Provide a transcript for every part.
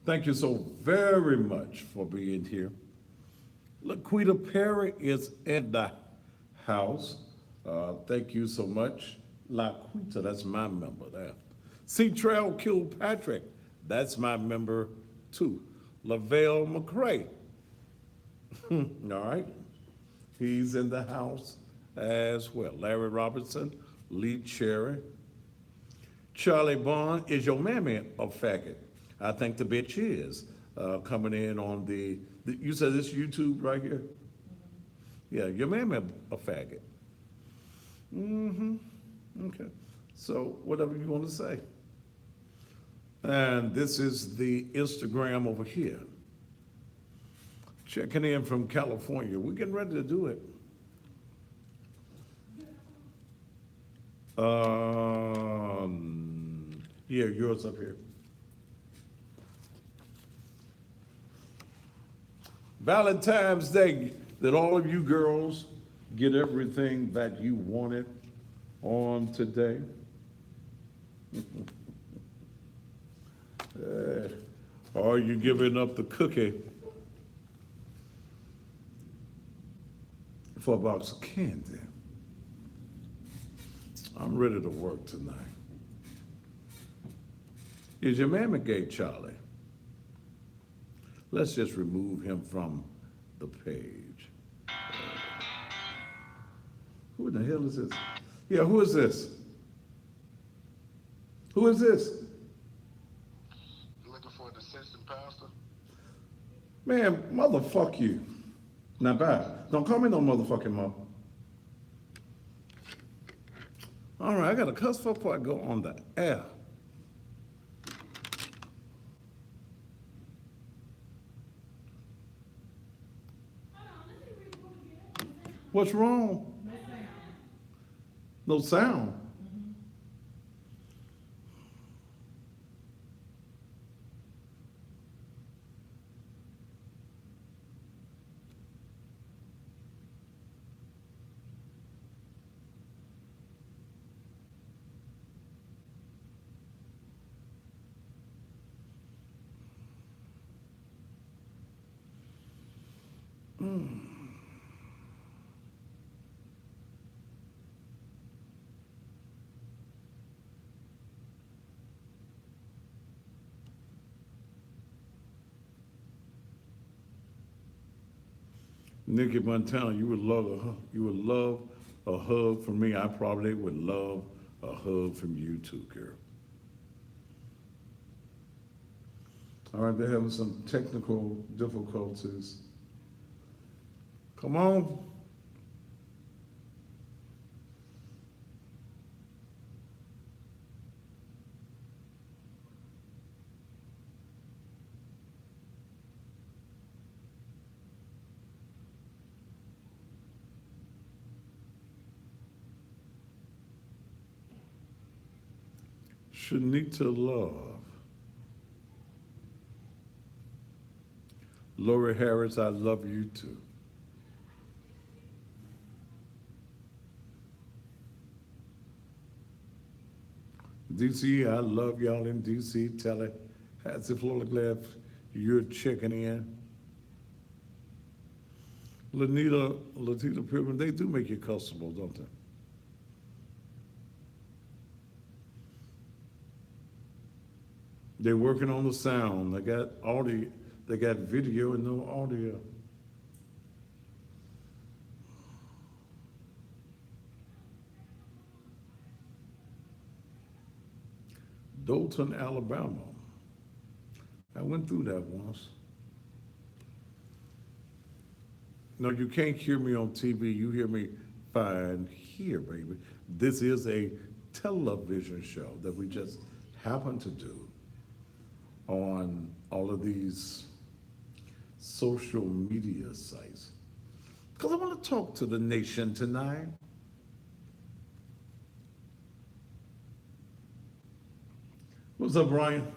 Thank you so very much for being here. Laquita Perry is in the house. Thank you so much. Laquita, that's my member there. C. Trail Kilpatrick, that's my member too. Lavelle McCray, all right, he's in the house as well. Larry Robertson, Lee Cherry, Charlie Bond, is your mammy a faggot? I think the bitch is. Coming in on you said this YouTube right here? Yeah, your mammy a faggot. Mm-hmm. Okay. So whatever you want to say. And this is the Instagram over here. Checking in from California. We're getting ready to do it. Yeah, yours up here. Valentine's Day. Did all of you girls get everything that you wanted on today? Are you giving up the cookie for a box of candy? I'm ready to work tonight. Is your mammy gay, Charlie? Let's just remove him from the page. Who in the hell is this? Yeah, who is this? Who is this? You looking for an assistant pastor? Man, motherfuck you. Now bye. Don't call me no motherfucking mother. All right, I got a cuss fuck before I go on the air. What's wrong? No sound. Nikki Montana, you would love a hug from me. I probably would love a hug from you too, girl. All right, they're having some technical difficulties. Come on. Shanita Love. Lori Harris, I love you too. DC, I love y'all in DC. Tell it. As if Lola glad you're checking in. Latita Pittman, they do make you comfortable, don't they? They're working on the sound. They got audio, they got video and no audio. Dalton, Alabama. I went through that once. No, you can't hear me on TV. You hear me fine here, baby. This is a television show that we just happen to do on all of these social media sites. Because I want to talk to the nation tonight. What's up, Brian?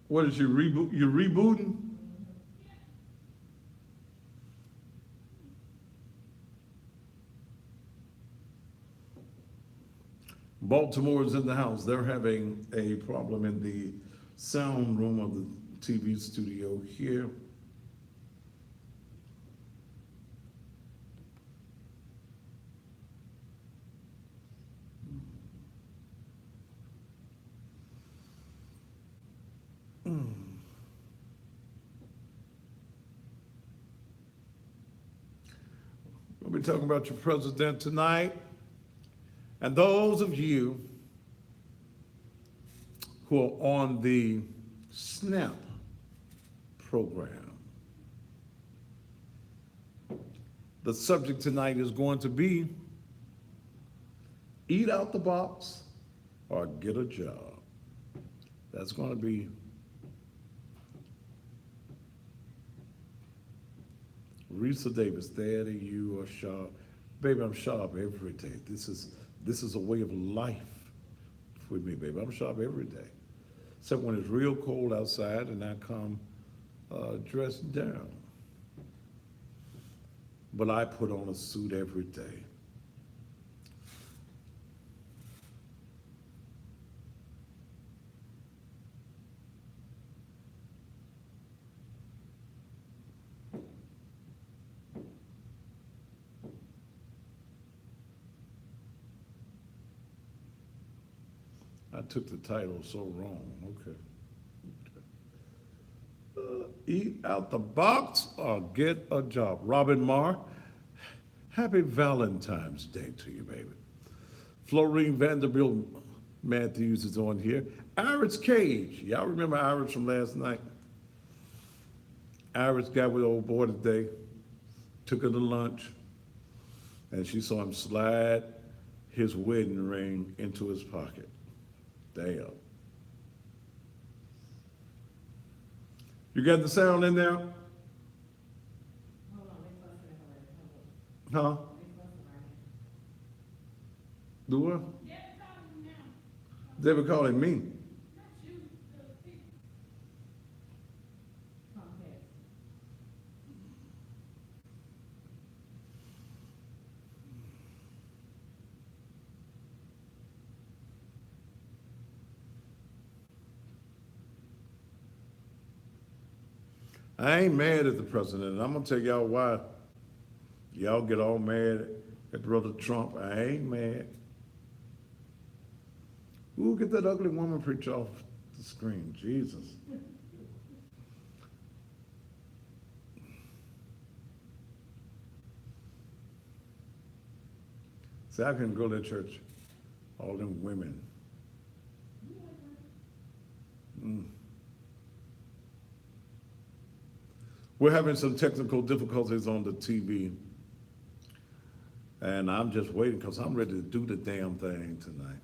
What is you reboot? You rebooting? Baltimore is in the house. They're having a problem in the sound room of the TV studio here. We'll be talking about your president tonight. And those of you who are on the SNAP program, the subject tonight is going to be eat out the box or get a job. That's going to be Risa Davis. Daddy, you are sharp. Baby, I'm sharp every day. This is a way of life with me, baby. I'm sharp every day. Except when it's real cold outside and I come dressed down. But I put on a suit every day. I took the title so wrong. Okay. Eat out the box or get a job. Robin Marr, happy Valentine's Day to you, baby. Florine Vanderbilt Matthews is on here. Iris Cage, y'all remember Iris from last night? Iris got with old boy today, took her to lunch, and she saw him slide his wedding ring into his pocket. Damn. You got the sound in there? Huh? Do what? They were calling me. I ain't mad at the president, and I'm gonna tell y'all why. Y'all get all mad at Brother Trump. I ain't mad. Ooh, get that ugly woman preach off the screen, Jesus. See, I couldn't go to church. All them women. We're having some technical difficulties on the TV. And I'm just waiting because I'm ready to do the damn thing tonight.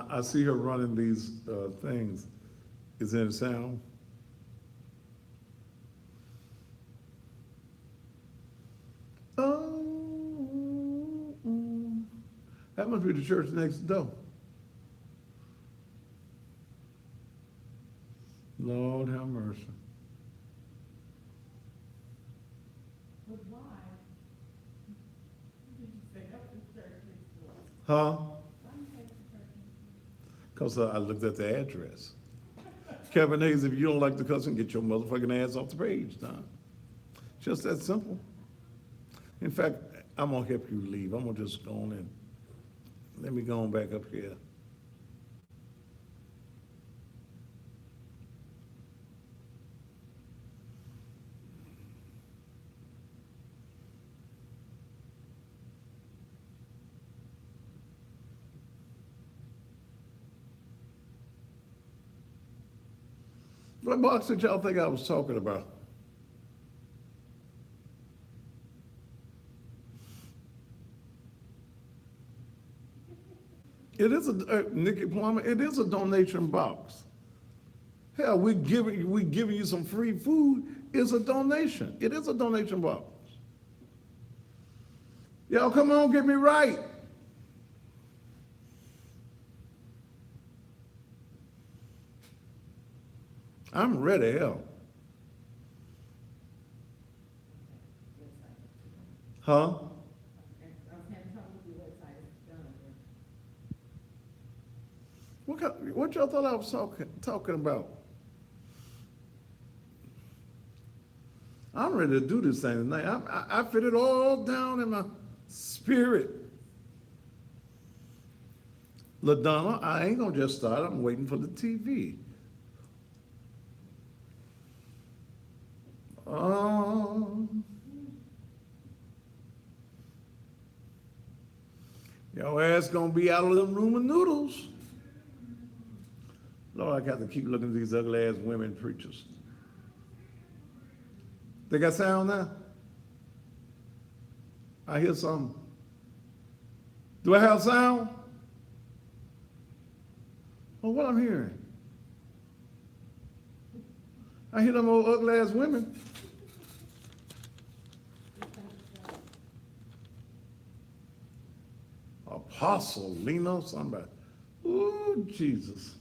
I see her running these things. Is there a sound? That must be the church next door. Lord have mercy. But why did you say that was the church next door? Huh? Why you say the church next Because I looked at the address. Kevin Hayes, if you don't like the cousin, get your motherfucking ass off the page, Don. Just that simple. In fact, I'm gonna help you leave. I'm gonna just go on in. Let me go on back up here. What box did y'all think I was talking about? It is a, Nikki Plummer, it is a donation box. Hell, we giving you some free food. It's a donation. It is a donation box. Y'all come on, get me right. I'm ready, hell. Huh? I was having trouble with your website, it's done. What y'all thought I was talking about? I'm ready to do this thing tonight. I fit it all down in my spirit. LaDonna, I ain't gonna just start. I'm waiting for the TV. Your ass gonna be out of them room of noodles. Lord, I got to keep looking at these ugly ass women preachers. They got sound now? I hear something. Do I have sound? Well, what I'm hearing? I hear them old ugly ass women. Apostle Lena, somebody. Ooh, Jesus.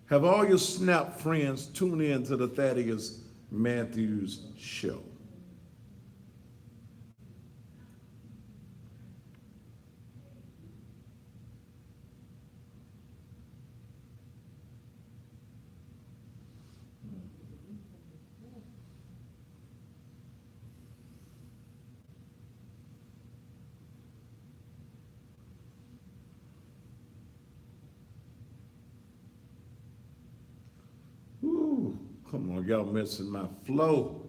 Have all your Snap friends tune in to the Thaddeus Matthews Show. Ooh, come on, y'all missing my flow.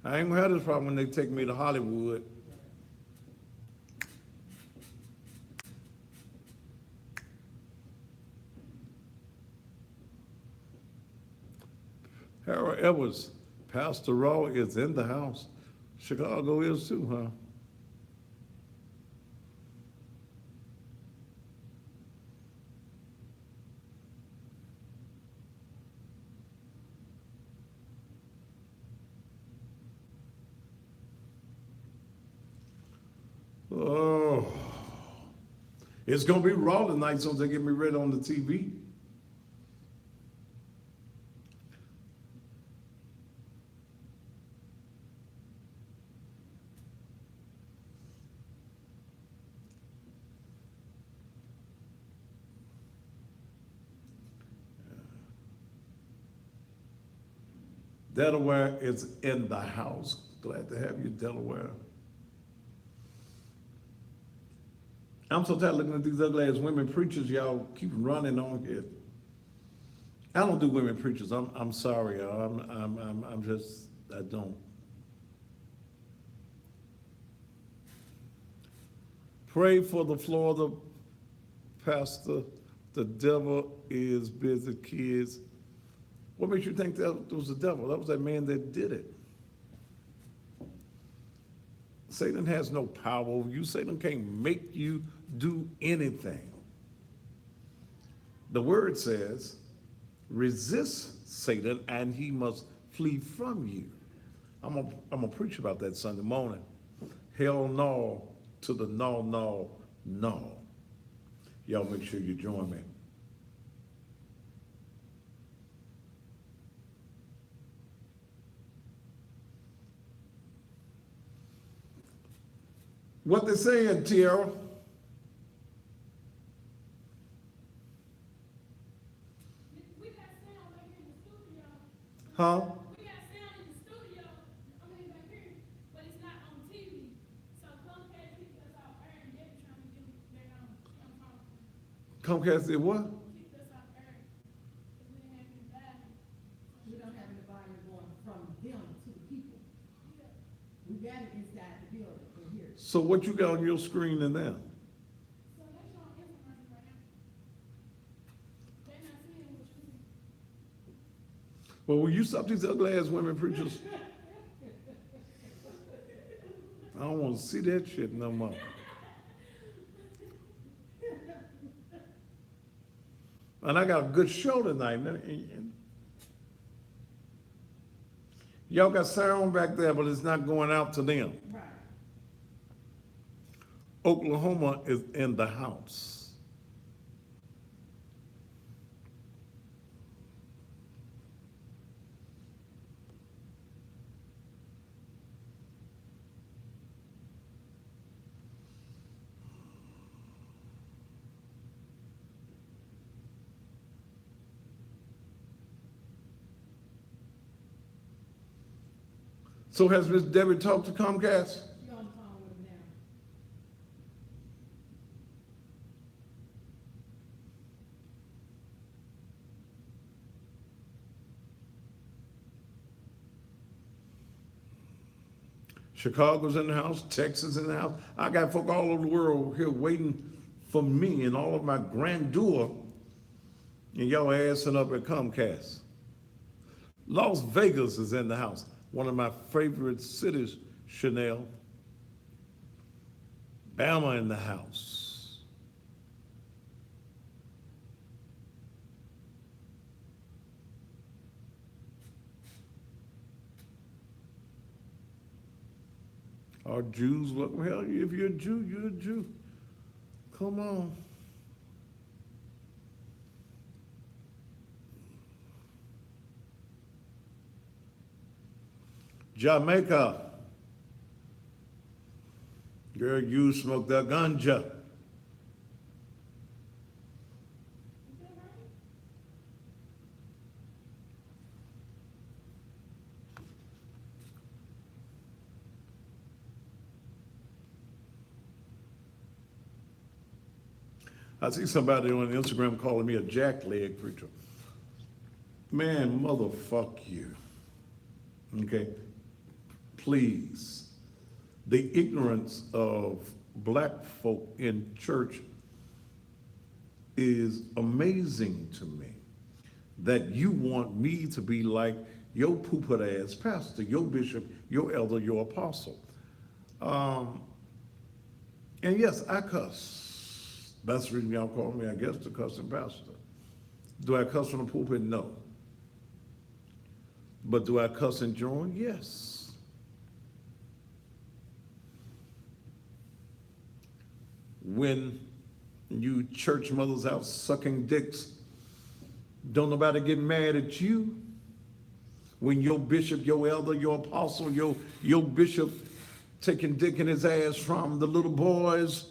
I ain't gonna have this problem when they take me to Hollywood. Harold Edwards, Pastor Raw is in the house. Chicago is too, huh? Oh, it's gonna be raw tonight, so they get me ready on the TV. Delaware is in the house. Glad to have you, Delaware. I'm so tired of looking at these ugly ass women preachers. Y'all keep running on here. I don't do women preachers. I'm sorry, y'all. I'm just, I don't. Pray for the Florida pastor. The devil is busy, kids. What makes you think that was the devil? That was that man that did it. Satan has no power over you. Satan can't make you do anything. The word says, resist Satan and he must flee from you. I'm gonna preach about that Sunday morning. Hell no to the no, no, no. Y'all make sure you join me. What they saying, Tierra? We got sound back here in the studio. Huh? We got sound in the studio. I mean back here, but it's not on TV. So Comcast kicked us off air and they're trying to get it back on. I'm talking. Comcast did what? Kicked us off air. Because we didn't have any value. We don't have any volume going from them to the people. Yeah. We got it inside the building in here. So what you got on your screen in there? So they showing information right now. They're not seeing what you see. Well, will you stop these ugly ass women preachers? I don't want to see that shit no more. And I got a good show tonight. Y'all got sound back there, but it's not going out to them. Right. Oklahoma is in the house. So has Miss Debbie talked to Comcast? She on the phone with him now. Chicago's in the house, Texas in the house. I got folk all over the world here waiting for me and all of my grandeur, and y'all assing up at Comcast. Las Vegas is in the house. One of my favorite cities, Chanel. Bama in the house. Are Jews, well, if you're a Jew, you're a Jew. Come on. Jamaica. Girl, you smoke that ganja. Is that right? I see somebody on Instagram calling me a jackleg preacher. Man, motherfuck you. Okay? Please. The ignorance of black folk in church is amazing to me. That you want me to be like your pulpit ass pastor, your bishop, your elder, your apostle. And yes, I cuss. That's the reason y'all call me, I guess, the cussing pastor. Do I cuss from the pulpit? No. But do I cuss and join? Yes. When you church mothers out sucking dicks, don't nobody get mad at you. When your bishop, your elder, your apostle, your bishop taking dick in his ass from the little boys,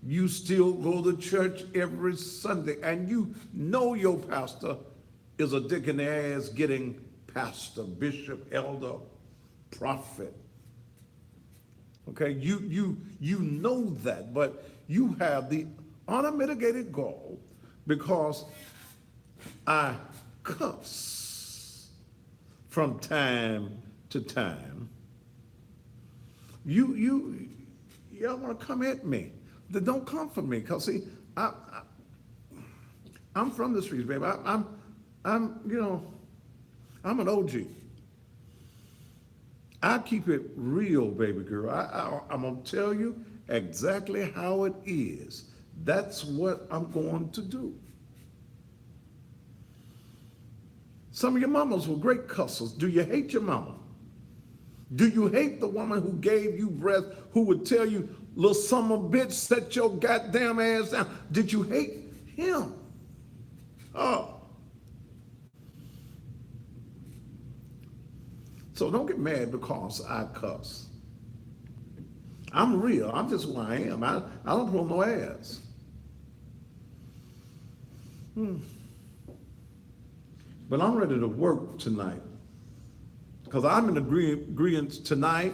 you still go to church every Sunday, and you know your pastor is a dick in the ass getting pastor, bishop, elder, prophet. Okay, you know that, but you have the unmitigated gall because I cuss from time to time. Y'all want to come at me? Then don't come for me, cause see, I'm from the streets, baby. I'm an OG. I keep it real, baby girl. I'm gonna tell you exactly how it is. That's what I'm going to do. Some of your mamas were great cussers. Do you hate your mama? Do you hate the woman who gave you breath, who would tell you, little summer bitch, set your goddamn ass down? Did you hate him? Oh. So don't get mad because I cuss. I'm real. I'm just who I am. I don't pull no ass. But I'm ready to work tonight because I'm in agreement tonight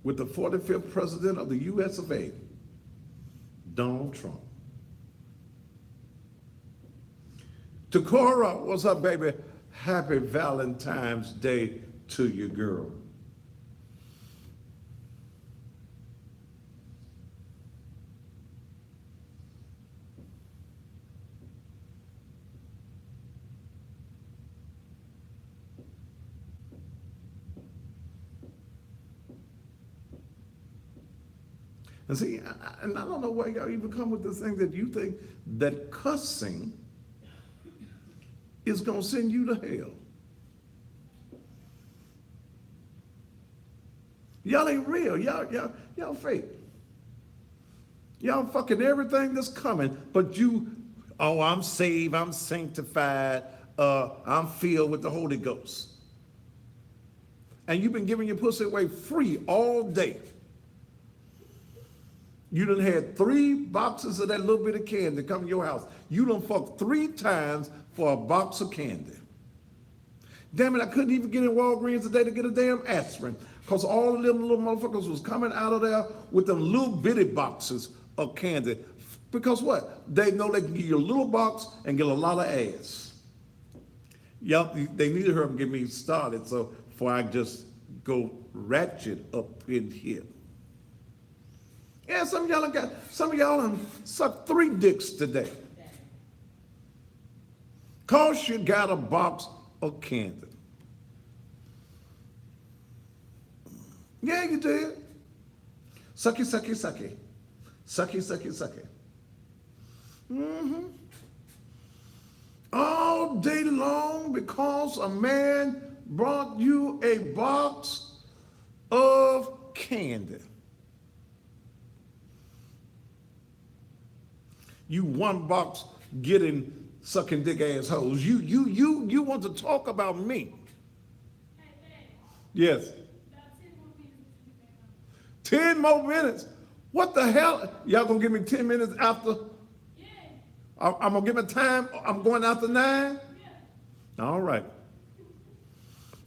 with the 45th president of the US of A, Donald Trump. Takora, what's up, baby? Happy Valentine's Day to you, girl. And see, and I don't know why y'all even come with this thing that you think that cussing is gonna send you to hell. Y'all ain't real. Y'all fake. Y'all fucking everything that's coming, but you, oh, I'm saved, I'm sanctified, I'm filled with the Holy Ghost. And you've been giving your pussy away free all day. You done had 3 boxes of that little bit of candy come to your house. You done fucked 3 times for a box of candy. Damn it, I couldn't even get in Walgreens today to get a damn aspirin, because all of them little motherfuckers was coming out of there with them little bitty boxes of candy. Because what? They know they can give you a little box and get a lot of ass. Y'all, they need to hurry up and get me started, so before I just go ratchet up in here. Yeah, some of y'all done sucked 3 dicks today. Cause you got a box of candy. Yeah, you did. Sucky, sucky, sucky. Sucky, sucky, sucky. All day long, because a man brought you a box of candy. You one box getting sucking dick assholes. You want to talk about me. Hey, Dad, Yes. about 10 more minutes to be back on. 10 more minutes. What the hell? Y'all gonna give me 10 minutes after? Yeah, I'm gonna give me time. I'm going after 9? yeah. All right.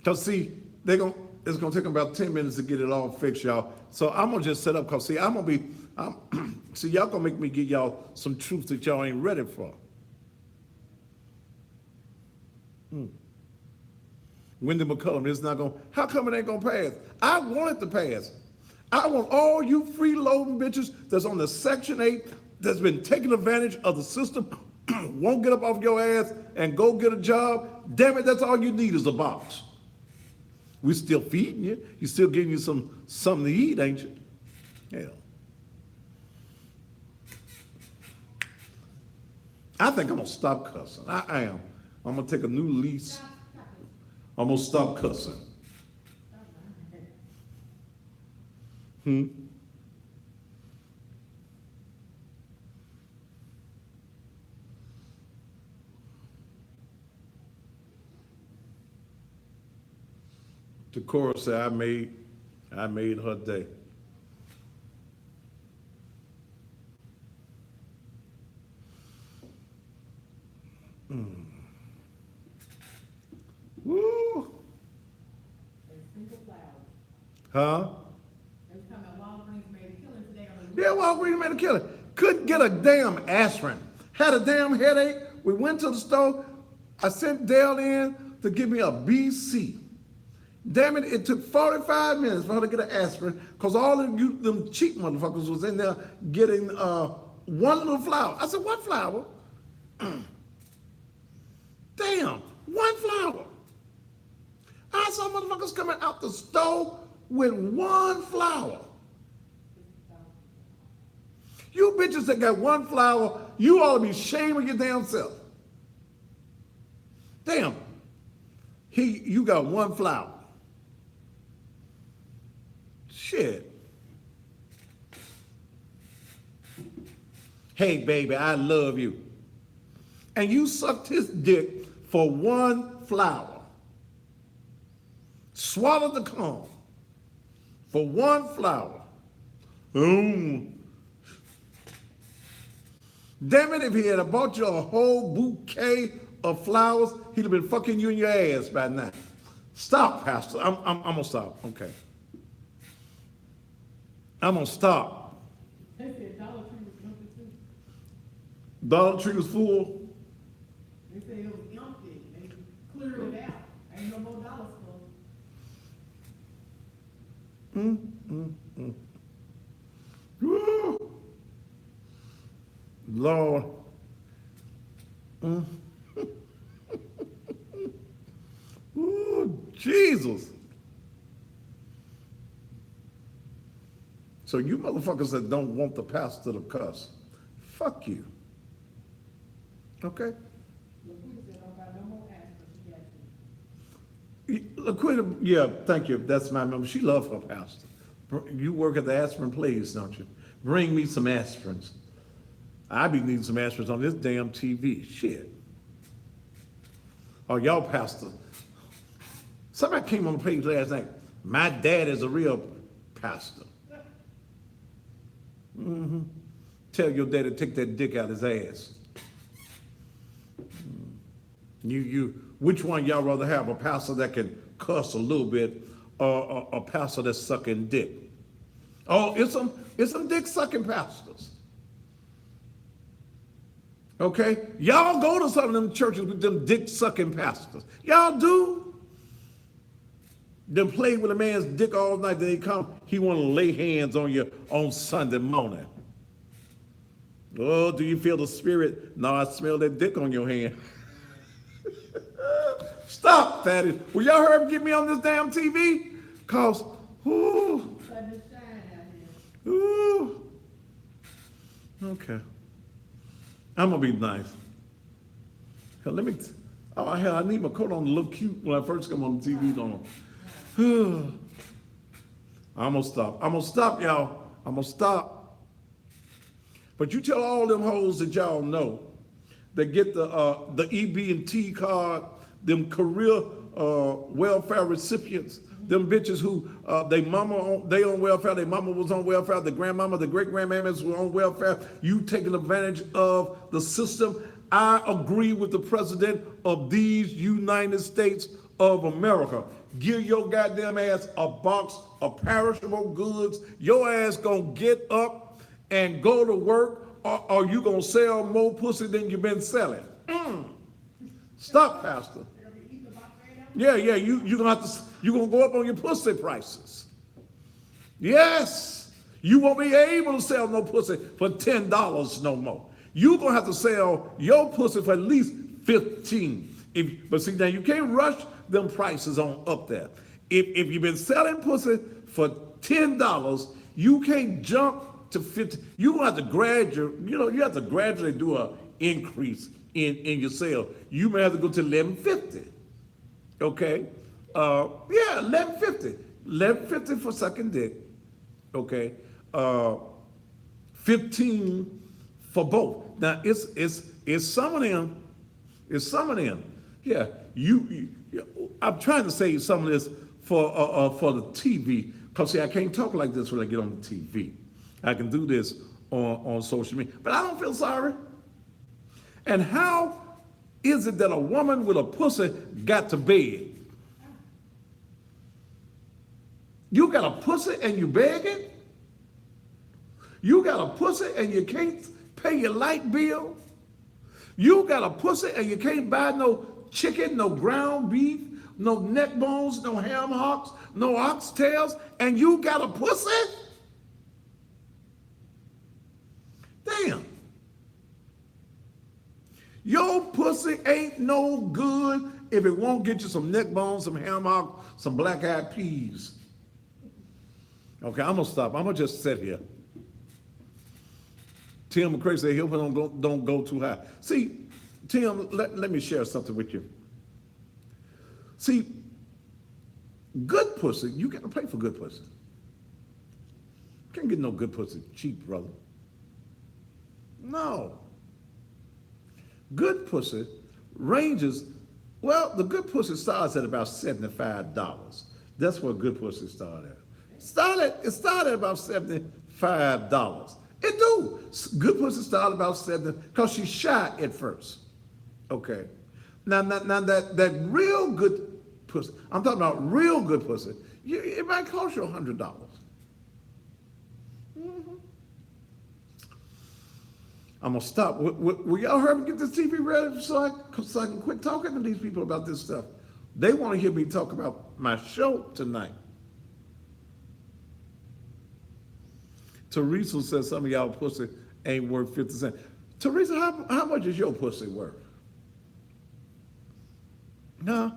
Cause see, it's gonna take them about 10 minutes to get it all fixed, y'all. So I'm gonna just set up, cause see, see, y'all gonna make me give y'all some truth that y'all ain't ready for. Wendy McCullum is not gonna, how come it ain't gonna pass? I want it to pass. I want all you freeloading bitches that's on the Section 8 that's been taking advantage of the system, won't get up off your ass and go get a job. Damn it, that's all you need is a box. We still feeding you. You still getting you something to eat, ain't you? Hell. I think I'm gonna stop cussing. I am. I'm gonna take a new lease. I'm gonna stop cussing. The chorus said, I made her day. Woo! Huh? Walgreens made a killing today on the Yeah, Walgreens made a killing. Couldn't get a damn aspirin. Had a damn headache. We went to the store. I sent Dale in to give me a BC. Damn it, it took 45 minutes for her to get an aspirin because all of you, them cheap motherfuckers was in there getting one little flower. I said, what flower? Damn, one flower. I saw motherfuckers coming out the store with one flower. You bitches that got one flower, you ought to be ashamed of your damn self. Damn, you got one flower. Shit. Hey, baby, I love you. And you sucked his dick for one flower. Swallowed the cone for one flower. Damn it, if he had bought you a whole bouquet of flowers, he'd have been fucking you in your ass by now. Stop, Pastor. I'm gonna stop. Okay. I'm gonna stop. They said Dollar Tree was empty too. Dollar Tree was full. They said it was empty. They cleared it out. Ain't no more dollar store. Woo. Lord. Ooh, Jesus. So you motherfuckers that don't want the pastor to cuss, fuck you. Okay? LaQuinn said, don't buy no more aspirin, she got you. LaQuita, yeah, thank you, that's my member, she loves her pastor. You work at the aspirin place, don't you? Bring me some aspirins. I be needing some aspirins on this damn TV, shit. Oh, y'all pastor. Somebody came on the page last night, my dad is a real pastor. Mm-hmm. Tell your daddy to take that dick out his ass. Which one y'all rather have, a pastor that can cuss a little bit, or a pastor that's sucking dick? Oh, it's some dick sucking pastors. Okay, y'all go to some of them churches with them dick sucking pastors. Y'all do. Them play with a man's dick all night. Then he want to lay hands on you on Sunday morning. Oh, do you feel the spirit? No, I smell that dick on your hand. Stop, fatty. Will y'all hurry up and get me on this damn TV? Cause, ooh, Sun is shining out here. ooh. Okay. I'm gonna be nice. Hell, I need my coat on to look cute when I first come on the TV. I'm gonna stop, y'all. I'm gonna stop. But you tell all them hoes that y'all know that get the EB&T card, them career welfare recipients, them bitches who they on welfare, their mama was on welfare, the grandmama, the great grandmamas were on welfare. You taking advantage of the system. I agree with the president of these United States of America. Give your goddamn ass a box of perishable goods. Your ass gonna get up and go to work, or you gonna sell more pussy than you've been selling. Stop, Pastor. Yeah, you gonna go up on your pussy prices. Yes, you won't be able to sell no pussy for $10 no more. You gonna have to sell your pussy for at least $15. But see, now you can't rush them prices on up there. If you've been selling pussy for $10, you can't jump to 50. You gonna have to you have to gradually do an increase in your sale. You may have to go to $11.50. Okay, yeah, $11.50. $11.50 for sucking dick. Okay, $15 for both. Now it's some of them. It's some of them. Yeah, I'm trying to say some of this for the TV. Cause see, I can't talk like this when I get on the TV. I can do this on social media, but I don't feel sorry. And how is it that a woman with a pussy got to beg? You got a pussy and you begging? You got a pussy and you can't pay your light bill? You got a pussy and you can't buy no chicken, no ground beef, no neck bones, no ham hocks, no oxtails, and you got a pussy? Damn. Your pussy ain't no good if it won't get you some neck bones, some ham hock, some black-eyed peas. Okay, I'm gonna stop. I'm gonna just sit here. Tim McCray said, "Help don't go too high." See, Tim, let me share something with you. See, good pussy, you gotta pay for good pussy. Can't get no good pussy cheap, brother. No. Good pussy ranges, well, the good pussy starts at about $75. That's where good pussy started at. It started at about $75. It do. Good pussy started about 70, because she's shy at first. Okay. Now that real good pussy, I'm talking about real good pussy, it might cost you $100. I'm gonna stop. Will y'all hurry and get this TV ready so I can quit talking to these people about this stuff? They want to hear me talk about my show tonight. Teresa says some of y'all pussy ain't worth 50 cents. Teresa, how much is your pussy worth? No.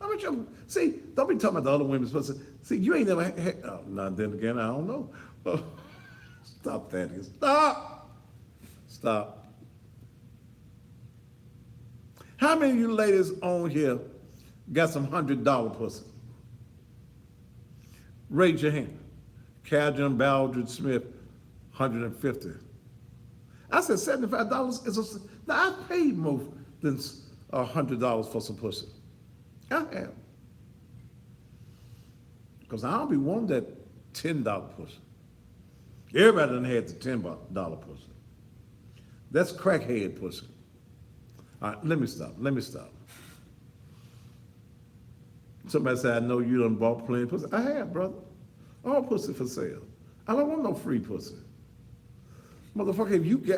How much see, don't be talking about the other women's pussy. See, you ain't never had, now then again, I don't know. Stop that. Stop. How many of you ladies on here got some $100 pussy? Raise your hand. Cadron, Baldridge, Smith, 150. I said $75 is a. Now I paid more than $100 for some pussy. I have. Because I don't be wanting that $10 pussy. Everybody done had the $10 pussy. That's crackhead pussy. All right, let me stop. Somebody said, I know you done bought plenty of pussy. I have, brother. All pussy for sale. I don't want no free pussy. Motherfucker,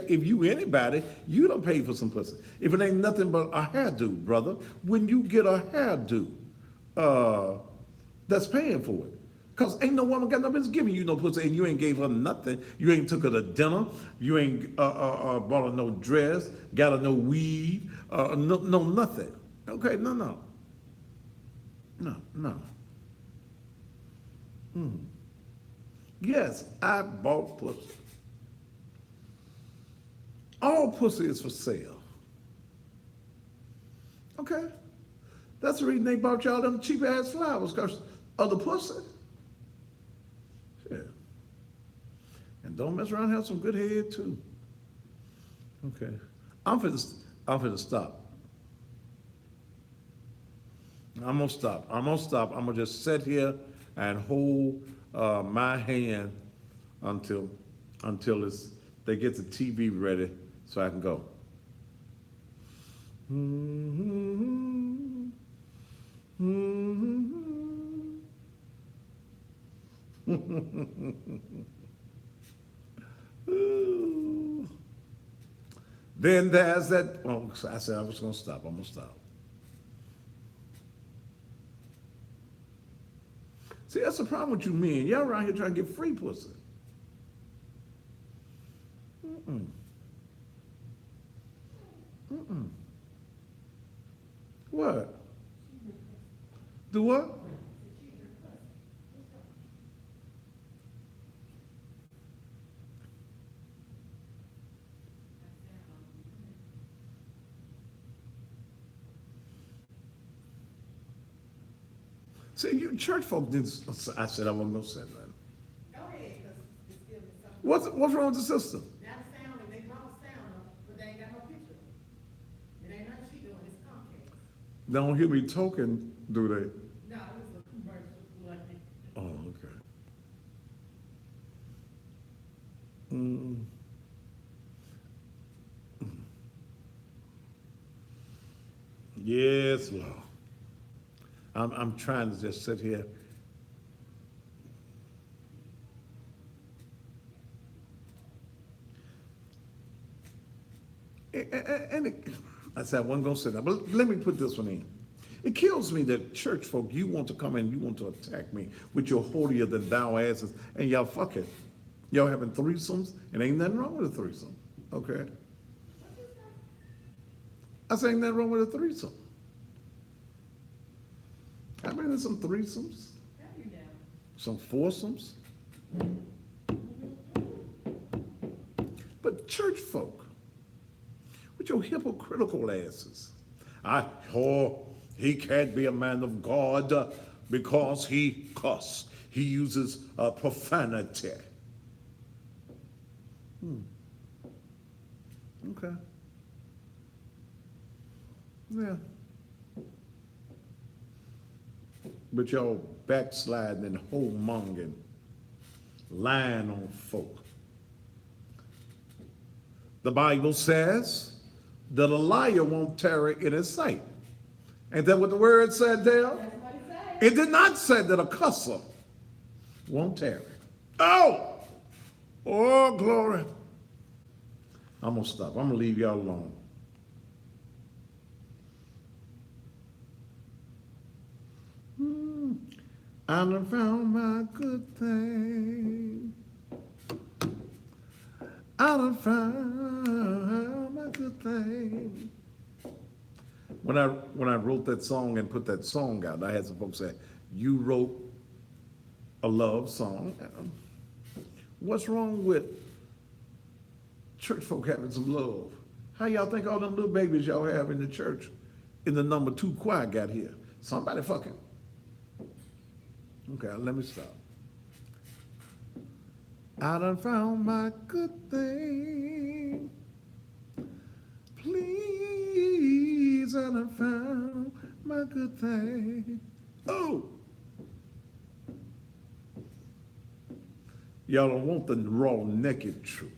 if you anybody, you done paid for some pussy. If it ain't nothing but a hairdo, brother, when you get a hairdo, that's paying for it. Because ain't no woman got no business giving you no pussy, and you ain't gave her nothing. You ain't took her to dinner. You ain't bought her no dress, got her no weed, no nothing. Okay, no. Yes, I bought pussy. All pussy is for sale. Okay? That's the reason they bought y'all them cheap ass flowers, because of the pussy. Yeah. And don't mess around and have some good head too. Okay. I'm finna stop. I'm gonna stop. I'm gonna just sit here and hold my hand until they get the TV ready so I can go. Then there's that. Oh, I said I was gonna stop. I'm gonna stop. See, that's the problem with you men. Y'all around here trying to get free pussy. What? Do what? See, you church folk didn't. I said I wasn't gonna say nothing. Go ahead, because it's still something. What's wrong with the system? Now the sound, and they brought sound up, but they ain't got no picture. It ain't nothing she doing, it's Comcast. They don't hear me talking, do they? No, it was a commercial, like, Oh, okay. Yes, Lord. I'm trying to just sit here. I said I wasn't gonna sit down, but let me put this one in. It kills me that church folk, you want to come in, you want to attack me with your holier than thou asses, and y'all fucking, y'all having threesomes, and ain't nothing wrong with a threesome, okay? I say ain't nothing wrong with a threesome. I've been in some threesomes, some foursomes. But church folk, with your hypocritical asses, he can't be a man of God because he cuss. He uses profanity. Okay. Yeah. But y'all backsliding and whoremongering, lying on folk. The Bible says that a liar won't tarry in his sight. Ain't that what the word said there? that's what it said. It did not say that a cusser won't tarry. Oh, glory. I'm going to stop. I'm going to leave y'all alone. I done found my good thing. I done found my good thing. When I wrote that song and put that song out, I had some folks say, you wrote a love song. What's wrong with church folk having some love? How y'all think all them little babies y'all have in the church in the number 2 choir got here? Somebody fucking. Okay, let me stop. I done found my good thing. Please, I done found my good thing. Oh! Y'all don't want the raw, naked truth.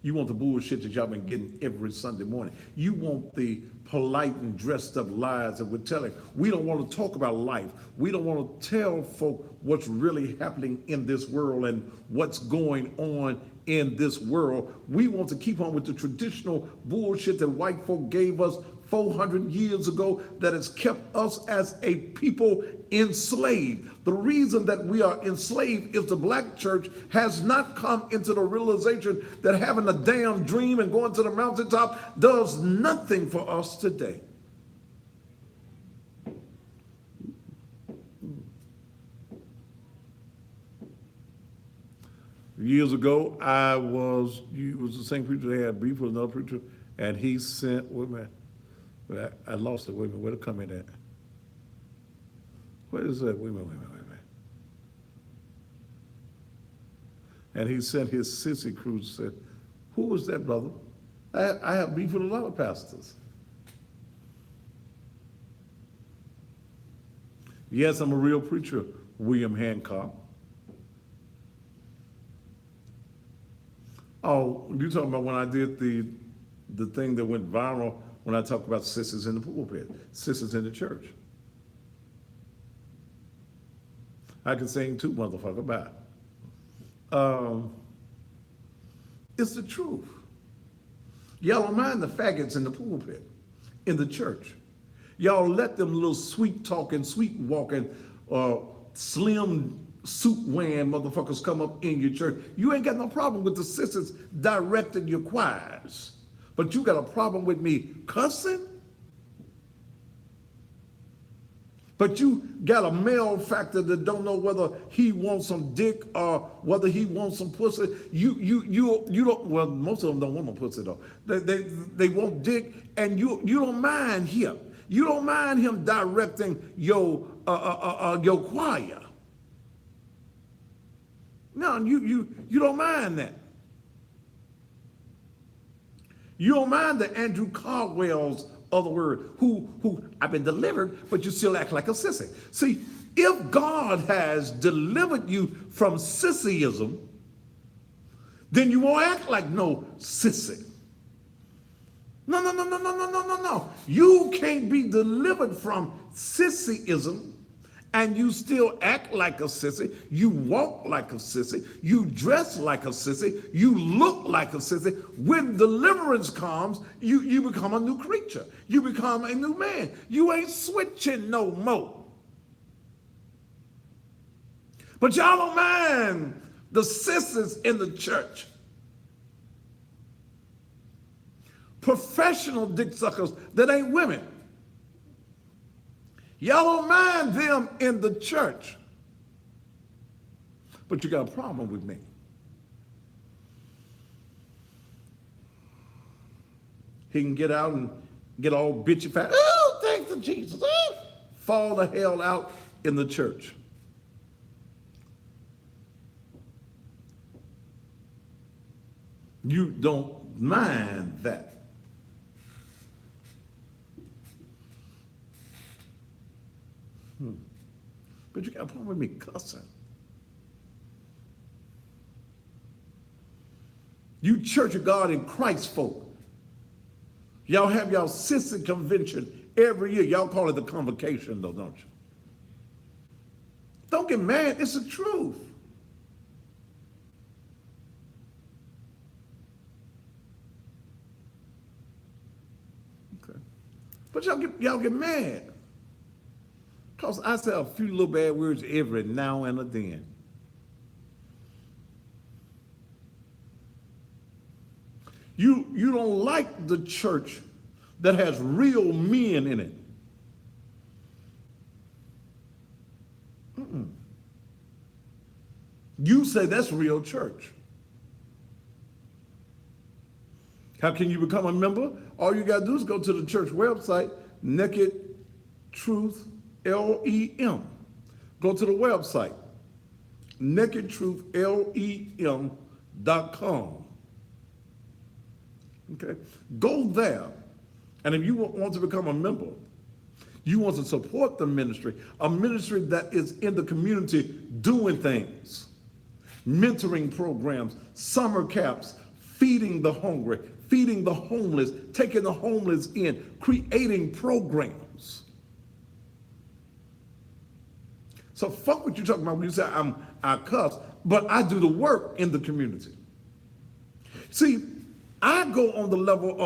You want the bullshit that y'all been getting every Sunday morning. You want the polite and dressed up lies that we're telling. We don't want to talk about life. We don't want to tell folk what's really happening in this world and what's going on in this world. We want to keep on with the traditional bullshit that white folk gave us 400 years ago that has kept us as a people enslaved. The reason that we are enslaved is the black church has not come into the realization that having a damn dream and going to the mountaintop does nothing for us today. Years ago, it was the same preacher that had beef with another preacher, and he sent, wait a minute, I lost it, wait a minute, where'd it come in at? What is that? Wait a minute. And he sent his sissy crew and said, who was that, brother? I have beef with a lot of pastors. Yes, I'm a real preacher, William Hancock. Oh, you talking about when I did the thing that went viral when I talked about sisters in the pulpit, sisters in the church. I can sing too, motherfucker, bye. It's the truth. Y'all don't mind the faggots in the pulpit, in the church. Y'all let them little sweet talking, sweet walking, slim suit wearing motherfuckers come up in your church. You ain't got no problem with the sisters directing your choirs, but you got a problem with me cussing? But you got a male factor that don't know whether he wants some dick or whether he wants some pussy. You don't. Well, most of them don't want no pussy though. They want dick, and you don't mind him. You don't mind him directing your choir. No, you don't mind that. You don't mind the Andrew Caldwell's of the word, who I've been delivered, but you still act like a sissy. See, if God has delivered you from sissyism, then you won't act like no sissy. No. You can't be delivered from sissyism and you still act like a sissy, you walk like a sissy, you dress like a sissy, you look like a sissy. When deliverance comes, you become a new creature. You become a new man. You ain't switching no more. But y'all don't mind the sissies in the church. Professional dick suckers that ain't women. Y'all don't mind them in the church. But you got a problem with me. He can get out and get all bitchy fat. Oh, thanks to Jesus. Oh, fall the hell out in the church. You don't mind that. But you got a problem with me cussing. You Church of God in Christ folk. Y'all have y'all sister convention every year. Y'all call it the convocation though, don't you? Don't get mad, it's the truth. Okay. But y'all get mad. Because I say a few little bad words every now and then. You don't like the church that has real men in it. You say that's real church. How can you become a member? All you got to do is go to the church website, Naked Truth, LEM. Go to the website, nakedtruthlem.com. Okay? Go there. And if you want to become a member, you want to support the ministry, a ministry that is in the community doing things, mentoring programs, summer camps, feeding the hungry, feeding the homeless, taking the homeless in, creating programs. So fuck what you're talking about when you say I cuss, but I do the work in the community. See, I go on the level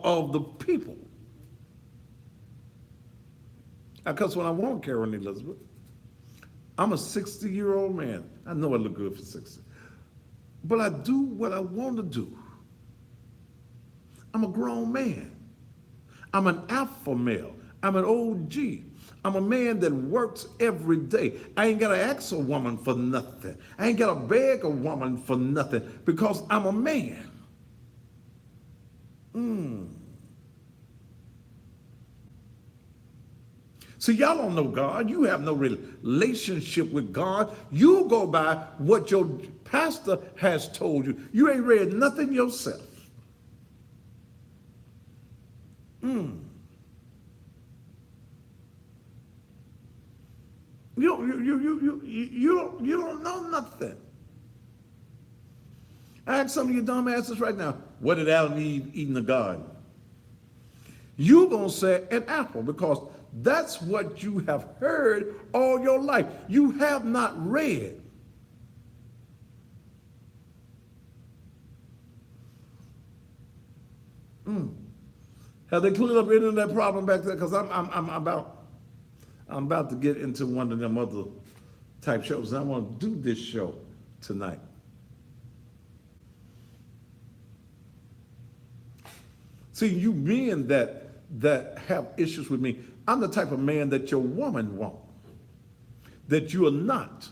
of the people. I cuss when I want, Karen Elizabeth. I'm a 60-year-old man. I know I look good for 60. But I do what I want to do. I'm a grown man. I'm an alpha male. I'm an OG. I'm a man that works every day. I ain't got to ask a woman for nothing. I ain't got to beg a woman for nothing because I'm a man. See, y'all don't know God. You have no relationship with God. You go by what your pastor has told you. You ain't read nothing yourself. You don't know nothing. I ask some of you dumbasses right now, what did Adam and Eve eat in the garden? You're going to say an apple because that's what you have heard all your life. You have not read. Have they cleared up any of that problem back there? Because I'm about to get into one of them other type shows, and I want to do this show tonight. See, you men that have issues with me, I'm the type of man that your woman wants, that you are not.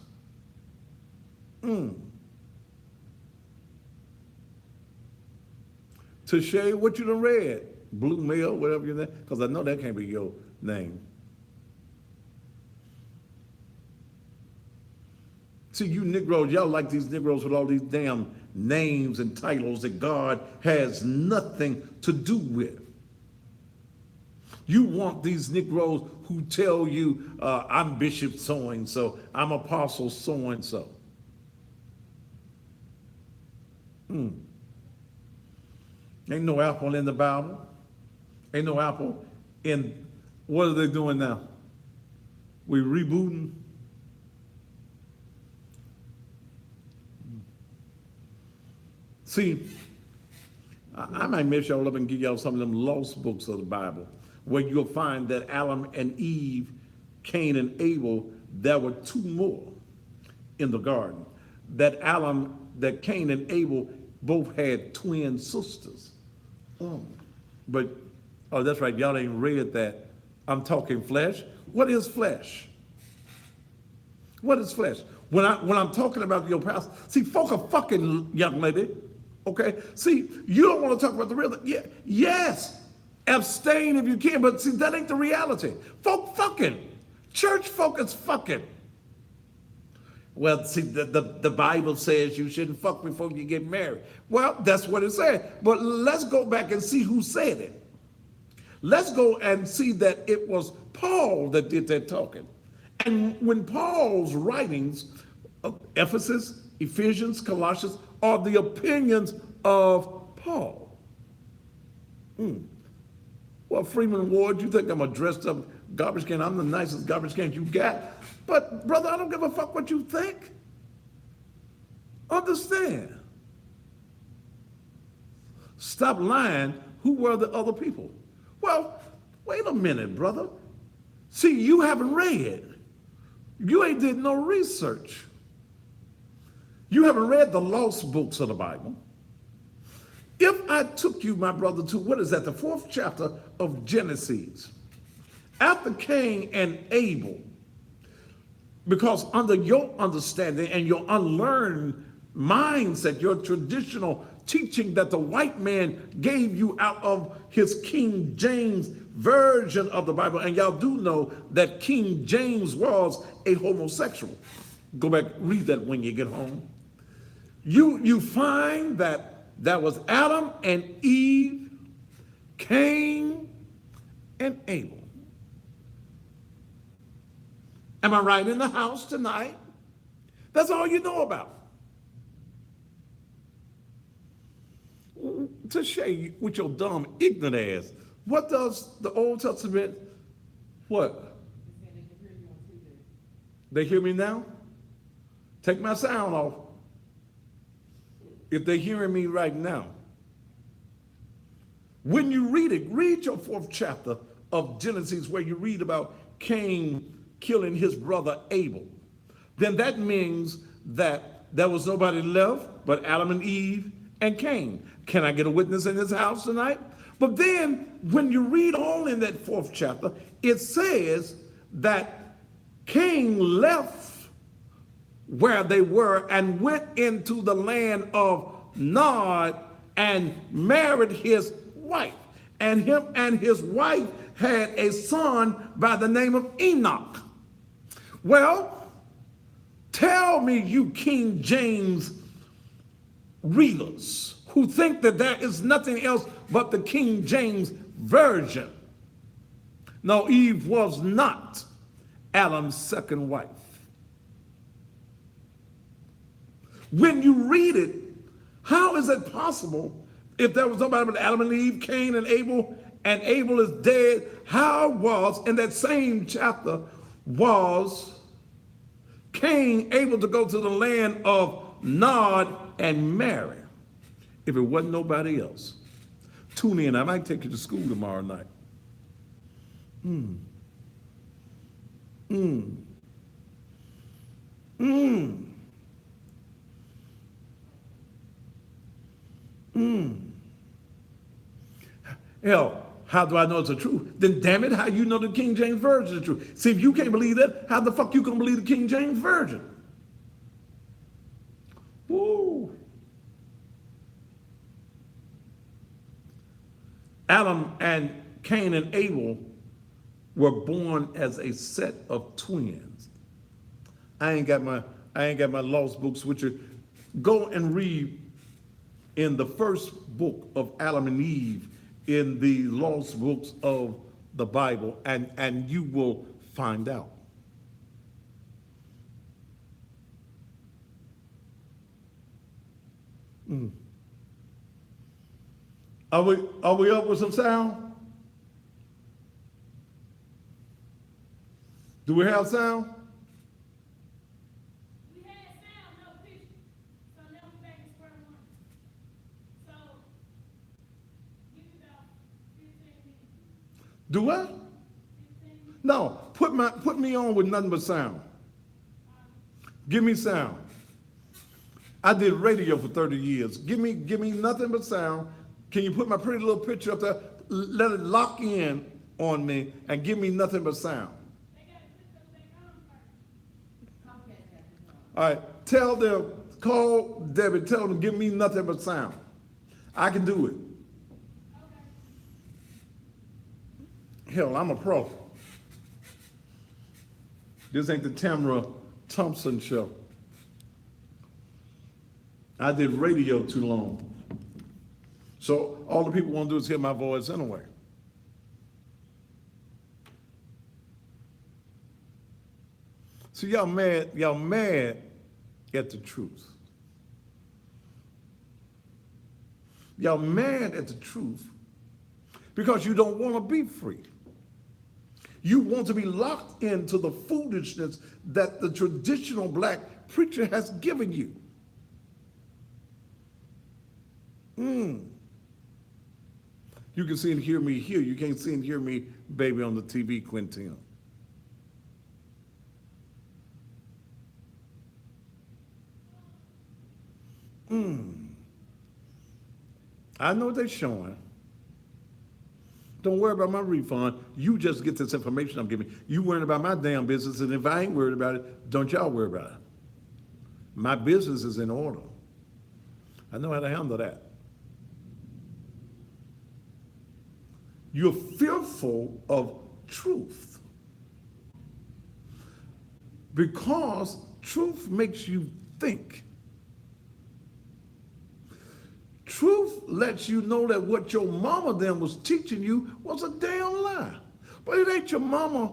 Touche, what you done read? Blue Mail, whatever your name, because I know that can't be your name. See, you Negroes, y'all like these Negroes with all these damn names and titles that God has nothing to do with. You want these Negroes who tell you, I'm Bishop so-and-so, I'm Apostle so-and-so. Ain't no apple in the Bible. Ain't no apple in, what are they doing now? We rebooting. See, I might mess y'all up and give y'all some of them lost books of the Bible where you'll find that Adam and Eve, Cain and Abel, there were two more in the garden. That Cain and Abel both had twin sisters. But, oh, that's right, y'all ain't read that. I'm talking flesh. What is flesh? What is flesh? When I'm talking about your pastor, see, folk are fucking, young lady. Okay? See, you don't want to talk about the real, yes, abstain if you can, but see, that ain't the reality. Folk fucking. Church folk is fucking. Well, see, the Bible says you shouldn't fuck before you get married. Well, that's what it said. But let's go back and see who said it. Let's go and see that it was Paul that did that talking. And when Paul's writings, Ephesus, Ephesians, Colossians, are the opinions of Paul. Well, Freeman Ward, you think I'm a dressed up garbage can? I'm the nicest garbage can you got. But, brother, I don't give a fuck what you think. Understand. Stop lying. Who were the other people? Well, wait a minute, brother. See, you haven't read. You ain't did no research. You haven't read the lost books of the Bible. If I took you, my brother, to, what is that, the 4th chapter of Genesis, after Cain and Abel, because under your understanding and your unlearned mindset, your traditional teaching that the white man gave you out of his King James version of the Bible. And y'all do know that King James was a homosexual. Go back, read that when you get home. You find that was Adam and Eve, Cain and Abel. Am I right in the house tonight? That's all you know about. Touche with your dumb, ignorant ass. What does the Old Testament, what? They hear me now? Take my sound off. If they're hearing me right now. When you read it, read your 4th chapter of Genesis where you read about Cain killing his brother Abel. Then that means that there was nobody left but Adam and Eve and Cain. Can I get a witness in this house tonight? But then when you read all in that 4th chapter, it says that Cain left where they were and went into the land of Nod and married his wife. And him and his wife had a son by the name of Enoch. Well, tell me, you King James readers who think that there is nothing else but the King James Version. No, Eve was not Adam's second wife. When you read it, how is it possible if there was nobody but Adam and Eve, Cain and Abel is dead? How was, in that same chapter, was Cain able to go to the land of Nod and marry if it wasn't nobody else? Tune in. I might take you to school tomorrow night. Hell, how do I know it's the truth? Then damn it, how you know the King James Version is the truth? See, if you can't believe that, how the fuck you gonna believe the King James Version? Woo. Adam and Cain and Abel were born as a set of twins. I ain't got my lost books with you. Go and read in the first book of Adam and Eve in the lost books of the Bible, and you will find out. Are we up with some sound? Do we have sound? We had sound, no picture. So now we're back in square one. So, give me about 15 minutes. Do what? 15 minutes. No, put me on with nothing but sound. Give me sound. I did radio for 30 years. Give me nothing but sound. Can you put my pretty little picture up there? Let it lock in on me and give me nothing but sound. They got to put them back on first. All right, tell them, call Debbie, tell them, give me nothing but sound. I can do it. Okay. Hell, I'm a pro. This ain't the Tamara Thompson show. I did radio too long. So all the people want to do is hear my voice anyway. So y'all mad at the truth. Y'all mad at the truth because you don't want to be free. You want to be locked into the foolishness that the traditional black preacher has given you. You can see and hear me here. You can't see and hear me, baby, on the TV, Quintin. I know what they're showing. Don't worry about my refund. You just get this information I'm giving. You worrying about my damn business, and if I ain't worried about it, don't y'all worry about it. My business is in order. I know how to handle that. You're fearful of truth because truth makes you think. Truth lets you know that what your mama then was teaching you was a damn lie. But it ain't your mama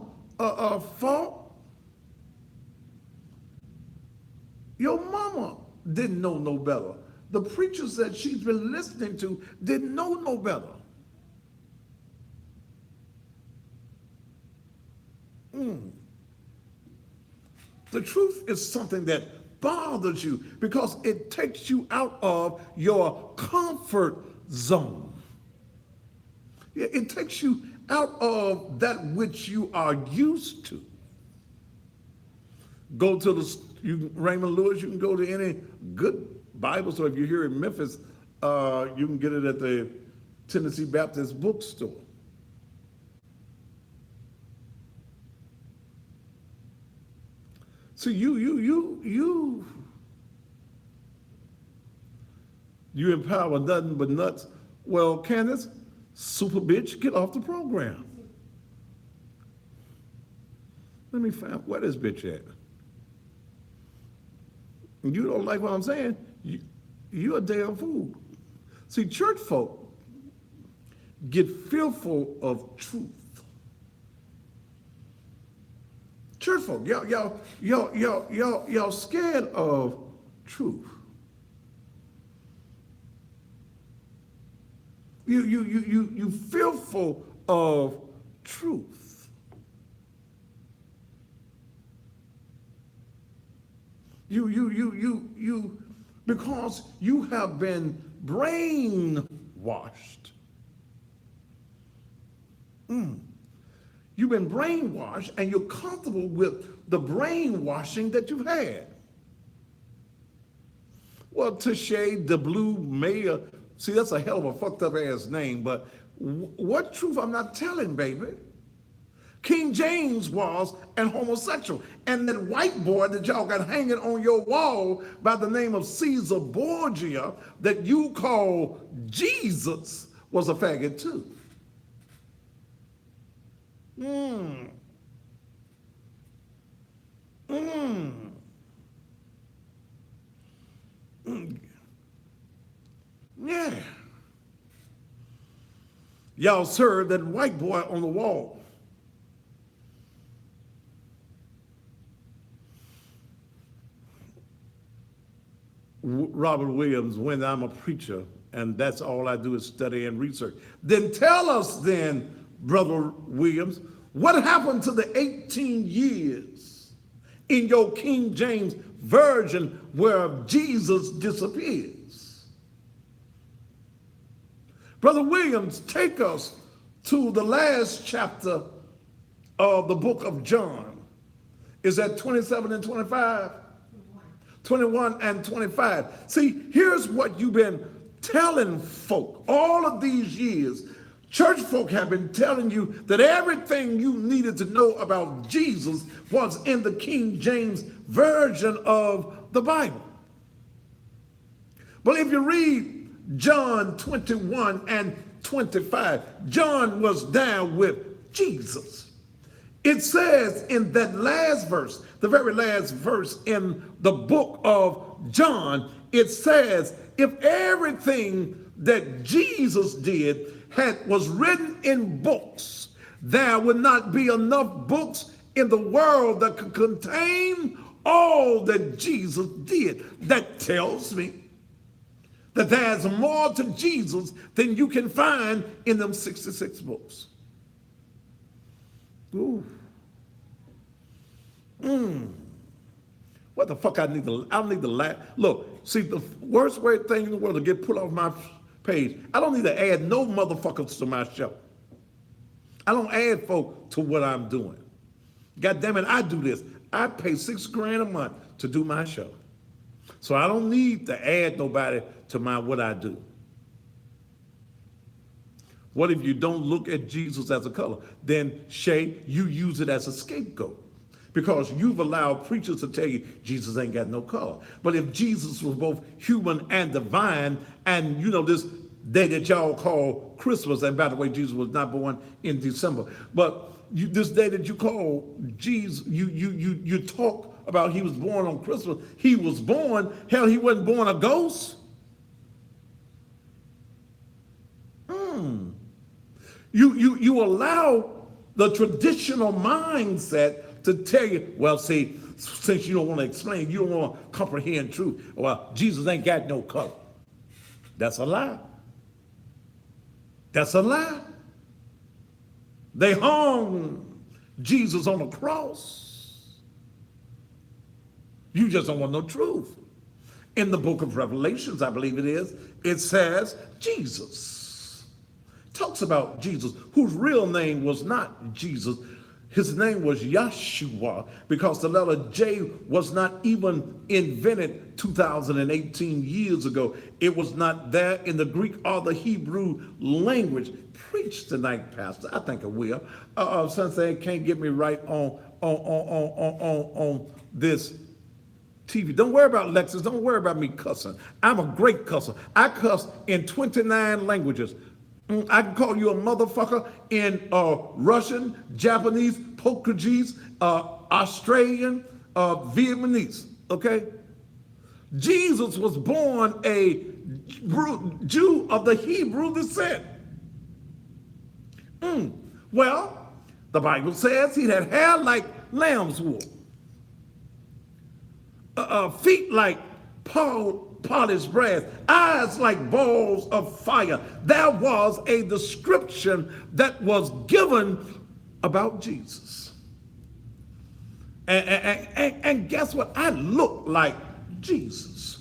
fault. Your mama didn't know no better. The preachers that she's been listening to didn't know no better. The truth is something that bothers you because it takes you out of your comfort zone. It takes you out of that which you are used to. Go to Raymond Lewis, you can go to any good Bible store. If you're here in Memphis, you can get it at the Tennessee Baptist bookstore. So you empower nothing but nuts. Well, Candace, super bitch, get off the program. Let me find where this bitch at. You don't like what I'm saying? You're a damn fool. See, church folk get fearful of truth. Church folk, y'all scared of truth. You fearful of truth. You because you have been brainwashed. You've been brainwashed and you're comfortable with the brainwashing that you've had. Well, Tashay, the Blue Mayor, see, that's a hell of a fucked up ass name, but what truth I'm not telling, baby? King James was an homosexual, and that white boy that y'all got hanging on your wall by the name of Caesar Borgia that you call Jesus was a faggot too. Yeah. Y'all served that white boy on the wall. Robert Williams, when I'm a preacher, and that's all I do is study and research. Then tell us then, Brother Williams, what happened to the 18 years in your King James Version where Jesus disappears? Brother Williams, take us to the last chapter of the book of John. Is that 27 and 25? 21 and 25. See, here's what you've been telling folk all of these years. Church folk have been telling you that everything you needed to know about Jesus was in the King James Version of the Bible. But if you read John 21 and 25, John was down with Jesus. It says in that last verse, the very last verse in the book of John, it says, if everything that Jesus did was written in books, there would not be enough books in the world that could contain all that Jesus did. That tells me that there's more to Jesus than you can find in them 66 books. Ooh. What the fuck I need to laugh. Look, see, the worst way thing in the world to get put off my page, I don't need to add no motherfuckers to my show. I don't add folk to what I'm doing. God damn it, I do this. I pay $6 grand a month to do my show. So I don't need to add nobody to what I do. What if you don't look at Jesus as a color? Then, Shay, you use it as a scapegoat because you've allowed preachers to tell you Jesus ain't got no color. But if Jesus was both human and divine, and this day that y'all call Christmas, and by the way, Jesus was not born in December, but this day that you call Jesus, you talk about he was born on Christmas. He was born, hell, he wasn't born a ghost. You allow the traditional mindset to tell you, well, see, since you don't want to explain, you don't want to comprehend truth. Well, Jesus ain't got no color. That's a lie. That's a lie. They hung Jesus on a cross. You just don't want no truth. In the book of Revelations, I believe it is, it says Jesus. Talks about Jesus, whose real name was not Jesus. His name was Yeshua, because the letter J was not even invented 2018 years ago. It was not there in the Greek or the Hebrew language. Preach tonight, Pastor. I think I will. Since they can't get me right on this TV. Don't worry about Lexus. Don't worry about me cussing. I'm a great cusser. I cuss in 29 languages. I can call you a motherfucker in Russian, Japanese, Portuguese, Australian, Vietnamese, okay? Jesus was born a Jew of the Hebrew descent. Well, the Bible says he had hair like lamb's wool, feet like polished brass, eyes like balls of fire. There was a description that was given about Jesus. And guess what? I look like Jesus.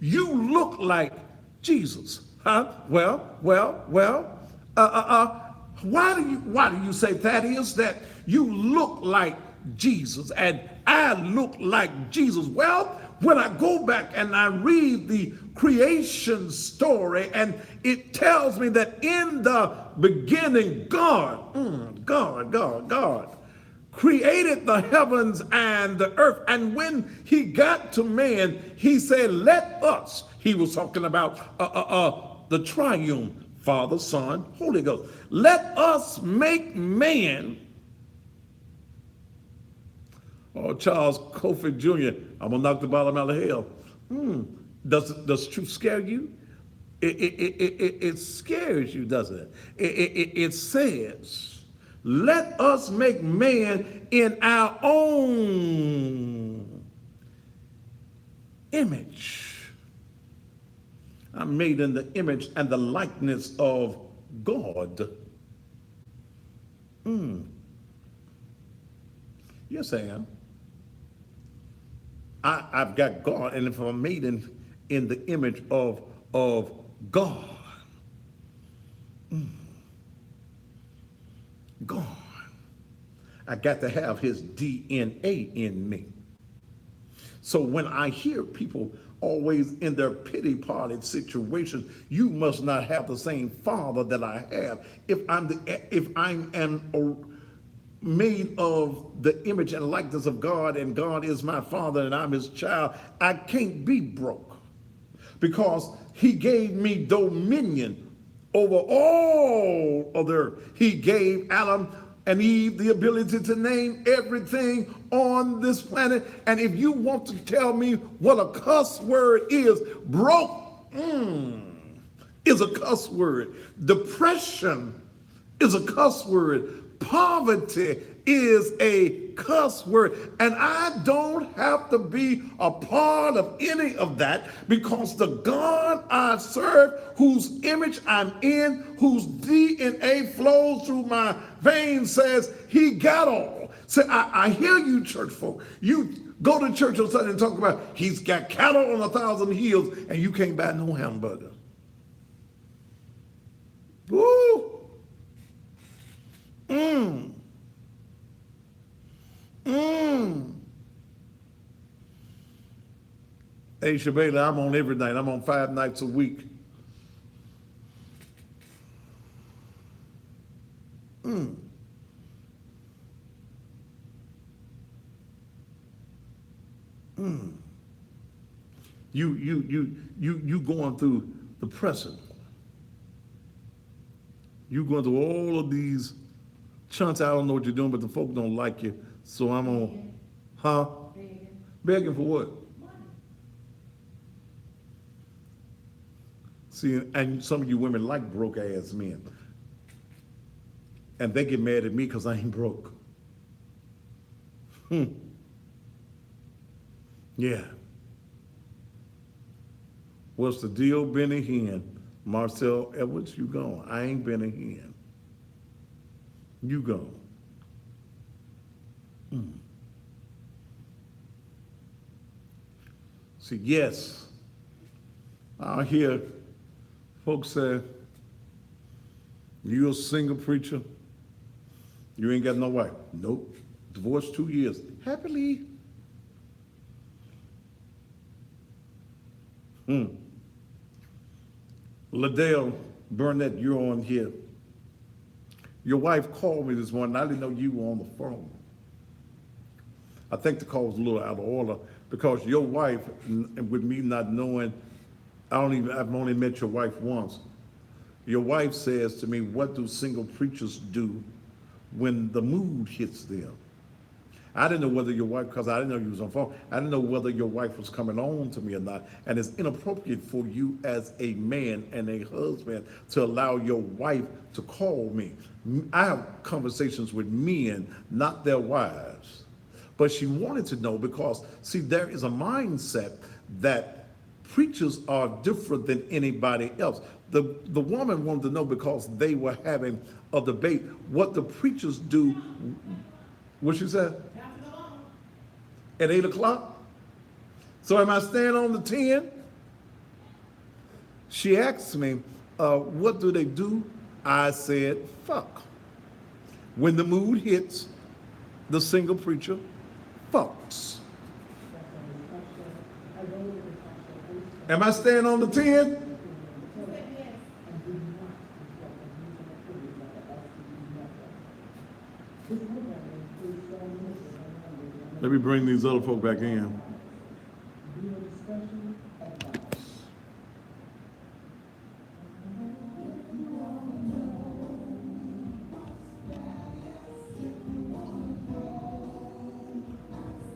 You look like Jesus. Huh? Well. Why do you say, Thaddeus, that you look like Jesus and I look like Jesus? Well, when I go back and I read the creation story, and it tells me that in the beginning, God created the heavens and the earth. And when he got to man, he said, let us. He was talking about the triune, Father, Son, Holy Ghost. Let us make man. Oh, Charles Kofi Jr., I'm going to knock the bottom out of hell. Does truth scare you? It scares you, doesn't it? It says, let us make man in our own image. I'm made in the image and the likeness of God. Yes, I am. I've got God, and if I'm made in the image of God, God, I got to have his DNA in me. So when I hear people always in their pity party situations, you must not have the same father that I have. If I am made of the image and likeness of God, and God is my father and I'm his child, I can't be broke, because he gave me dominion over all of the earth. He gave Adam and Eve the ability to name everything on this planet. And if you want to tell me what a cuss word is, broke is a cuss word. Depression is a cuss word. Poverty is a cuss word. And I don't have to be a part of any of that, because the God I serve, whose image I'm in, whose DNA flows through my veins, says he got all. So I hear you, church folk. You go to church on Sunday and talk about he's got cattle on 1,000 hills, and you can't buy no hamburger. Woo! Hey, Shabela, I'm on every night. I'm on 5 nights a week. You going through the present. You going through all of these chunks, I don't know what you're doing, but the folk don't like you, so I'm on, huh? Begging Begging for what? money. See, and some of you women like broke ass men. And they get mad at me because I ain't broke. Yeah. What's the deal, Benny Hinn? Marcel Edwards, you gone. I ain't Benny Hinn. You gone. See, yes, I hear folks say, you a single preacher, you ain't got no wife. Nope. Divorced 2 years. Happily. Liddell Burnett, you're on here. Your wife called me this morning. I didn't know you were on the phone. I think the call was a little out of order because your wife, and with me not knowing, I've only met your wife once. Your wife says to me, what do single preachers do when the mood hits them? I didn't know whether your wife, because I didn't know you was on phone, I didn't know whether your wife was coming on to me or not. And it's inappropriate for you as a man and a husband to allow your wife to call me. I have conversations with men, not their wives. But she wanted to know because, see, there is a mindset that preachers are different than anybody else. The woman wanted to know because they were having a debate what the preachers do. What she said? At 8 o'clock? So am I staying on the 10? She asked me, what do they do? I said, fuck. When the mood hits, the single preacher fucks. Am I staying on the 10? Let me bring these other folk back in.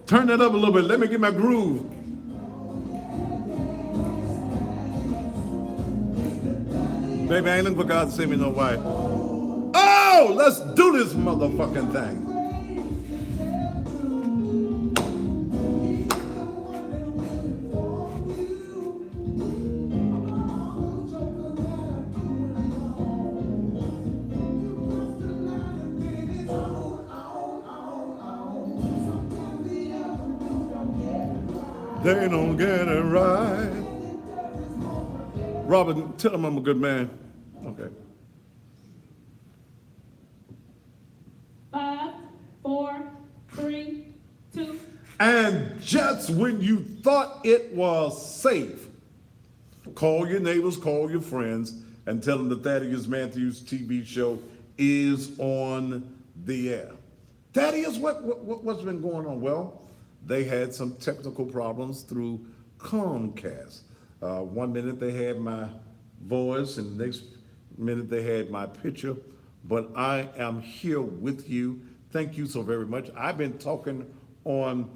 Turn that up a little bit. Let me get my groove. Baby, I ain't looking for God to send me no wife. Oh, let's do this motherfucking thing. They don't get it right. Robin, tell him I'm a good man. Okay. 5, 4, 3, 2. And just when you thought it was safe, call your neighbors, call your friends, and tell them that Thaddeus Matthews TV show is on the air. Thaddeus, what's been going on? Well, they had some technical problems through Comcast. 1 minute they had my voice, and the next minute they had my picture. But I am here with you. Thank you so very much. I've been talking on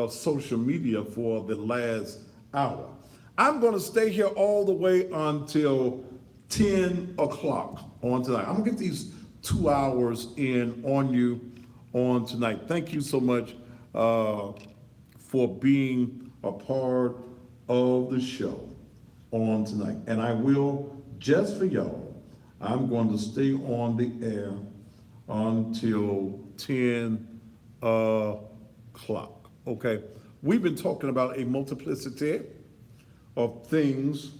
social media for the last hour. I'm going to stay here all the way until 10 o'clock on tonight. I'm going to get these 2 hours in on you on tonight. Thank you so much for being a part of the show on tonight. And I will, just for y'all, I'm going to stay on the air until 10 o'clock, okay? We've been talking about a multiplicity of things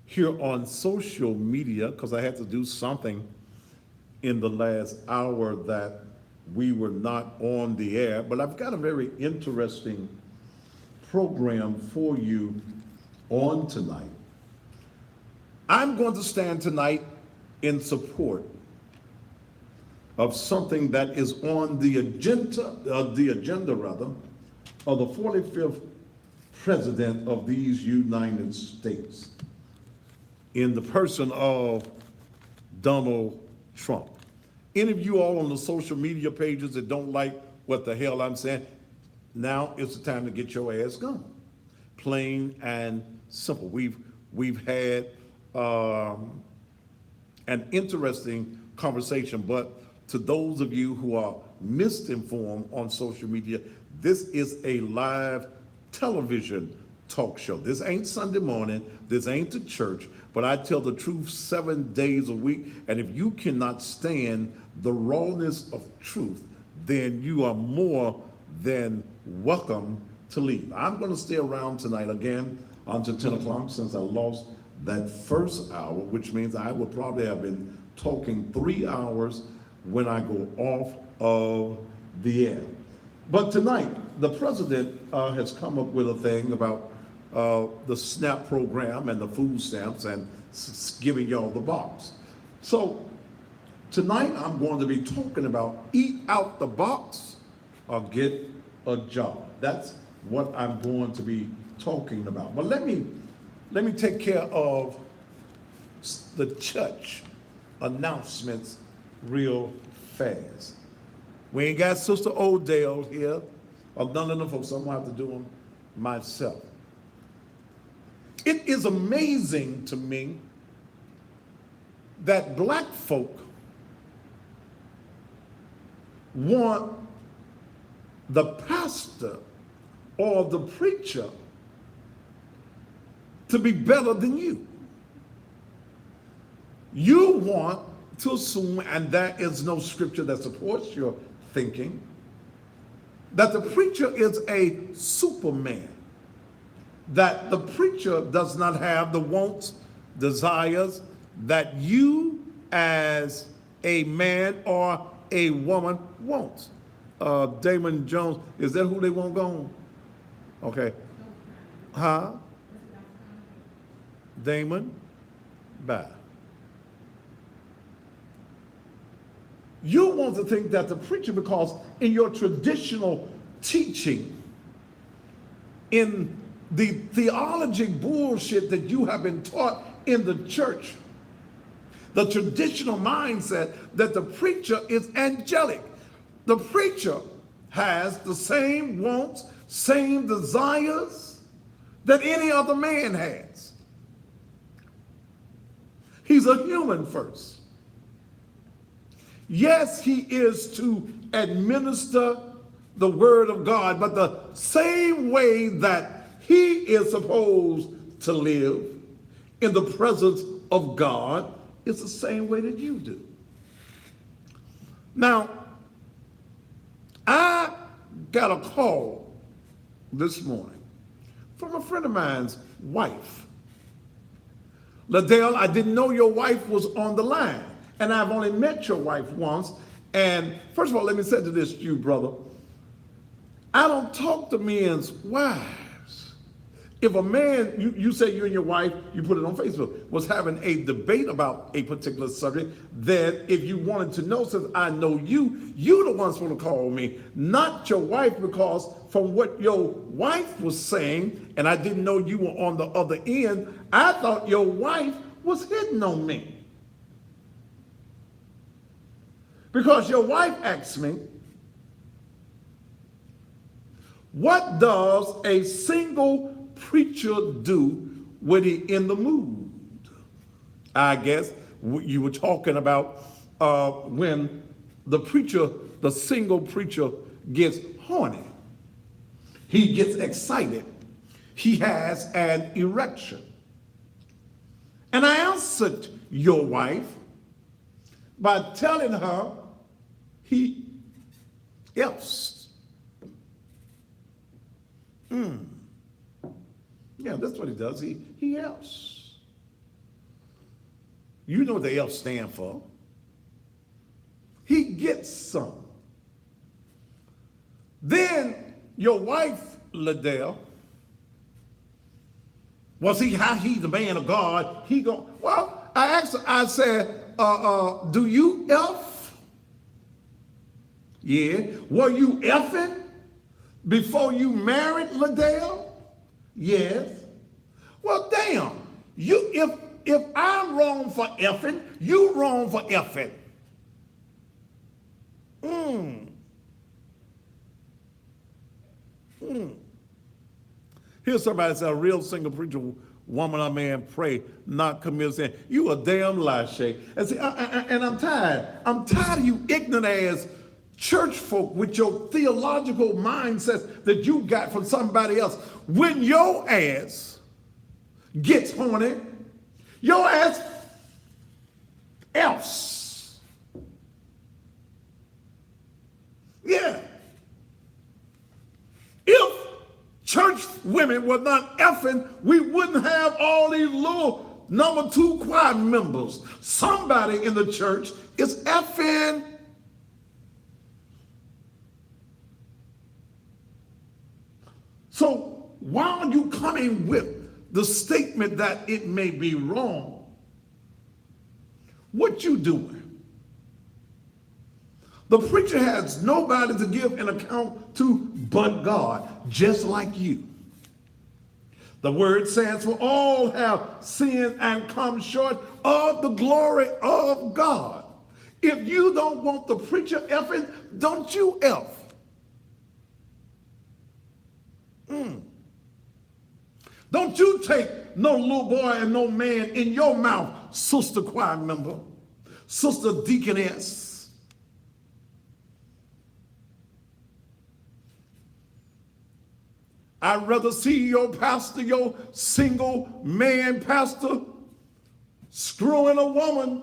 here on social media because I had to do something in the last hour that we were not on the air, but I've got a very interesting program for you on tonight. I'm going to stand tonight in support of something that is on the agenda of the 45th president of these United States, in the person of Donald Trump. Any of you all on the social media pages that don't like what the hell I'm saying, now it's the time to get your ass gone. Plain and simple. We've had an interesting conversation, but to those of you who are misinformed on social media, this is a live television talk show. This ain't Sunday morning, this ain't the church, but I tell the truth 7 days a week, and if you cannot stand the rawness of truth, then you are more than welcome to leave. I'm going to stay around tonight again until 10 o'clock since I lost that first hour, which means I will probably have been talking 3 hours when I go off of the air. But tonight, the president has come up with a thing about the SNAP program and the food stamps and giving y'all the box. So tonight I'm going to be talking about eat out the box or get a job. That's what I'm going to be talking about. But let me take care of the church announcements real fast. We ain't got Sister Odell here, or none of them folks, so I'm gonna have to do them myself. It is amazing to me that black folk want the pastor or the preacher to be better than you. You want to assume, and there is no scripture that supports your thinking, that the preacher is a superman, that the preacher does not have the wants, desires that you as a man or a woman wants. Damon Jones, is that who they want gone? Okay. Huh? Damon? Bye. You want to think that the preacher, because in your traditional teaching, in the theology bullshit that you have been taught in the church, the traditional mindset that the preacher is angelic. The preacher has the same wants, same desires that any other man has. He's a human first. Yes, he is to administer the word of God, but the same way that he is supposed to live in the presence of God is the same way that you do. Now, I got a call this morning from a friend of mine's wife. Liddell, I didn't know your wife was on the line, and I've only met your wife once. And first of all, let me say to this to you, brother. I don't talk to men's wives. If a man, you say you and your wife, you put it on Facebook, was having a debate about a particular subject, then if you wanted to know, since I know you, the one supposed to call me, not your wife, because from what your wife was saying, and I didn't know you were on the other end, I thought your wife was hitting on me. Because your wife asked me, what does a single preacher do when he in the mood? I guess you were talking about when the preacher, the single preacher, gets horny. He gets excited. He has an erection. And I answered your wife by telling her he F's. Yeah, that's what he does. He F's. You know what the F stand for. He gets some. Then your wife, Liddell, was how he the man of God? He go, well, I asked her, I said, do you F? Yeah. Were you F'ing before you married Liddell? Yes. Well, damn, if I'm wrong for effing, you wrong for effing. Here's somebody that said, a real single preacher, woman or man, pray, not commit sin. You a damn lie, Shay. And see, and I'm tired. I'm tired of you ignorant ass church folk with your theological mindsets that you got from somebody else. When your ass gets horny, your ass else. Yeah. If church women were not effing, we wouldn't have all these little number 2 choir members. Somebody in the church is effing. So why are you coming with the statement that it may be wrong? What you doing? The preacher has nobody to give an account to but God, just like you. The word says, for all have sinned and come short of the glory of God. If you don't want the preacher effing, don't you eff. Don't you take no little boy and no man in your mouth, sister choir member, sister deaconess. I'd rather see your pastor, your single man pastor, screwing a woman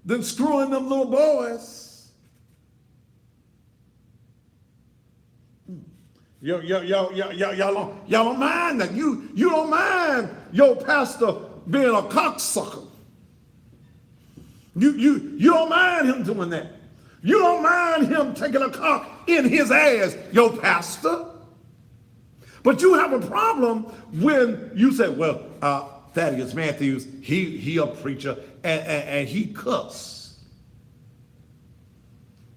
than screwing them little boys. Y'all don't mind that. You don't mind your pastor being a cocksucker. You don't mind him doing that. You don't mind him taking a cock in his ass, your pastor. But you have a problem when you say, well, Thaddeus Matthews, he a preacher and he cuss.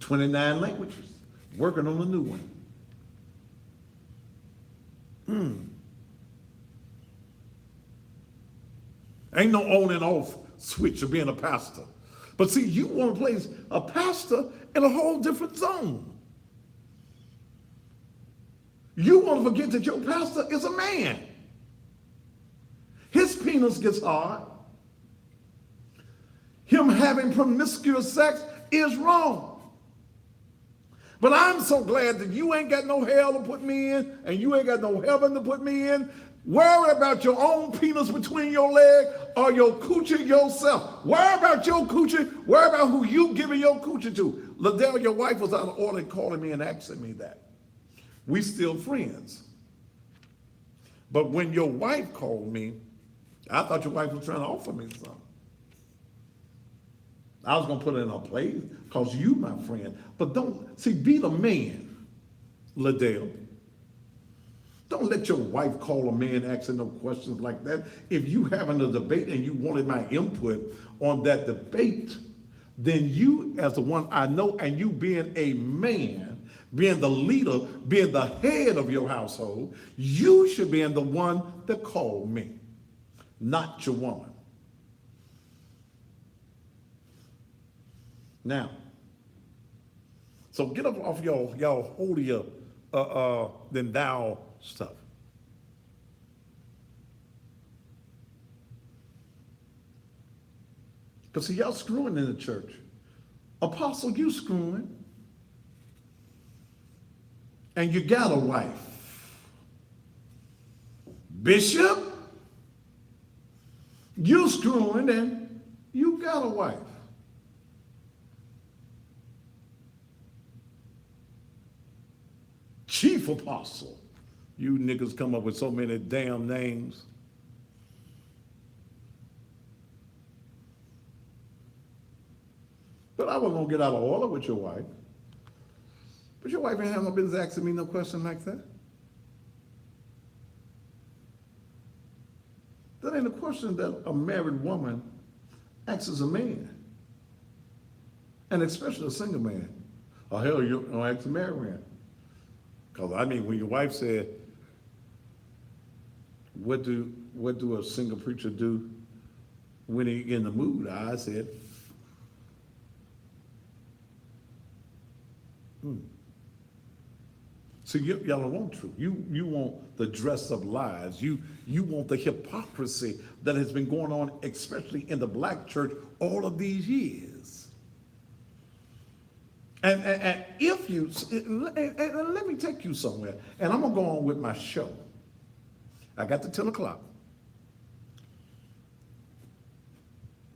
29 languages, working on a new one. Ain't no on and off switch of being a pastor. But see, you want to place a pastor in a whole different zone. You want to forget that your pastor is a man. His penis gets hard. Him having promiscuous sex is wrong. But I'm so glad that you ain't got no hell to put me in, and you ain't got no heaven to put me in. Worry about your own penis between your legs or your coochie yourself. Worry about your coochie. Worry about who you giving your coochie to. Liddell, your wife was out of order calling me and asking me that. We still friends. But when your wife called me, I thought your wife was trying to offer me something. I was going to put it in a place because you my friend. But don't, see, be the man, Liddell. Don't let your wife call a man asking no questions like that. If you having a debate and you wanted my input on that debate, then you as the one I know, and you being a man, being the leader, being the head of your household, you should be the one that called me, not your woman. Now, so get up off y'all holier than thou stuff. Because see, y'all screwing in the church. Apostle, you screwing. And you got a wife. Bishop, you screwing and you got a wife. Chief apostle. You niggas come up with so many damn names. But I wasn't going to get out of order with your wife. But your wife ain't have no business asking me no question like that. That ain't a question that a married woman asks a man. And especially a single man. Oh, hell, you don't ask a married man. Because, I mean, when your wife said, what do a single preacher do when he in the mood, I said, see, y'all don't want truth. You want the dress up lies. You want the hypocrisy that has been going on, especially in the black church, all of these years. And if you, and let me take you somewhere, and I'm gonna go on with my show. I got to 10 o'clock.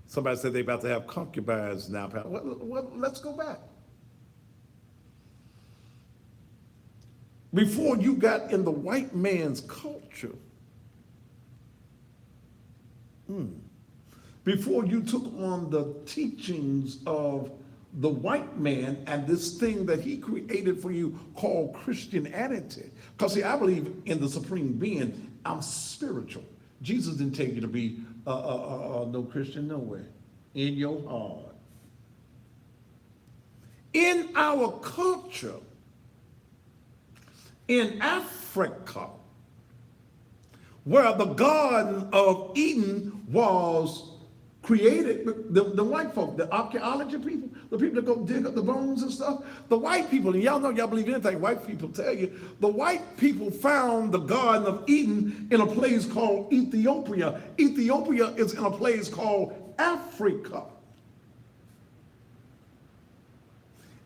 Somebody said they about to have concubines now. Well, let's go back. Before you got in the white man's culture, before you took on the teachings of the white man and this thing that he created for you called Christianity. Because see, I believe in the supreme being. I'm spiritual. Jesus didn't tell you to be no Christian nowhere. In your heart. In our culture, in Africa, where the Garden of Eden was created, the white folk, the archaeology people, the people that go dig up the bones and stuff, the white people, and y'all know y'all believe anything white people tell you, the white people found the Garden of Eden in a place called Ethiopia. Ethiopia is in a place called Africa.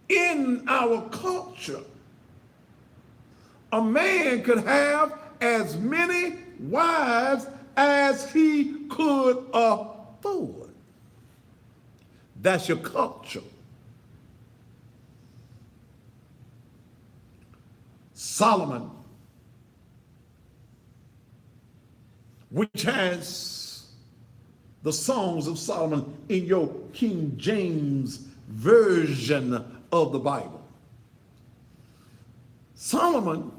In our culture, a man could have as many wives as he could afford. That's your culture. Solomon, which has the Songs of Solomon in your King James version of the Bible. Solomon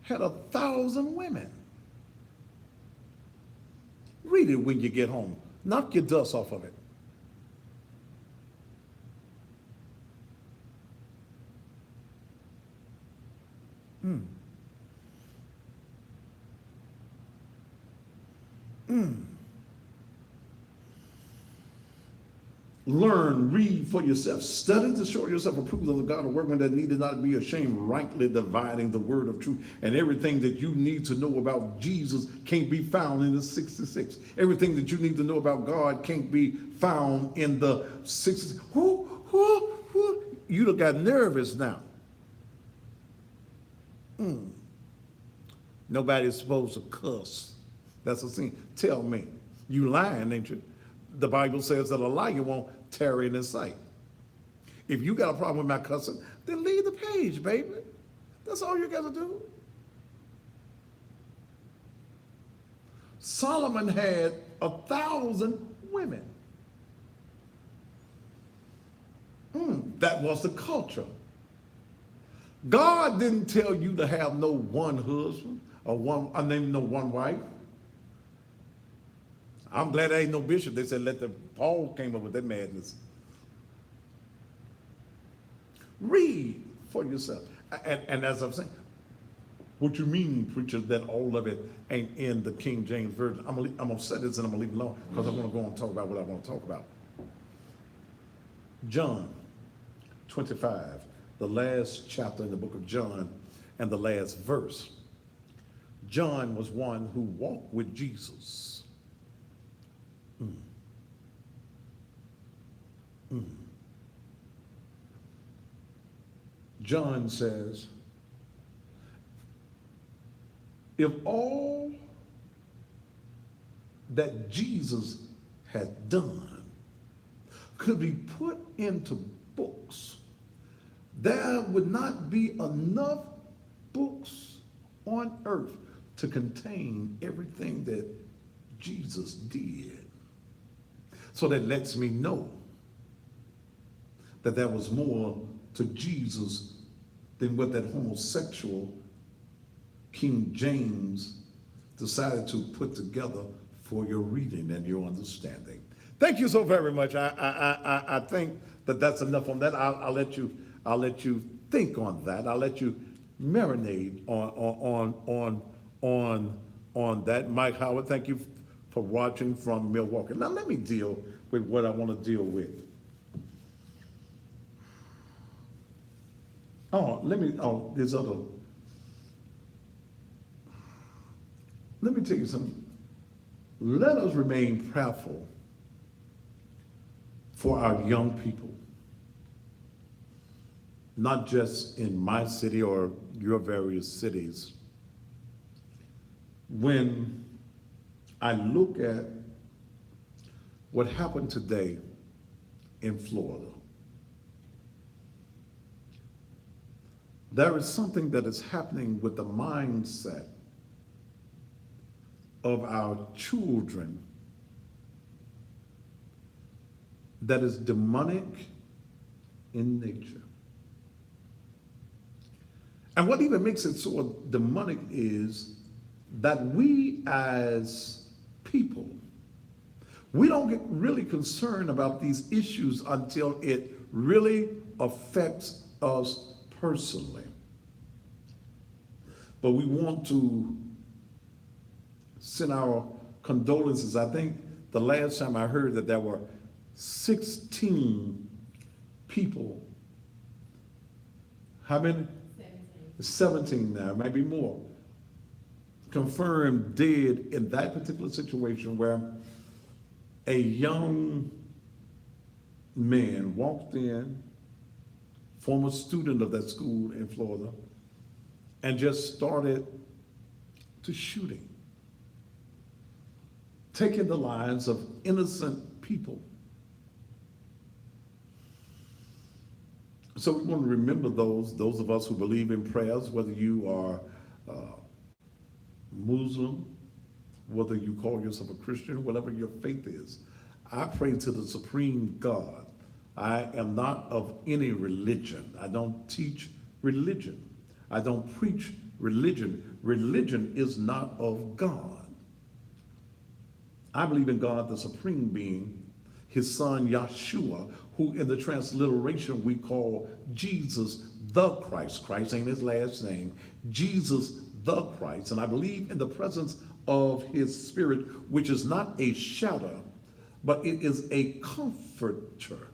had 1,000 women. Read it when you get home. Knock your dust off of it. Learn, read for yourself, study to show yourself approved of the God, a workman that needed not be ashamed, rightly dividing the word of truth. And everything that you need to know about Jesus can't be found in the 66. Everything that you need to know about God can't be found in the 66. You done got nervous now. Nobody's supposed to cuss. That's a sin. Tell me. You lying, ain't you? The Bible says that a liar won't tarry in his sight. If you got a problem with my cussing, then leave the page, baby. That's all you got to do. Solomon had 1,000 women. That was the culture. God didn't tell you to have no one husband or one wife. I'm glad there ain't no bishop. They said Paul came up with that madness. Read for yourself. And as I'm saying, what you mean, preacher, that all of it ain't in the King James Version? I'm going to set this and I'm going to leave it alone because I want to go and talk about what I want to talk about. John 25, the last chapter in the book of John and the last verse. John was one who walked with Jesus. John says, if all that Jesus had done could be put into books, there would not be enough books on earth to contain everything that Jesus did. So that lets me know that there was more to Jesus than what that homosexual King James decided to put together for your reading and your understanding. Thank you so very much. I think that that's enough on that. I'll let you think on that. I'll let you marinate on, on that. Mike Howard, thank you for watching from Milwaukee. Now let me deal with what I want to deal with. There's other. Let me tell you something. Let us remain prayerful for our young people, not just in my city or your various cities. When I look at what happened today in Florida, there is something that is happening with the mindset of our children that is demonic in nature. And what even makes it so demonic is that we as people, we don't get really concerned about these issues until it really affects us personally. But we want to send our condolences. I think the last time I heard that there were 16 people. How many? 17 now, maybe more. Confirmed dead in that particular situation where a young man walked in, former student of that school in Florida, and just started to shooting, taking the lives of innocent people. So we want to remember those of us who believe in prayers, whether you are Muslim, whether you call yourself a Christian, whatever your faith is. I pray to the supreme God. I am not of any religion. I don't teach religion. I don't preach religion. Religion is not of God. I believe in God, the supreme being, his son Yahshua, who in the transliteration we call Jesus the Christ. Christ ain't his last name. Jesus the Christ. And I believe in the presence of his spirit, which is not a shadow, but it is a comforter.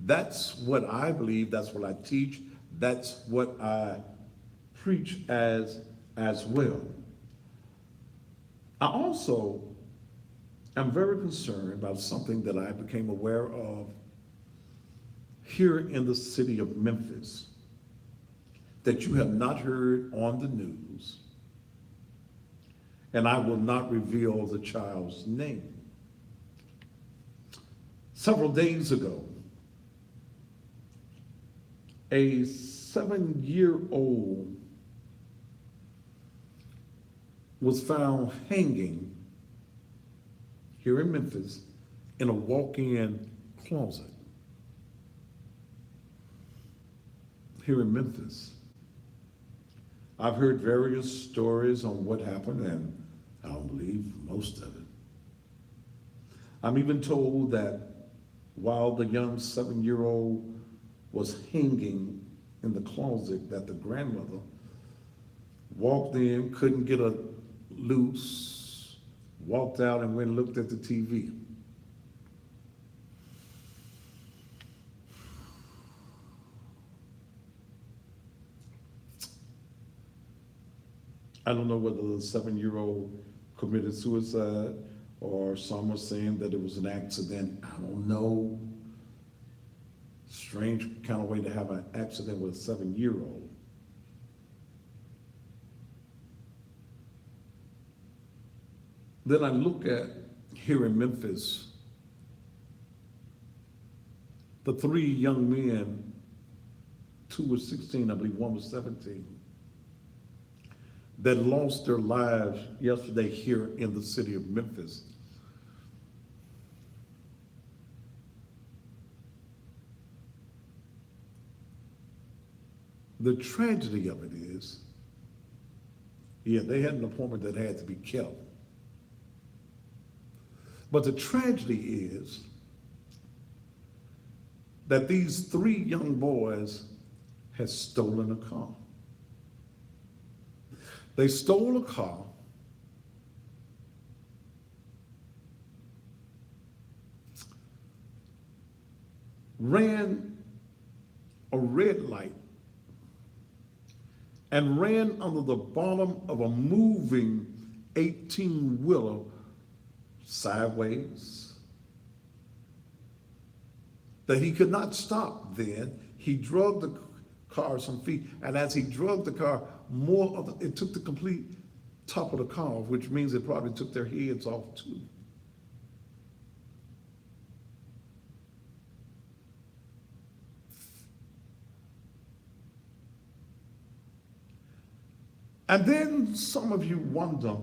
That's what I believe. That's what I teach. That's what I preach as well. I also am very concerned about something that I became aware of here in the city of Memphis that you have not heard on the news, and I will not reveal the child's name. Several days ago, a 7-year-old was found hanging here in Memphis in a walk-in closet. Here in Memphis. I've heard various stories on what happened, and I don't believe most of it. I'm even told that while the young 7-year-old was hanging in the closet, that the grandmother walked in, couldn't get her loose, walked out and went and looked at the TV. I don't know whether the 7-year-old committed suicide or some are saying that it was an accident. I don't know. Strange kind of way to have an accident with a 7-year-old. Then I look at here in Memphis, the 3 young men, 2 were 16, I believe 1 was 17, that lost their lives yesterday here in the city of Memphis. The tragedy of it is, they had an appointment that had to be kept. But the tragedy is that these 3 young boys had stolen a car. They stole a car ran a red light and ran under the bottom of a moving 18-wheeler sideways. That he could not stop then. He drug the car some feet, and as he drug the car, it took the complete top of the car, which means it probably took their heads off too. And then some of you wonder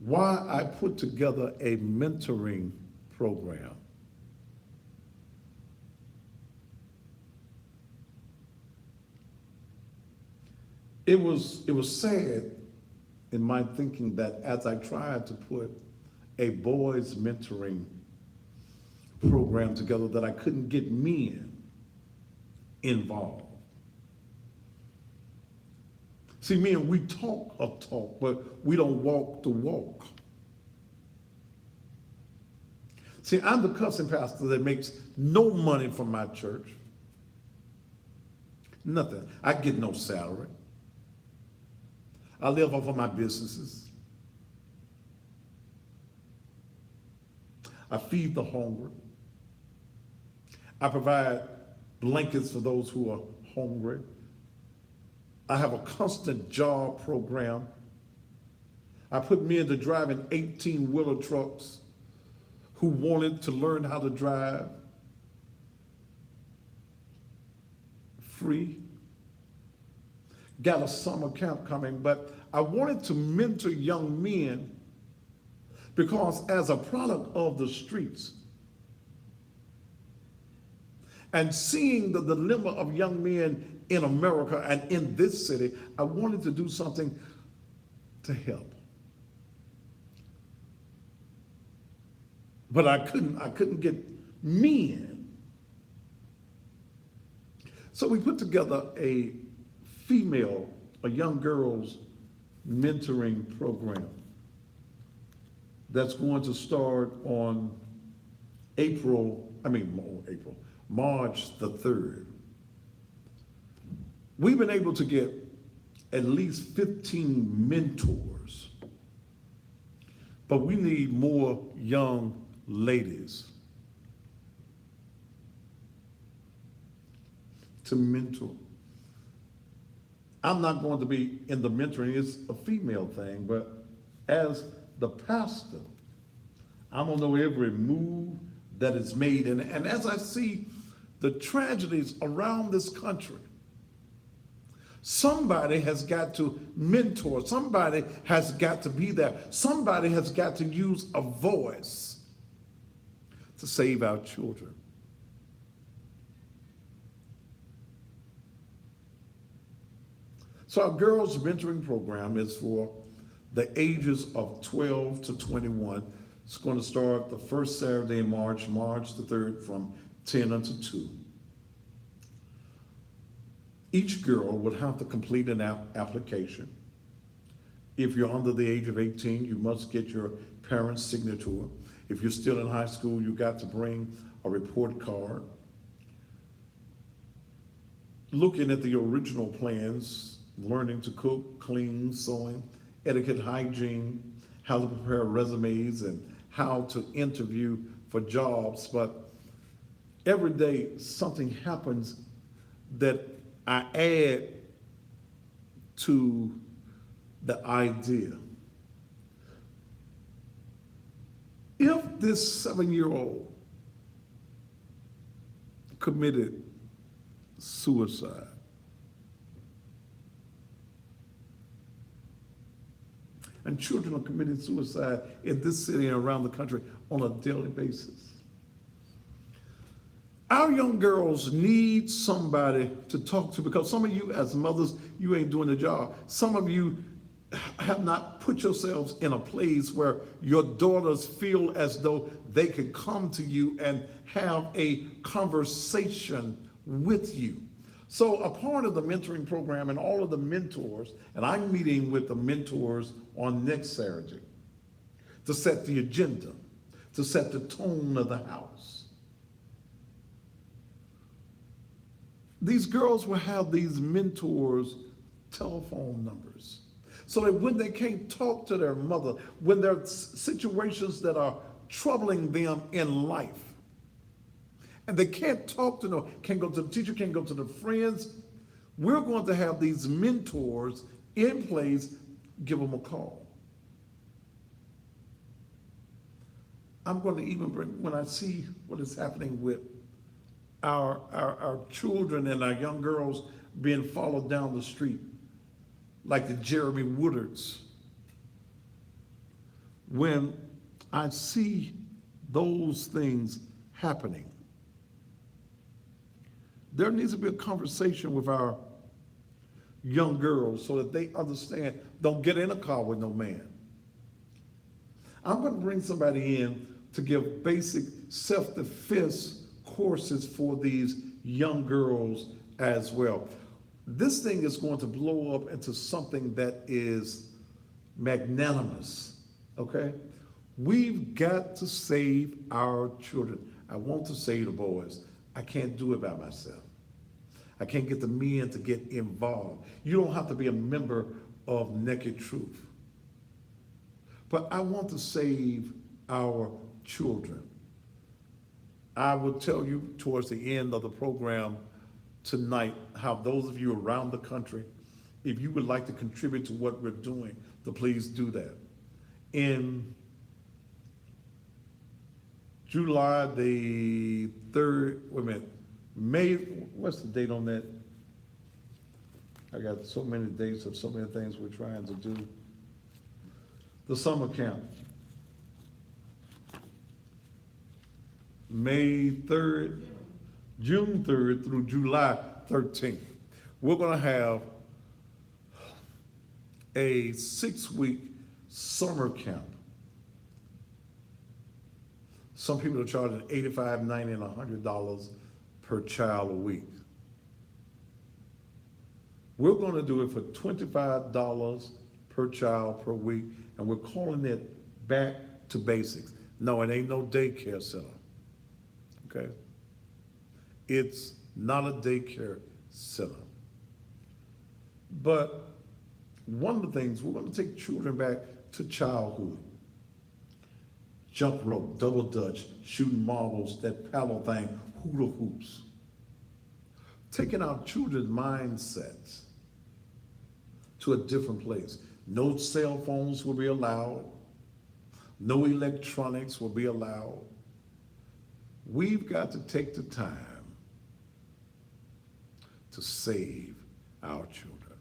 why I put together a mentoring program. It was sad in my thinking that as I tried to put a boys mentoring program together that I couldn't get men involved. See, men, we talk a talk, but we don't walk the walk. See, I'm the cussing pastor that makes no money from my church. Nothing. I get no salary. I live off of my businesses. I feed the hungry. I provide blankets for those who are hungry. I have a constant job program. I put men to driving 18-wheeler trucks who wanted to learn how to drive free. Got a summer camp coming, but I wanted to mentor young men because as a product of the streets and seeing the dilemma of young men in America and in this city, I wanted to do something to help. But I couldn't get men. So we put together a young girls mentoring program that's going to start on March the 3rd. We've been able to get at least 15 mentors, but we need more young ladies to mentor. I'm not going to be in the mentoring, it's a female thing, but as the pastor, I'm gonna know every move that is made. And as I see the tragedies around this country, somebody has got to mentor, somebody has got to be there, somebody has got to use a voice to save our children. So our girls mentoring program is for the ages of 12 to 21. It's going to start the first Saturday in March the 3rd from 10 until 2. Each girl would have to complete an application. If you're under the age of 18, you must get your parents' signature. If you're still in high school, you got to bring a report card. Looking at the original plans, learning to cook, clean, sewing, etiquette, hygiene, how to prepare resumes, and how to interview for jobs. But every day something happens that I add to the idea. If this 7-year-old committed suicide, and children are committing suicide in this city and around the country on a daily basis. Our young girls need somebody to talk to, because some of you as mothers, you ain't doing the job. Some of you have not put yourselves in a place where your daughters feel as though they can come to you and have a conversation with you. So a part of the mentoring program and all of the mentors, and I'm meeting with the mentors on next Saturday to set the agenda to set the tone of the house. These girls will have these mentors' telephone numbers so that when they can't talk to their mother, when there are situations that are troubling them in life, and they can't talk to no, can't go to the teacher, can't go to the friends, we're going to have these mentors in place, give them a call. I'm going to even bring, when I see what is happening with our children and our young girls being followed down the street, like the Jeremy Woodards, when I see those things happening, there needs to be a conversation with our young girls so that they understand, don't get in a car with no man. I'm going to bring somebody in to give basic self-defense courses for these young girls as well. This thing is going to blow up into something that is magnanimous, okay? We've got to save our children. I want to say to boys, I can't do it by myself. I can't get the men to get involved. You don't have to be a member of Naked Truth. But I want to save our children. I will tell you towards the end of the program tonight how those of you around the country, if you would like to contribute to what we're doing, to please do that. In July the 3rd, wait a minute, May, what's the date on that? I got so many dates of so many things we're trying to do. The summer camp. May 3rd, June 3rd through July 13th. We're gonna have a 6-week summer camp. Some people are charging $85, $90, and $100 per child a week. We're going to do it for $25 per child per week, and we're calling it Back to Basics. No, it ain't no daycare center, okay? It's not a daycare center. But one of the things, we're going to take children back to childhood. Jump rope, double dutch, shooting marbles, that paddle thing, hula hoops. Taking our children's mindsets to a different place. No cell phones will be allowed. No electronics will be allowed. We've got to take the time to save our children.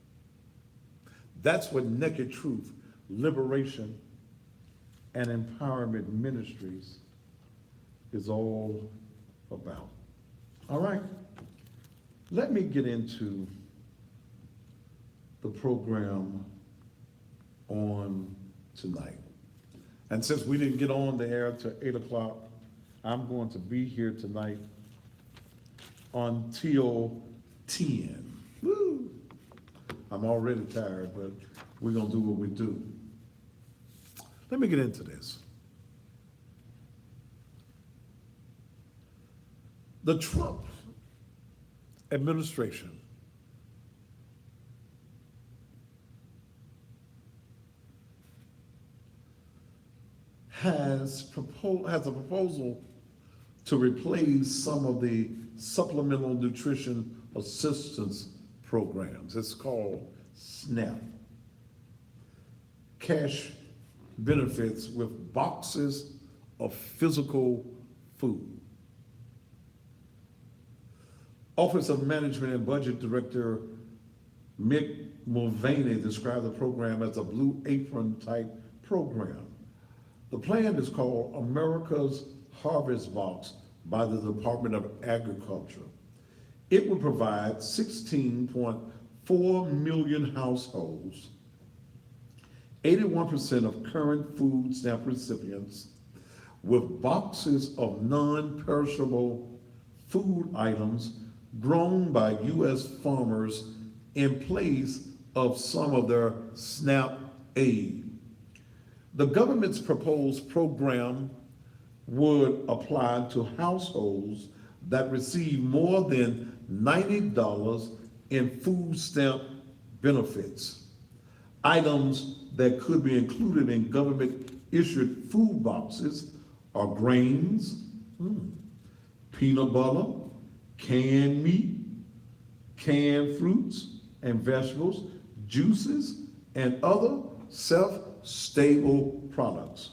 That's what Naked Truth, Liberation, and Empowerment Ministries is all about. All right, let me get into the program on tonight. And since we didn't get on the air till 8 o'clock, I'm going to be here tonight until 10. Woo! I'm already tired, but we're gonna do what we do. Let me get into this. The Trump administration has a proposal to replace some of the supplemental nutrition assistance programs. It's called SNAP. Cash benefits with boxes of physical food. Office of Management and Budget Director Mick Mulvaney described the program as a blue apron type program. The plan is called America's Harvest Box by the Department of Agriculture. It would provide 16.4 million households, 81% of current food stamp recipients, with boxes of non-perishable food items grown by U.S. farmers in place of some of their SNAP aid. The government's proposed program would apply to households that receive more than $90 in food stamp benefits. Items that could be included in government-issued food boxes are grains, peanut butter, canned meat, canned fruits and vegetables, juices, and other shelf-stable products.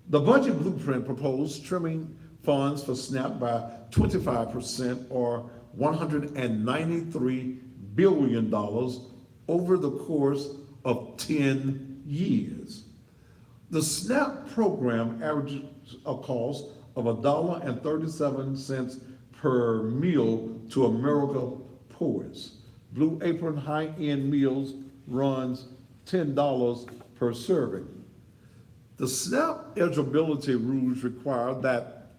The budget blueprint proposed trimming funds for SNAP by 25% or $193 billion over the course of 10 years. The SNAP program averages a cost of $1.37 per meal to America's poorest. Blue Apron high-end meals runs $10 per serving. The SNAP eligibility rules require that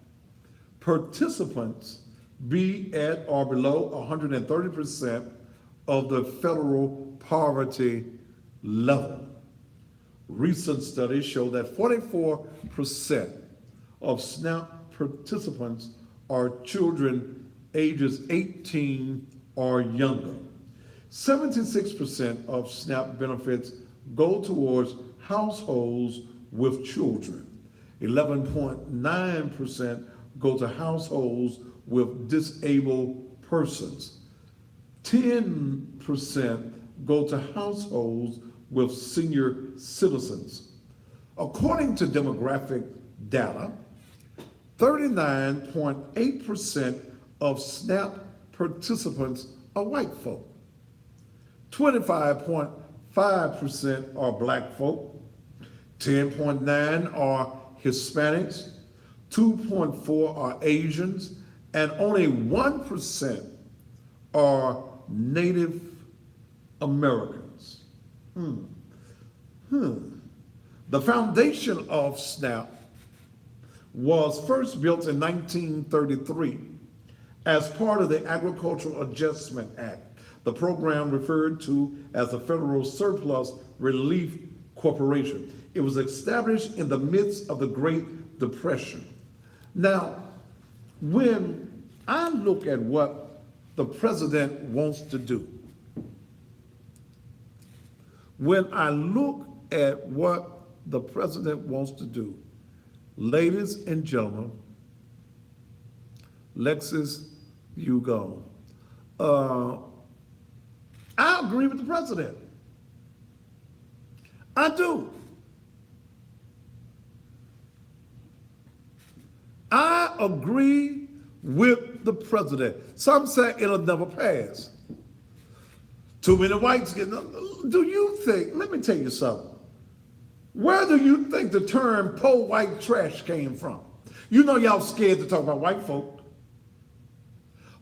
participants be at or below 130% of the federal poverty level. Recent studies show that 44% of SNAP participants are children ages 18 or younger. 76% of SNAP benefits go towards households with children. 11.9% go to households with disabled persons. 10% go to households with senior citizens. According to demographic data, 39.8% of SNAP participants are white folk. 25.5% are black folk. 10.9% are Hispanics. 2.4% are Asians. And only 1% are Native Americans. The foundation of SNAP was first built in 1933 as part of the Agricultural Adjustment Act, the program referred to as the Federal Surplus Relief Corporation. It was established in the midst of the Great Depression. Now, when I look at what the president wants to do, ladies and gentlemen, Lexus, you go. I agree with the president. I do. I agree with the president. Some say it'll never pass. Too many whites getting. Do you think, let me tell you something. Where do you think the term poor white trash came from? You know y'all scared to talk about white folk.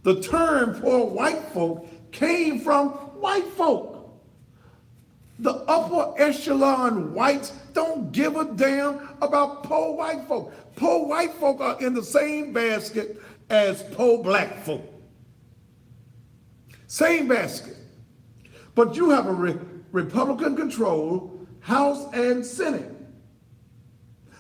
The term poor white folk came from white folk. The upper echelon whites don't give a damn about poor white folk. Poor white folk are in the same basket as poor black folk. Same basket. But you have a Republican-controlled House and Senate.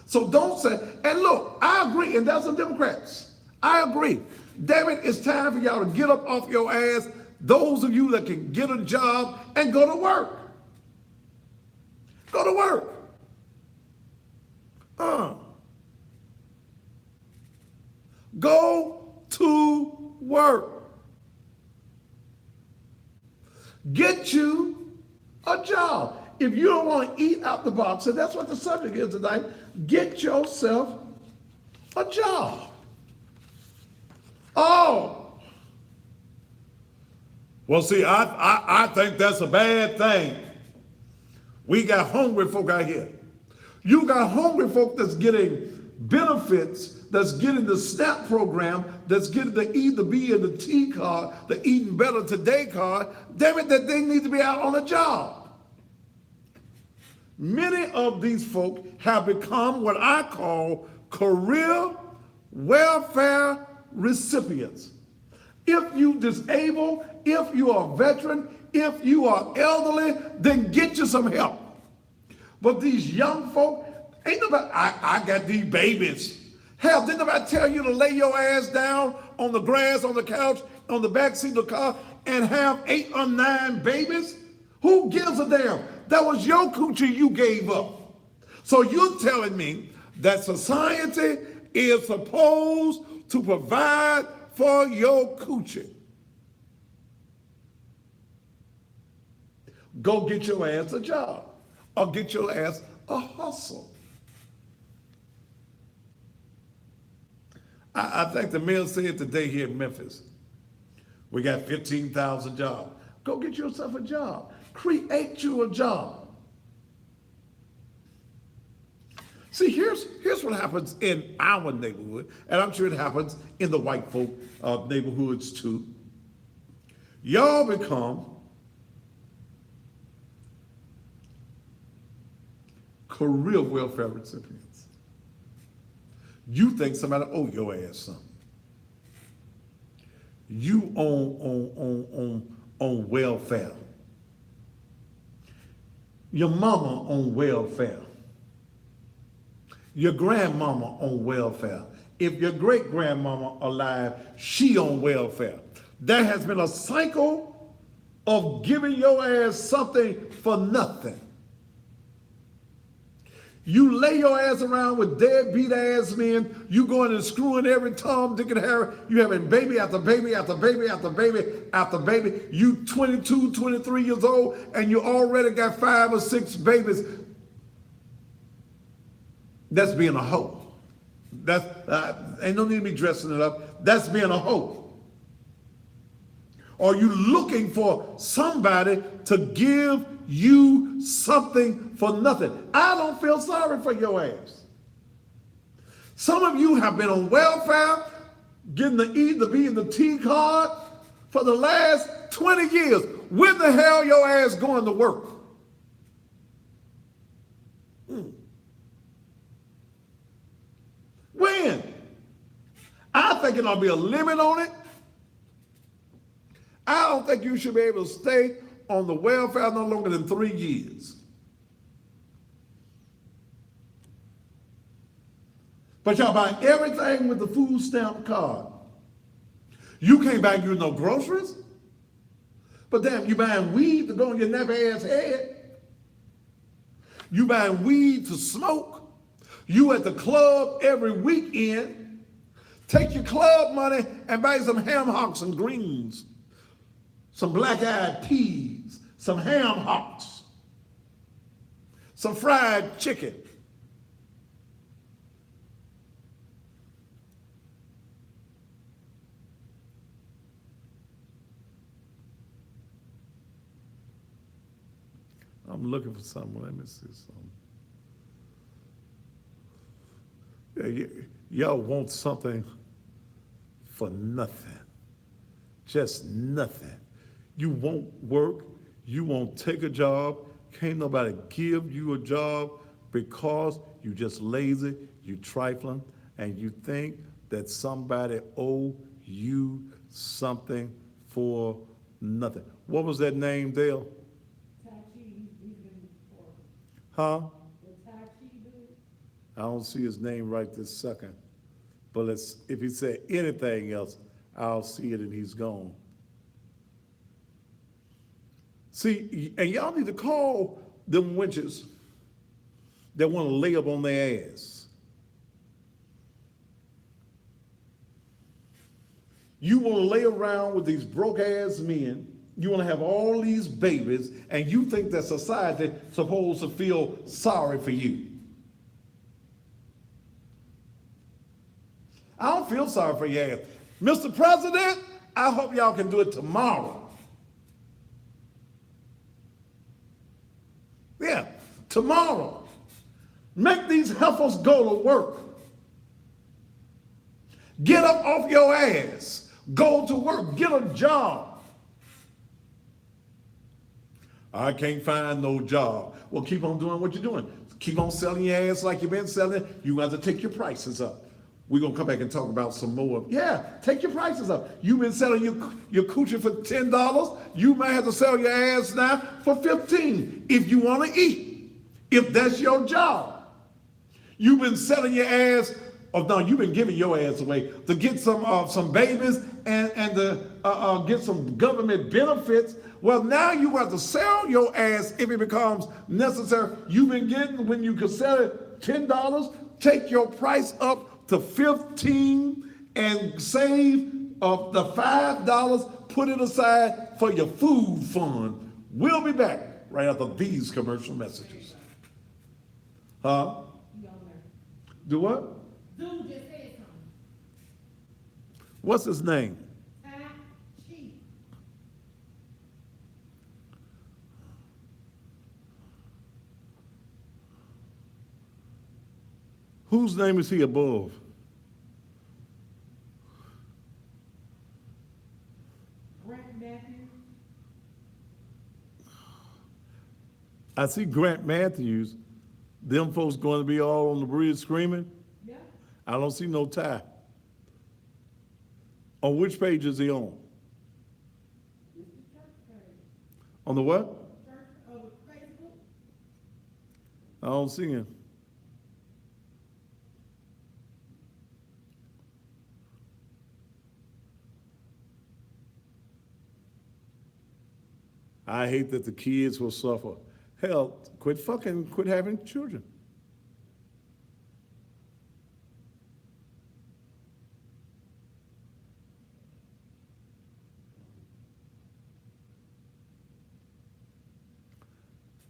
So don't say, and look, I agree, and that's the Democrats. I agree. Damn it, it's time for y'all to get up off your ass, those of you that can get a job and go to work. Go to work. Go to work. Get you a job. If you don't want to eat out the box, and that's what the subject is tonight, get yourself a job. Oh. Well, see, I think that's a bad thing. We got hungry folk out here. You got hungry folk that's getting benefits, that's getting the SNAP program, that's getting the E, the B, and the T card, the Eating Better Today card. Damn it, that they need to be out on a job. Many of these folk have become what I call career welfare recipients. If you disabled, if you are a veteran, if you are elderly, then get you some help. But these young folk, ain't nobody, I got these babies. Hell, didn't nobody tell you to lay your ass down on the grass, on the couch, on the back seat of the car, and have 8 or 9 babies? Who gives a damn? That was your coochie you gave up. So you're telling me that society is supposed to provide for your coochie. Go get your ass a job or get your ass a hustle. I think the mayor said today here in Memphis, we got 15,000 jobs. Go get yourself a job. Create you a job. See, here's what happens in our neighborhood, and I'm sure it happens in the white folk neighborhoods too. Y'all become career welfare recipients. You think somebody owe your ass something. You on welfare. Your mama on welfare. Your grandmama on welfare. If your great grandmama alive, she on welfare. There has been a cycle of giving your ass something for nothing. You lay your ass around with deadbeat ass men. You going and screwing every Tom, Dick, and Harry. You having baby after baby after baby after baby after baby. You 22, 23 years old, and you already got 5 or 6 babies. That's being a hoe. That's ain't no need to be dressing it up. That's being a hoe. Or you looking for somebody to give you something for nothing. I don't feel sorry for your ass. Some of you have been on welfare, getting the E, the B, and the T card for the last 20 years. When the hell your ass going to work? When? I think it ought to be a limit on it. I don't think you should be able to stay on the welfare no longer than 3 years. But y'all buy everything with the food stamp card. You can't buy you no groceries. But damn, you buying weed to go on your nappy ass head. You buying weed to smoke. You at the club every weekend. Take your club money and buy some ham hocks and greens. Some black-eyed peas, some ham hocks, some fried chicken. I'm looking for something. Let me see something. Yeah, y'all want something for nothing. Just nothing. You won't work, you won't take a job, can't nobody give you a job because you just lazy, you trifling, and you think that somebody owe you something for nothing. What was that name, Dale? Huh? I don't see his name right this second. But if he said anything else, I'll see it and he's gone. See, and y'all need to call them wenches that want to lay up on their ass. You want to lay around with these broke ass men. You want to have all these babies, and you think that society is supposed to feel sorry for you. I don't feel sorry for your ass. Mr. President, I hope y'all can do it tomorrow. Yeah, tomorrow. Make these heifers go to work. Get up off your ass. Go to work. Get a job. I can't find no job. Well, keep on doing what you're doing. Keep on selling your ass like you've been selling. You have to take your prices up. We're going to come back and talk about some more. Yeah, take your prices up. You've been selling your coochie for $10. You might have to sell your ass now for $15 if you want to eat, if that's your job. You've been selling your ass Oh no, you've been giving your ass away to get some babies and to get some government benefits. Well, now you have to sell your ass if it becomes necessary. You've been getting, when you could sell it $10, take your price up to $15 and save the $5, put it aside for your food fund. We'll be back right after these commercial messages. Huh? You over there. Do what? Dude just said something. What's his name? Tai Chi. Whose name is he above? Grant Matthews. I see Grant Matthews. Them folks going to be all on the bridge screaming. Yeah. I don't see no tie. On which page is he on? It's the church page. On the what? Church of Facebook. I don't see him. I hate that the kids will suffer. Hell, quit having children.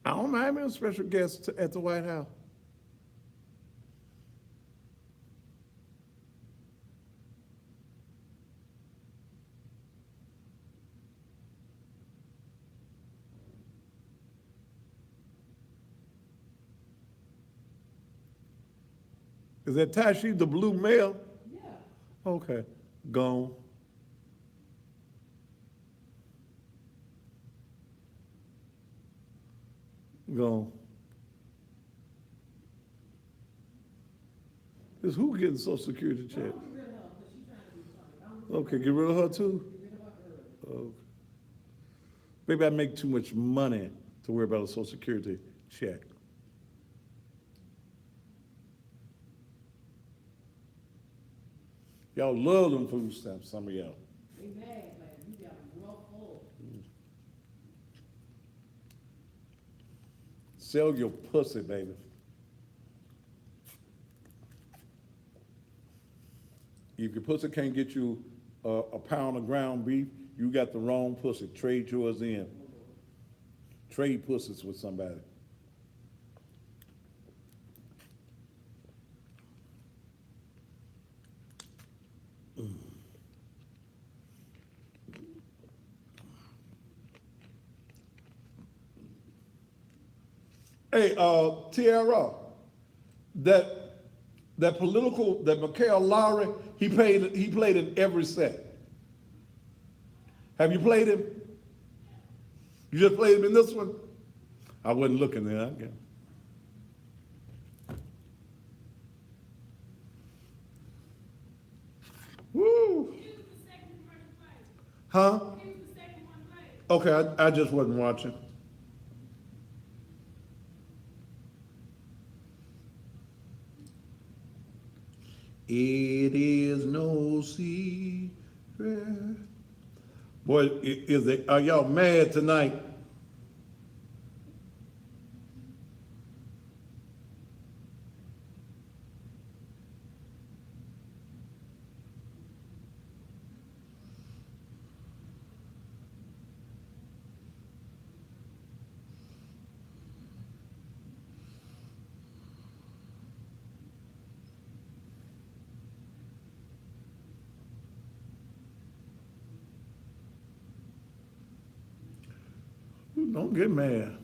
I don't mind being a special guest at the White House. Is that Tashi the blue male? Yeah. Okay, gone. Gone. Is who getting Social Security check? Get rid of her, because she's trying to be funny. Don't Okay, get rid of her too? get rid of her early. Okay. Maybe I make too much money to worry about a Social Security check. Y'all love them food stamps, some of y'all. They mad, man. You got a rough hole. Sell your pussy, baby. If your pussy can't get you a pound of ground beef, you got the wrong pussy. Trade yours in. Trade pussies with somebody. Hey, Tiara, that political, that Mikhail Lowry, he played in every set. Have you played him? You just played him in this one? I wasn't looking there, I guess. Woo! He was the second commercial play. Huh? He was the second one played. Okay, I just wasn't watching. It is no secret. Boy, are y'all mad tonight? Don't get mad.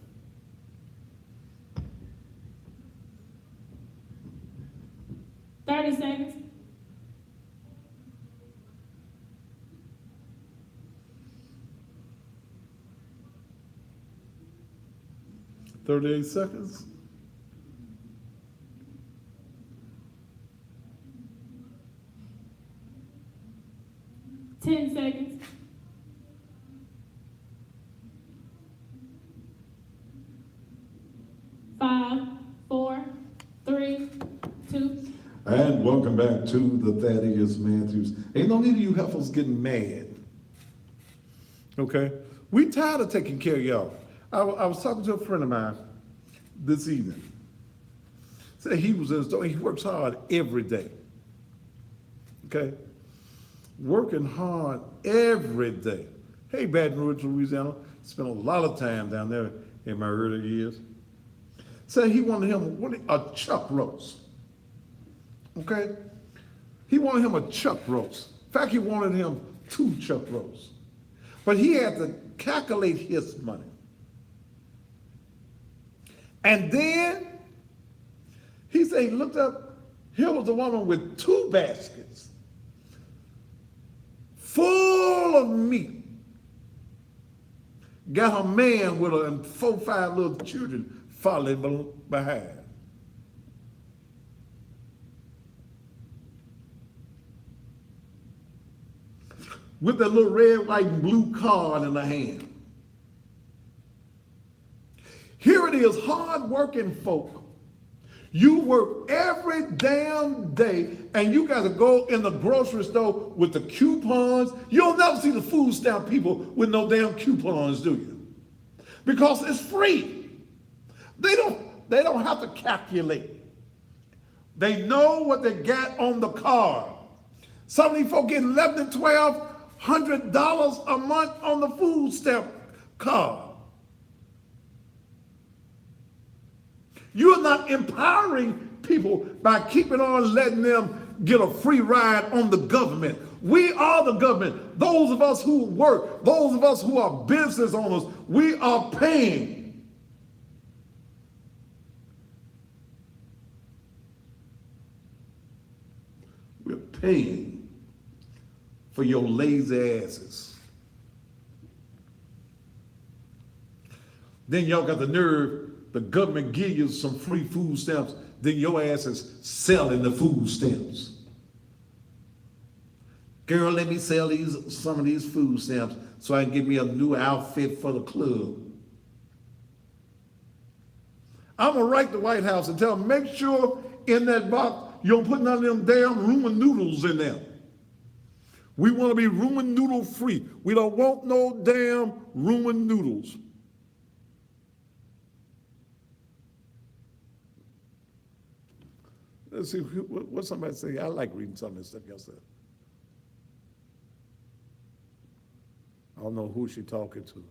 $30. 38 seconds. $10. 5, 4, 3, 2. I And welcome back to the Thaddeus Matthews. Ain't no need of you heifers getting mad. Okay? We tired of taking care of y'all. I was talking to a friend of mine this evening. Said he was in the store. He works hard every day. Okay? Working hard every day. Hey, Baton Rouge, Louisiana. Spent a lot of time down there in my early years. Said he wanted him a chuck roast. Okay? He wanted him a chuck roast. In fact, he wanted him 2 chuck roasts. But he had to calculate his money. And then he said he looked up, here was a woman with 2 baskets full of meat. Got her man with her and 4, 5 little children following behind. With that little red, white, and blue card in her hand. Here it is, hard-working folk. You work every damn day, and you got to go in the grocery store with the coupons. You'll never see the food stamp people with no damn coupons, do you? Because it's free. They don't have to calculate. They know what they got on the card. Some of these folk get $1,100 and $1,200 a month on the food stamp card. You're not empowering people by keeping on letting them get a free ride on the government. We are the government. Those of us who work, those of us who are business owners, we are paying. We're paying for your lazy asses. Then y'all got the nerve, the government give you some free food stamps, then your ass is selling the food stamps. Girl, let me sell some of these food stamps so I can get me a new outfit for the club. I'm gonna write the White House and tell them, make sure in that box you don't put none of them damn ramen noodles in there. We want to be ramen noodle free. We don't want no damn ramen noodles. Let's see, what somebody say? I like reading some of this stuff yesterday. I don't know who she talking to.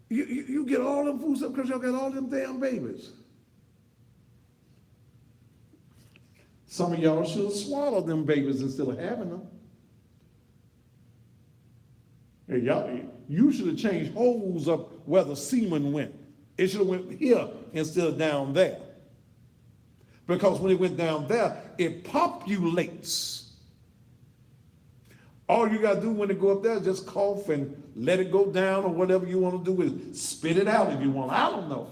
You get all them food stuff because y'all got all them damn babies. Some of y'all should have swallowed them babies instead of having them. Hey, you should have changed holes up where the semen went. It should have went here instead of down there. Because when it went down there, it populates. All you got to do when it go up there is just cough and let it go down, or whatever you want to do with it. Spit it out if you want. I don't know.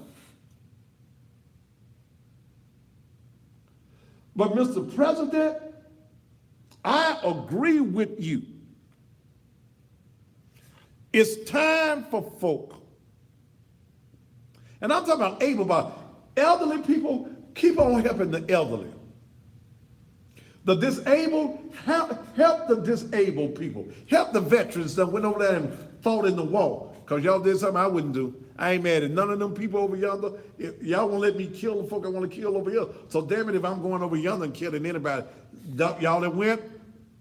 But Mr. President, I agree with you. It's time for folk. And I'm talking about able-bodied. Elderly people, keep on helping the elderly. The disabled, help the disabled people. Help the veterans that went over there and fought in the war. Because y'all did something I wouldn't do. I ain't mad at none of them people over yonder. If y'all won't let me kill the folk I want to kill over here. So damn it if I'm going over yonder and killing anybody. Y'all that went,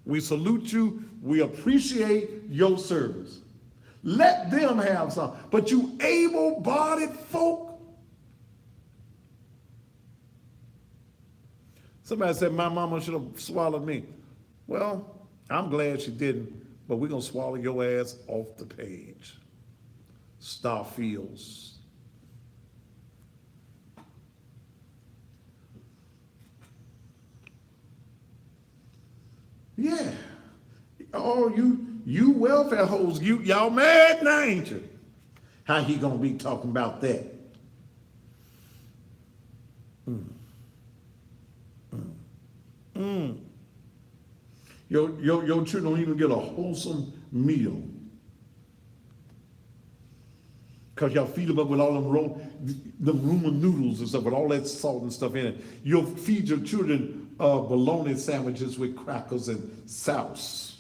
we salute you. We appreciate your service. Let them have some. But you able-bodied folk, somebody said my mama should have swallowed me. Well, I'm glad she didn't, but we're going to swallow your ass off the page. Starfields. Yeah. Oh, you welfare hoes, y'all mad now, ain't you? How he going to be talking about that? Your children don't even get a wholesome meal. Because y'all feed them up with all them Roman noodles and stuff, with all that salt and stuff in it. You'll feed your children bologna sandwiches with crackers and sauce.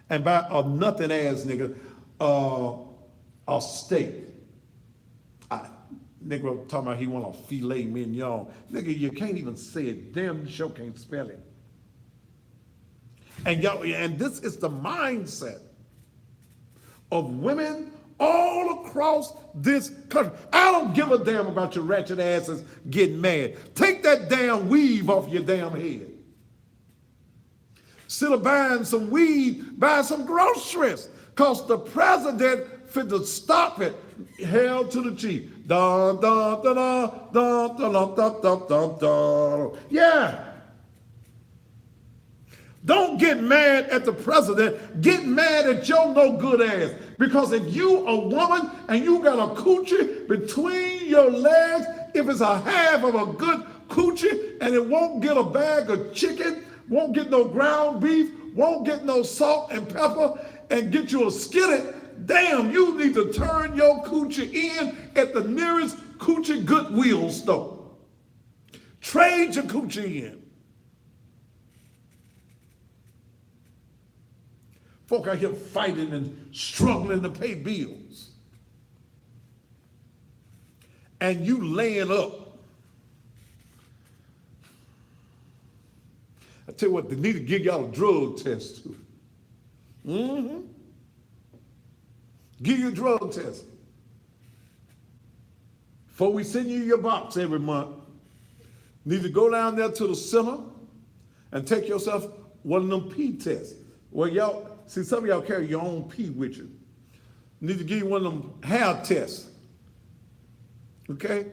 And buy a nothing ass nigga, a steak. Nigga talking about he want a filet mignon. Nigga, you can't even say it. Damn, you sure can't spell it. And y'all, and this is the mindset of women all across this country. I don't give a damn about your ratchet asses getting mad. Take that damn weave off your damn head. Instead of buying some weed, buy some groceries. Because the president fit to stop it. Hell to the chief. Dun, dun, dun, dun, dun, dun, dun, dun, dun, dun. Yeah. Don't get mad at the president. Get mad at your no good ass. Because if you a woman and you got a coochie between your legs, if it's a half of a good coochie and it won't get a bag of chicken, won't get no ground beef, won't get no salt and pepper, and get you a skillet, damn, you need to turn your coochie in at the nearest coochie Goodwill store. Trade your coochie in. Folk out here fighting and struggling to pay bills. And you laying up. I tell you what, they need to give y'all a drug test too. Give you a drug test. Before we send you your box every month, need to go down there to the center and take yourself one of them pee tests. Well, y'all, see, some of y'all carry your own pee with you. Need to give you one of them hair tests. Okay?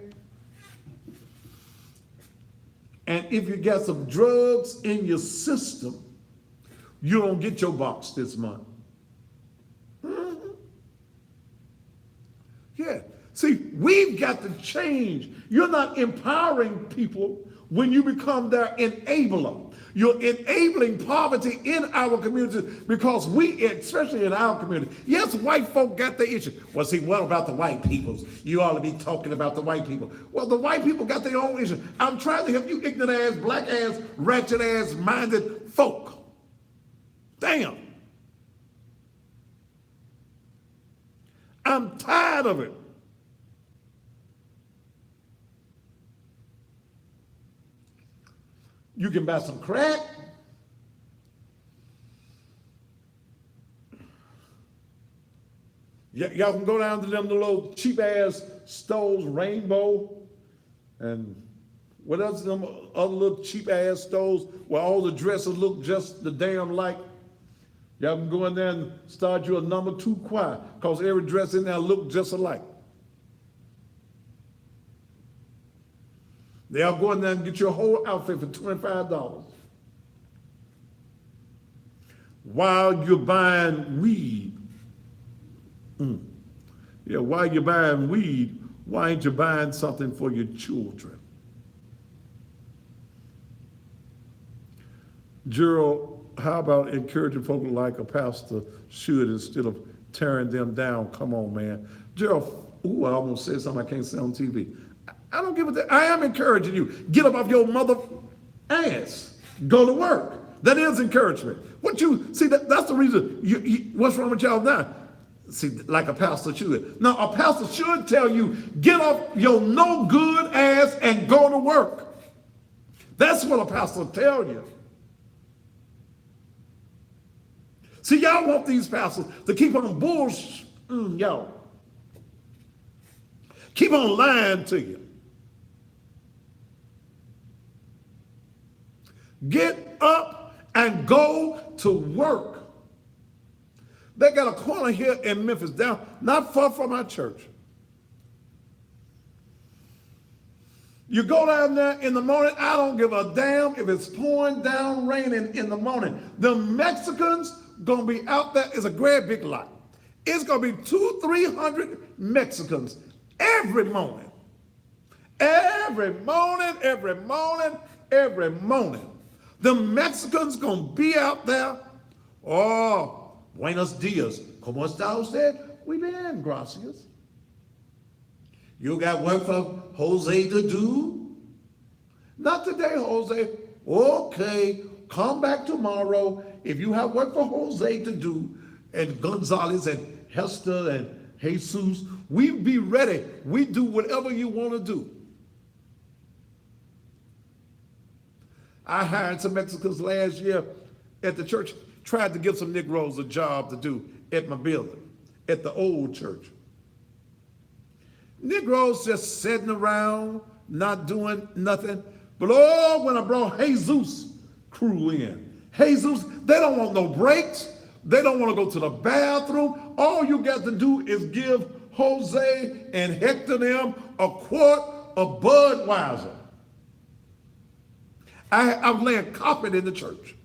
And if you got some drugs in your system, you don't get your box this month. Yeah. See, we've got to change. You're not empowering people when you become their enabler. You're enabling poverty in our community because we, especially in our community, yes, white folk got the issue. Well, see, what about the white peoples? You ought to be talking about the white people. Well, the white people got their own issue. I'm trying to help you ignorant ass, black ass, ratchet ass, minded folk. Damn. I'm tired of it. You can buy some crack. Y'all can go down to them little cheap ass stores, Rainbow, and what else? Them other little cheap ass stores where all the dresses look just the damn like. Y'all can go in there and start you a number 2 choir, because every dress in there look just alike. They'll go in there and get your whole outfit for $25. While you're buying weed. Yeah, while you're buying weed, why ain't you buying something for your children? Gerald, how about encouraging folk like a pastor should instead of tearing them down? Come on, man. Gerald, I almost said something I can't say on TV. I don't give a damn. I am encouraging you. Get up off your mother ass. Go to work. That is encouragement. What you see? That's the reason. What's wrong with y'all now? See, like a pastor should. Now, a pastor should tell you, get off your no good ass and go to work. That's what a pastor will tell you. See, y'all want these pastors to keep on bullshit, y'all. Keep on lying to you. Get up and go to work. They got a corner here in Memphis, down not far from our church. You go down there in the morning, I don't give a damn if it's pouring down raining in the morning. The Mexicans gonna be out there. It's a great big lot. It's gonna be 200-300 Mexicans every morning. Every morning, every morning, every morning. The Mexicans gonna be out there. Oh, buenos dias. ¿Cómo está usted? Muy bien, gracias. You got work for Jose to do? Not today, Jose. Okay, come back tomorrow. If you have work for Jose to do, and Gonzalez and Hester and Jesus, we be ready. We do whatever you want to do. I hired some Mexicans last year at the church, tried to give some Negroes a job to do at my building, at the old church. Negroes just sitting around, not doing nothing. But oh, when I brought Jesus crew in, Jesus, they don't want no breaks. They don't want to go to the bathroom. All you got to do is give Jose and Hector them a quart of Budweiser. I was laying carpet in the church,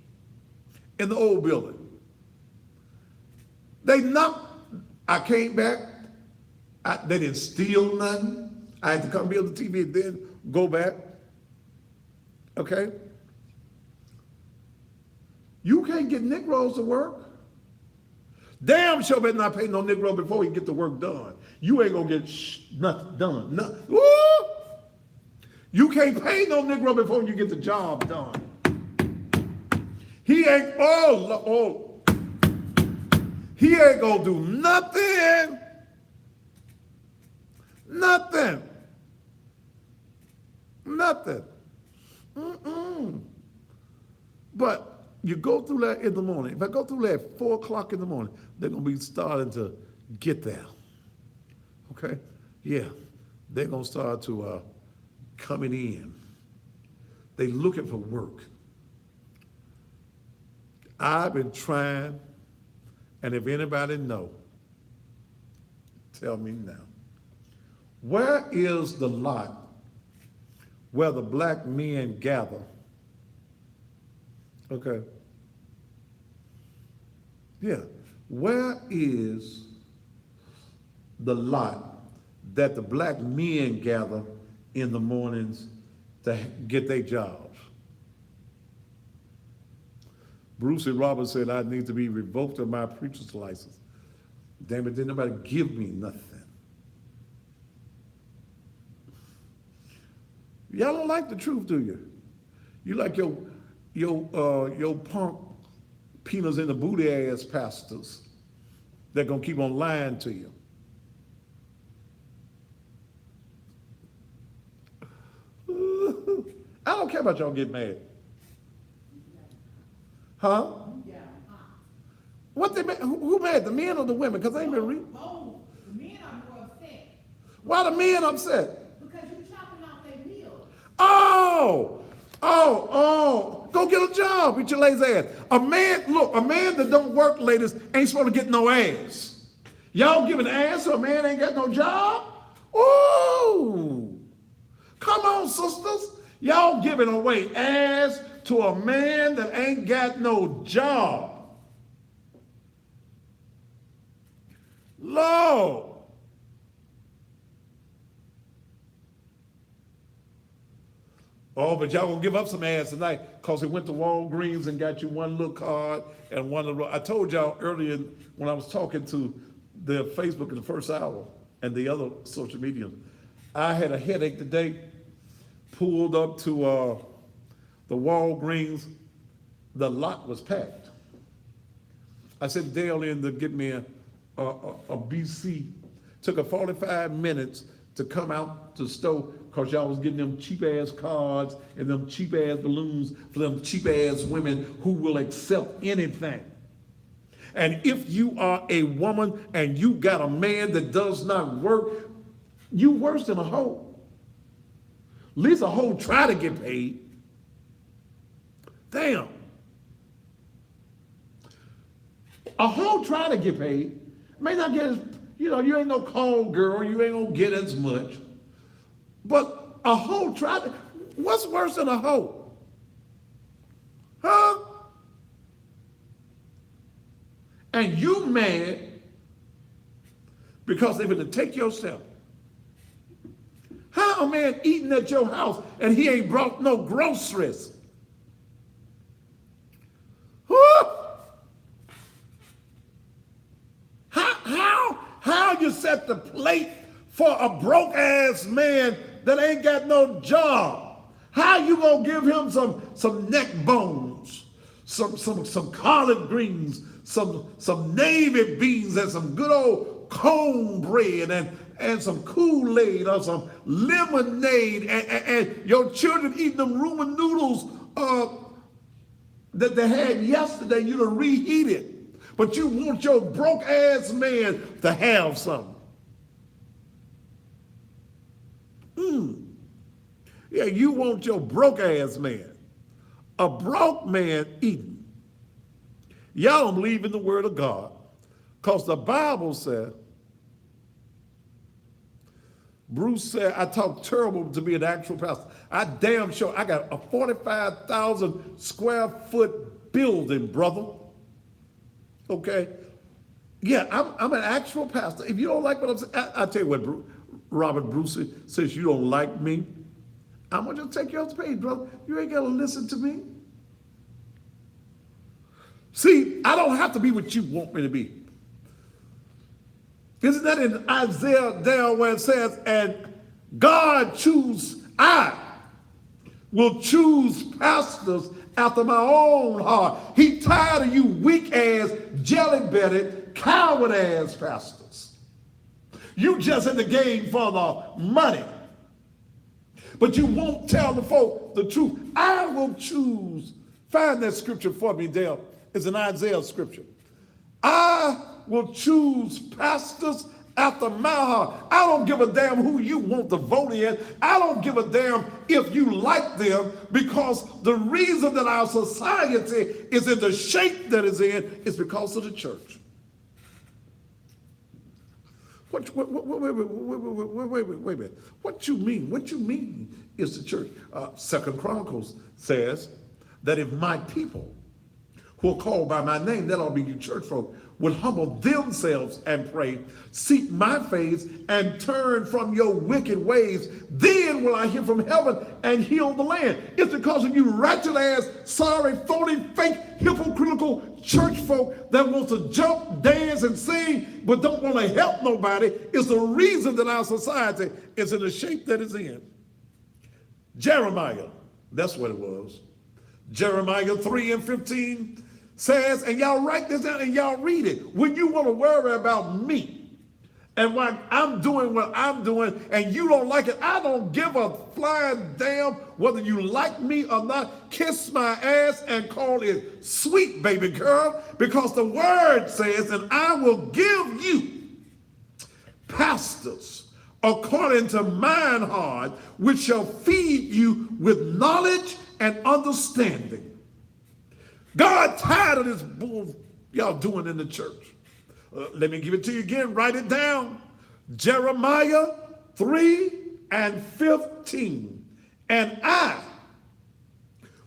in the old building. They knocked. I came back. They didn't steal nothing. I had to come build the TV and then go back. Okay? You can't get Negroes to work. Damn sure better not pay no Negro before he get the work done. You ain't gonna get nothing done. Nothing. Woo! You can't pay no Negro before you get the job done. He ain't, he ain't gonna do nothing. Nothing. Nothing. But you go through that in the morning. If I go through that at 4 o'clock in the morning, they're going to be starting to get there. Okay? Yeah. They're going to start to coming in. They looking for work. I've been trying, and if anybody know, tell me now. Where is the lot where the black men gather? Okay. Yeah. Where is the lot that the black men gather in the mornings to get their jobs? Brucey Roberts said, I need to be revoked of my preacher's license. Damn it, didn't nobody give me nothing. Y'all don't like the truth, do you? You like your punk peanuts in the booty ass pastors that gonna keep on lying to you. I don't care about y'all getting mad. Huh? What they mad? Who mad? The men or the women? Because they ain't been reading. Both. The men are more upset Why the men upset? because you chopping off their meals. Go get a job with your lazy ass. A man that don't work, ladies, ain't supposed to get no ass. Y'all giving ass so a man ain't got no job? Ooh. Come on, sisters. Y'all giving away ass to a man that ain't got no job. Lord. Oh, but y'all gonna give up some ass tonight because it went to Walgreens and got you one little card and one little. I told y'all earlier when I was talking to the Facebook in the first hour and the other social media, I had a headache today, pulled up to the Walgreens, the lot was packed. I sent Dale in to get me a BC. Took her 45 minutes to come out to the store because y'all was getting them cheap ass cards and them cheap ass balloons for them cheap ass women who will accept anything. And if you are a woman and you got a man that does not work, you worse than a hoe. At least a hoe try to get paid. Damn. A hoe try to get paid. May not get as, you ain't no call girl, you ain't gonna get as much. But a hoe try to, what's worse than a hoe? Huh? And you mad because they gonna take your stuff. How a man eating at your house and he ain't brought no groceries? Huh? How you set the plate for a broke ass man that ain't got no job? How you gonna give him some neck bones, some collard greens, some navy beans, and some good old cornbread, and some Kool-Aid or some lemonade, and your children eating them ramen noodles that they had yesterday, you to reheat it. But you want your broke ass man to have something. Yeah, you want your broke ass man. A broke man eating. Y'all don't believe in the word of God. Because the Bible said, Bruce said, I talk terrible to be an actual pastor. I damn sure I got a 45,000 square foot building, brother. Okay? Yeah, I'm an actual pastor. If you don't like what I'm saying, I'll tell you what, Robert Bruce, since you don't like me, I'm going to just take you off the page, brother. You ain't got to listen to me. See, I don't have to be what you want me to be. Isn't that in Isaiah there where it says, and God I will choose pastors after my own heart. He tired of you weak ass, jelly-bellied, coward ass pastors. You just in the game for the money. But you won't tell the folk the truth. I will choose. Find that scripture for me, Dale. It's an Isaiah scripture. I will choose pastors after my heart. I don't give a damn who you want to vote in. I don't give a damn if you like them, because the reason that our society is in the shape that it's in is because of the church. Wait a minute. What you mean? What you mean is the church. Second Chronicles says that if my people who are called by my name, that ought to be you church folk, would humble themselves and pray, seek my face, and turn from your wicked ways, then will I hear from heaven and heal the land. It's because of you wretched ass, sorry, phony, fake, hypocritical church folk that want to jump, dance, and sing, but don't want to help nobody, is the reason that our society is in the shape that it's in. Jeremiah, that's what it was. Jeremiah 3:15 says, and y'all write this down and y'all read it. When you want to worry about me and why I'm doing what I'm doing and you don't like it, I don't give a flying damn whether you like me or not. Kiss my ass and call it sweet, baby girl, because the word says, and I will give you pastors according to mine heart, which shall feed you with knowledge and understanding. God tired of this bull y'all doing in the church. Let me give it to you again. Write it down. Jeremiah 3:15. And I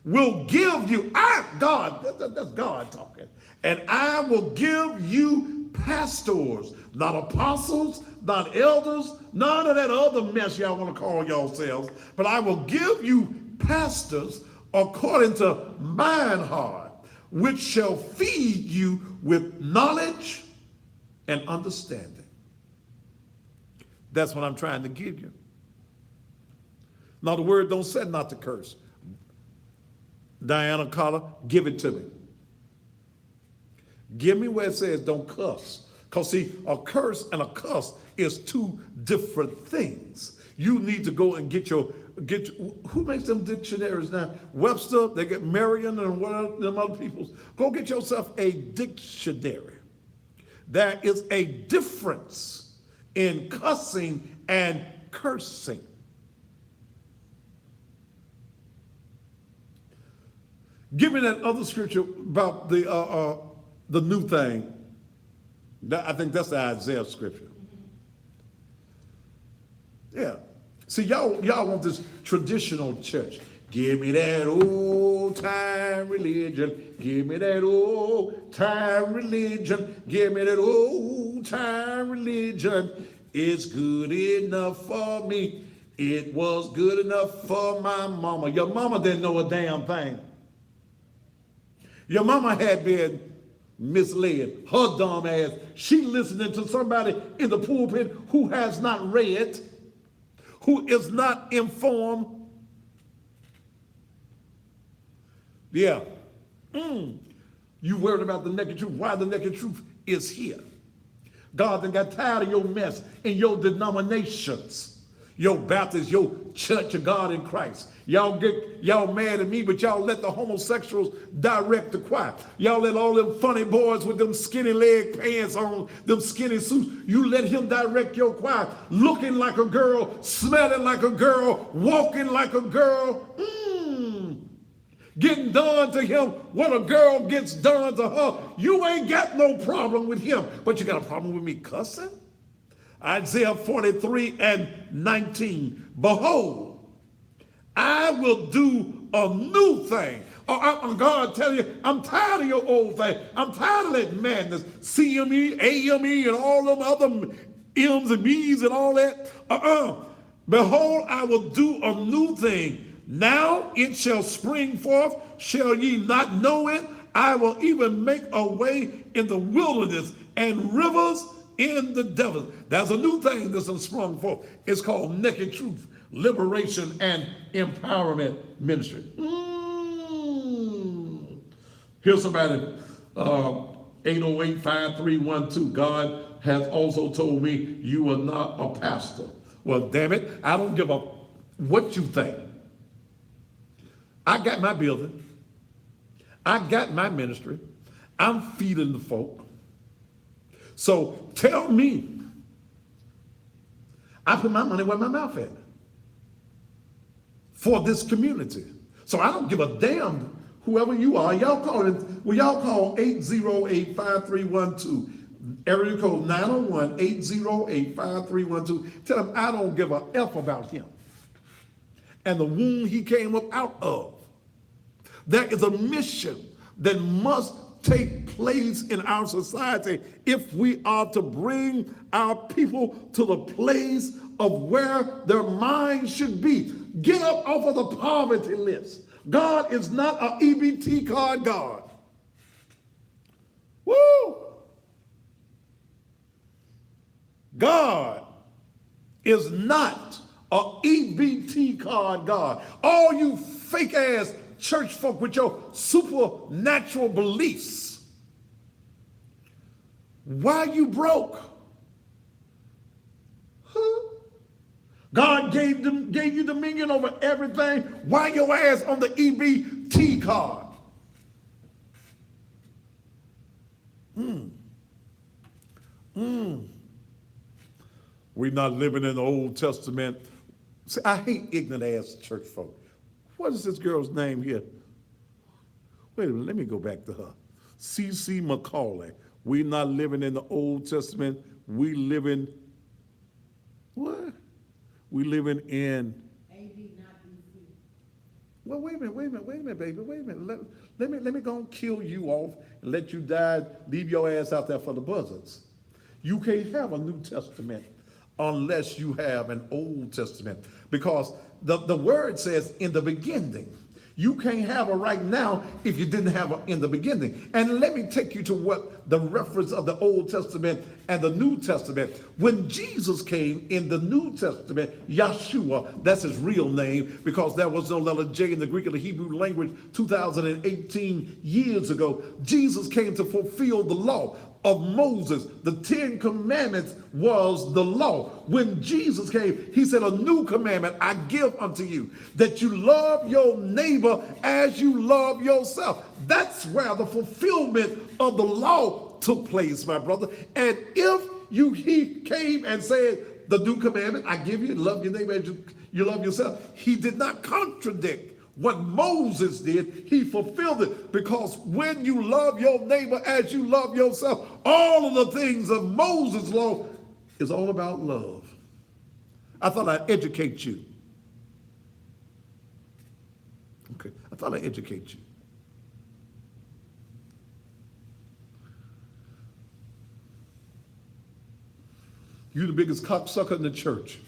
will give you, God, that's God talking. And I will give you pastors, not apostles, not elders, none of that other mess y'all want to call yourselves. But I will give you pastors according to mine heart, which shall feed you with knowledge and understanding. That's what I'm trying to give you. Now, the word don't say not to curse. Diana Collar, give it to me. Give me where it says don't cuss. Because, see, a curse and a cuss is two different things. You need to go and get who makes them dictionaries now? Webster, they get Merriam and what are them other people's. Go get yourself a dictionary. There is a difference in cussing and cursing. Give me that other scripture about the new thing. I think that's the Isaiah scripture. Yeah. See, y'all want this traditional church. Give me that old time religion. Give me that old time religion. Give me that old time religion. It's good enough for me. It was good enough for my mama. Your mama didn't know a damn thing. Your mama had been misled. Her dumb ass, she listening to somebody in the pulpit who has not read, who is not informed. Yeah. You worried about the naked truth. Why the naked truth is here. God done got tired of your mess in your denominations. Your Baptist, your Church of God in Christ. Y'all mad at me, but y'all let the homosexuals direct the choir. Y'all let all them funny boys with them skinny leg pants on, them skinny suits, you let him direct your choir, looking like a girl, smelling like a girl, walking like a girl. Getting done to him what a girl gets done to her. You ain't got no problem with him, but you got a problem with me cussing? Isaiah 43:19. Behold, I will do a new thing. God tell you, I'm tired of your old thing. I'm tired of that madness. CME, AME, and all them other M's and B's and all that. Behold, I will do a new thing. Now it shall spring forth. Shall ye not know it? I will even make a way in the wilderness and rivers in the desert. There's a new thing that's sprung forth. It's called Naked Truth, Liberation, and Empowerment Ministry. Here's somebody, 808-5312. God has also told me you are not a pastor. Well, damn it, I don't give a what you think. I got my building. I got my ministry. I'm feeding the folk. So tell me, I put my money where my mouth at for this community. So I don't give a damn whoever you are. Y'all call 808-5312. Area code 901-808-5312. Tell them I don't give a F about him and the womb he came up out of. There is a mission that must take place in our society if we are to bring our people to the place of where their minds should be. Get up off of the poverty list. God is not an EBT card God. Woo! God is not an EBT card God. All you fake ass church folk with your supernatural beliefs. Why you broke? Huh? God gave you dominion over everything. Why your ass on the EBT card? We're not living in the Old Testament. See, I hate ignorant ass church folk. What is this girl's name here? Wait a minute, let me go back to her. C.C. Macaulay. We're not living in the Old Testament. We live in, what? We living in. A.D. not B.C. Well, wait a minute, baby, wait a minute. Let me go and kill you off and let you die, leave your ass out there for the buzzards. You can't have a New Testament unless you have an Old Testament, because the word says in the beginning. You can't have a right now if you didn't have a in the beginning. And let me take you to what the reference of the Old Testament and the New Testament. When Jesus came in the New Testament, Yeshua, that's his real name, because there was no letter J in the Greek or the Hebrew language 2018 years ago. Jesus came to fulfill the law of Moses. The 10 Commandments was the law. When Jesus came, he said, a new commandment I give unto you, that you love your neighbor as you love yourself. That's where the fulfillment of the law took place, my brother. And if he came and said, the new commandment I give you, love your neighbor as you love yourself, he did not contradict what Moses did. He fulfilled it, because when you love your neighbor as you love yourself, all of the things of Moses' law is all about love. I thought I'd educate you. Okay, I thought I'd educate you. You the biggest cocksucker in the church,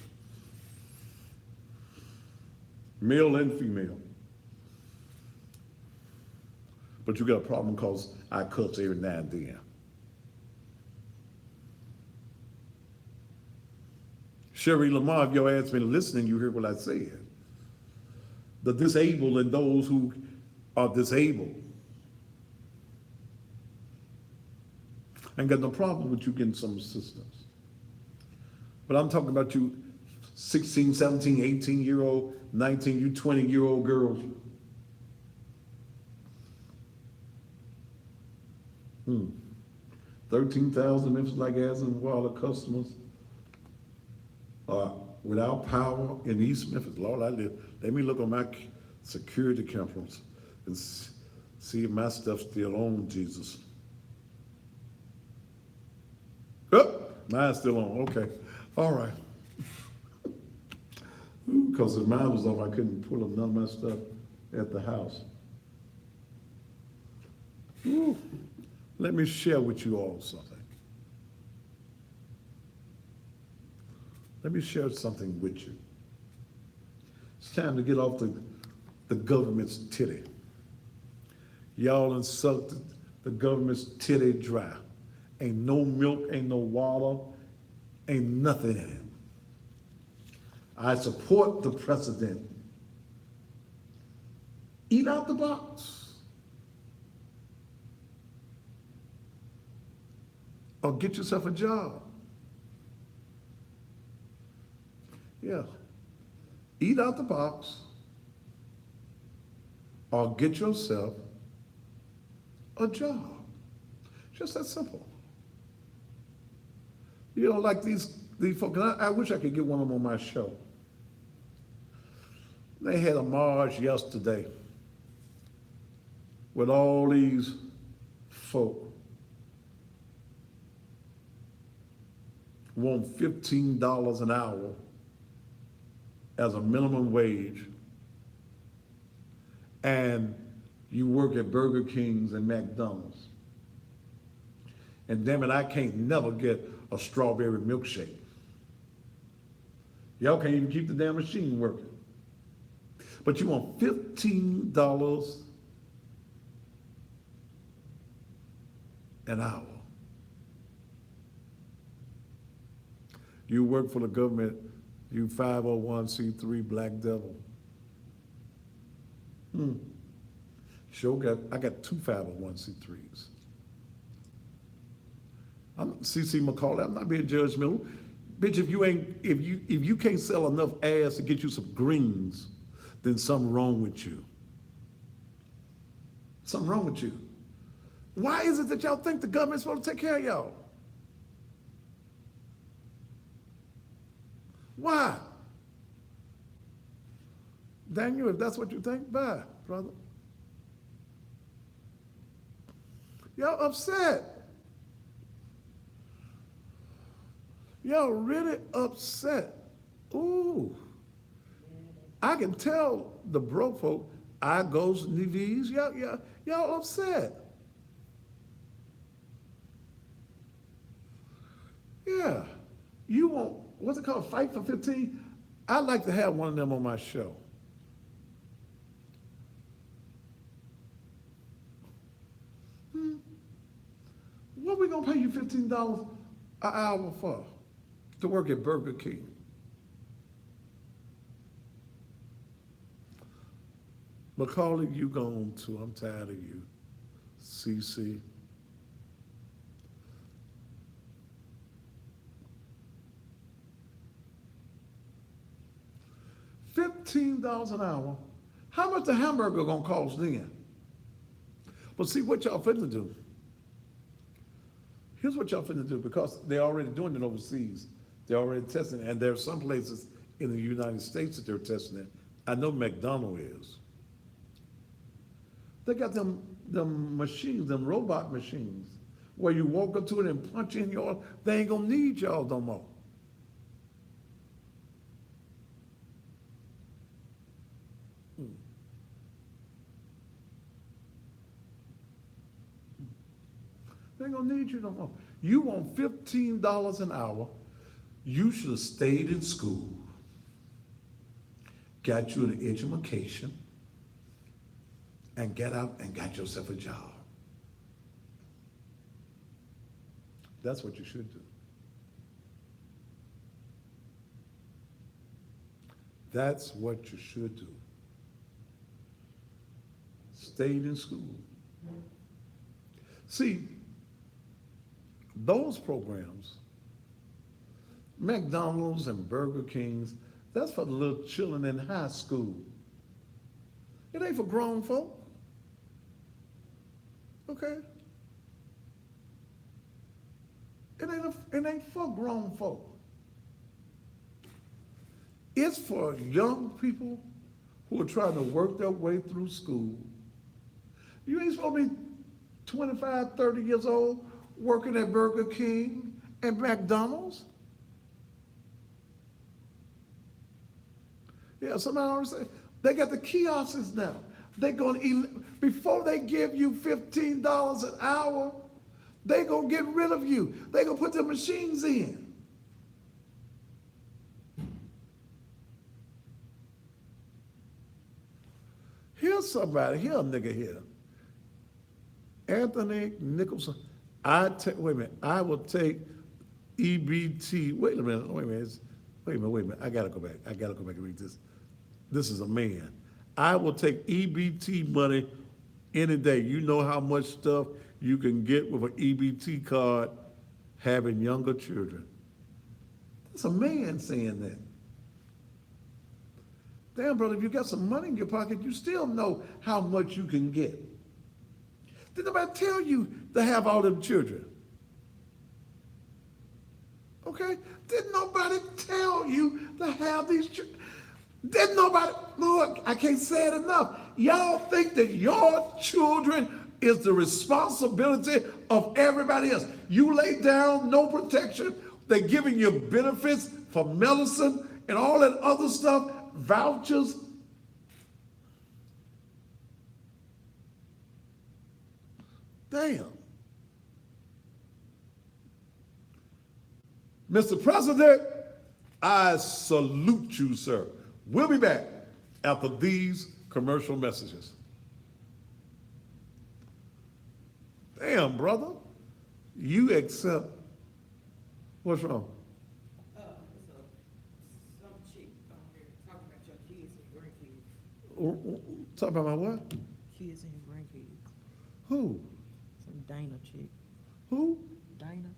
male and female. but you got a problem because I cuss every now and then. Sherry Lamar, if your ass been listening, you hear what I said. The disabled and those who are disabled. I ain't got no problem with you getting some assistance. But I'm talking about you 16, 17, 18-year-old, 19, you 20-year-old girls. 13,000 Memphis like gas and water customers without power in East Memphis. Lord, let me look on my security cameras and see if my stuff's still on, Jesus. Oh, mine's still on, okay. All right. Because if mine was off, I couldn't pull up none of my stuff at the house. Ooh. Let me share with you all something. Let me share something with you. It's time to get off the government's titty. Y'all done sucked the government's titty dry. Ain't no milk, ain't no water, ain't nothing in it. I support the president. Eat out the box. Or get yourself a job. Yeah. Eat out the box or get yourself a job. Just that simple. You know, like these folks, I wish I could get one of them on my show. They had a march yesterday with all these folk want $15 an hour as a minimum wage, and you work at Burger King's and McDonald's. And damn it, I can't never get a strawberry milkshake. Y'all can't even keep the damn machine working. But you want $15 an hour. You work for the government, you 501c3 black devil. I got two 501c3s. I'm CC McCauley, I'm not being judgmental. Bitch, if you can't sell enough ass to get you some greens, then something wrong with you. Something wrong with you. Why is it that y'all think the government's supposed to take care of y'all? Why? Daniel, if that's what you think, bye, brother. Y'all upset. Y'all really upset. Ooh. I can tell the broke folk, I goes to these, y'all upset. Yeah. You want, what's it called, Fight for 15? I'd like to have one of them on my show. What we gonna pay you $15 an hour for? To work at Burger King? Macaulay, you gone too. I'm tired of you. CC. $15 an hour. How much the hamburger gonna cost then? But see what y'all finna do. Here's what y'all finna do, because they're already doing it overseas. They're already testing it, and there are some places in the United States that they're testing it. I know McDonald's is. They got them machines, them robot machines, where you walk up to it and punch in your, they ain't gonna need y'all no more. They ain't gonna need you no more. You want $15 an hour, you should have stayed in school, got you an education, and get out and got yourself a job. That's what you should do. That's what you should do. Stayed in school. See, those programs, McDonald's and Burger Kings, that's for the little children in high school. It ain't for grown folk. Okay? It ain't for grown folk. It's for young people who are trying to work their way through school. You ain't supposed to be 25, 30 years old working at Burger King and McDonald's. Yeah, somebody always say, they got the kiosks now. They're going to, before they give you $15 an hour, they're going to get rid of you. They're going to put the machines in. Here's somebody, here's a nigga here. Anthony Nicholson. Wait a minute, I will take EBT. Wait a minute. I gotta go back and read this. This is a man. I will take EBT money any day. You know how much stuff you can get with an EBT card having younger children. That's a man saying that. Damn, brother, if you got some money in your pocket, you still know how much you can get. Did nobody tell you to have all them children? Okay? Did nobody tell you to have these children? Did nobody, Lord, I can't say it enough. Y'all think that your children is the responsibility of everybody else. You lay down, no protection. They're giving you benefits for medicine and all that other stuff, vouchers. Damn. Mr. President, I salute you, sir. We'll be back after these commercial messages. Damn, brother. You accept. What's wrong? Some chick out here talking about your kids and grandkids. Talk about my what? Kids and grandkids. Who? Some Dana chick. Who? Dana?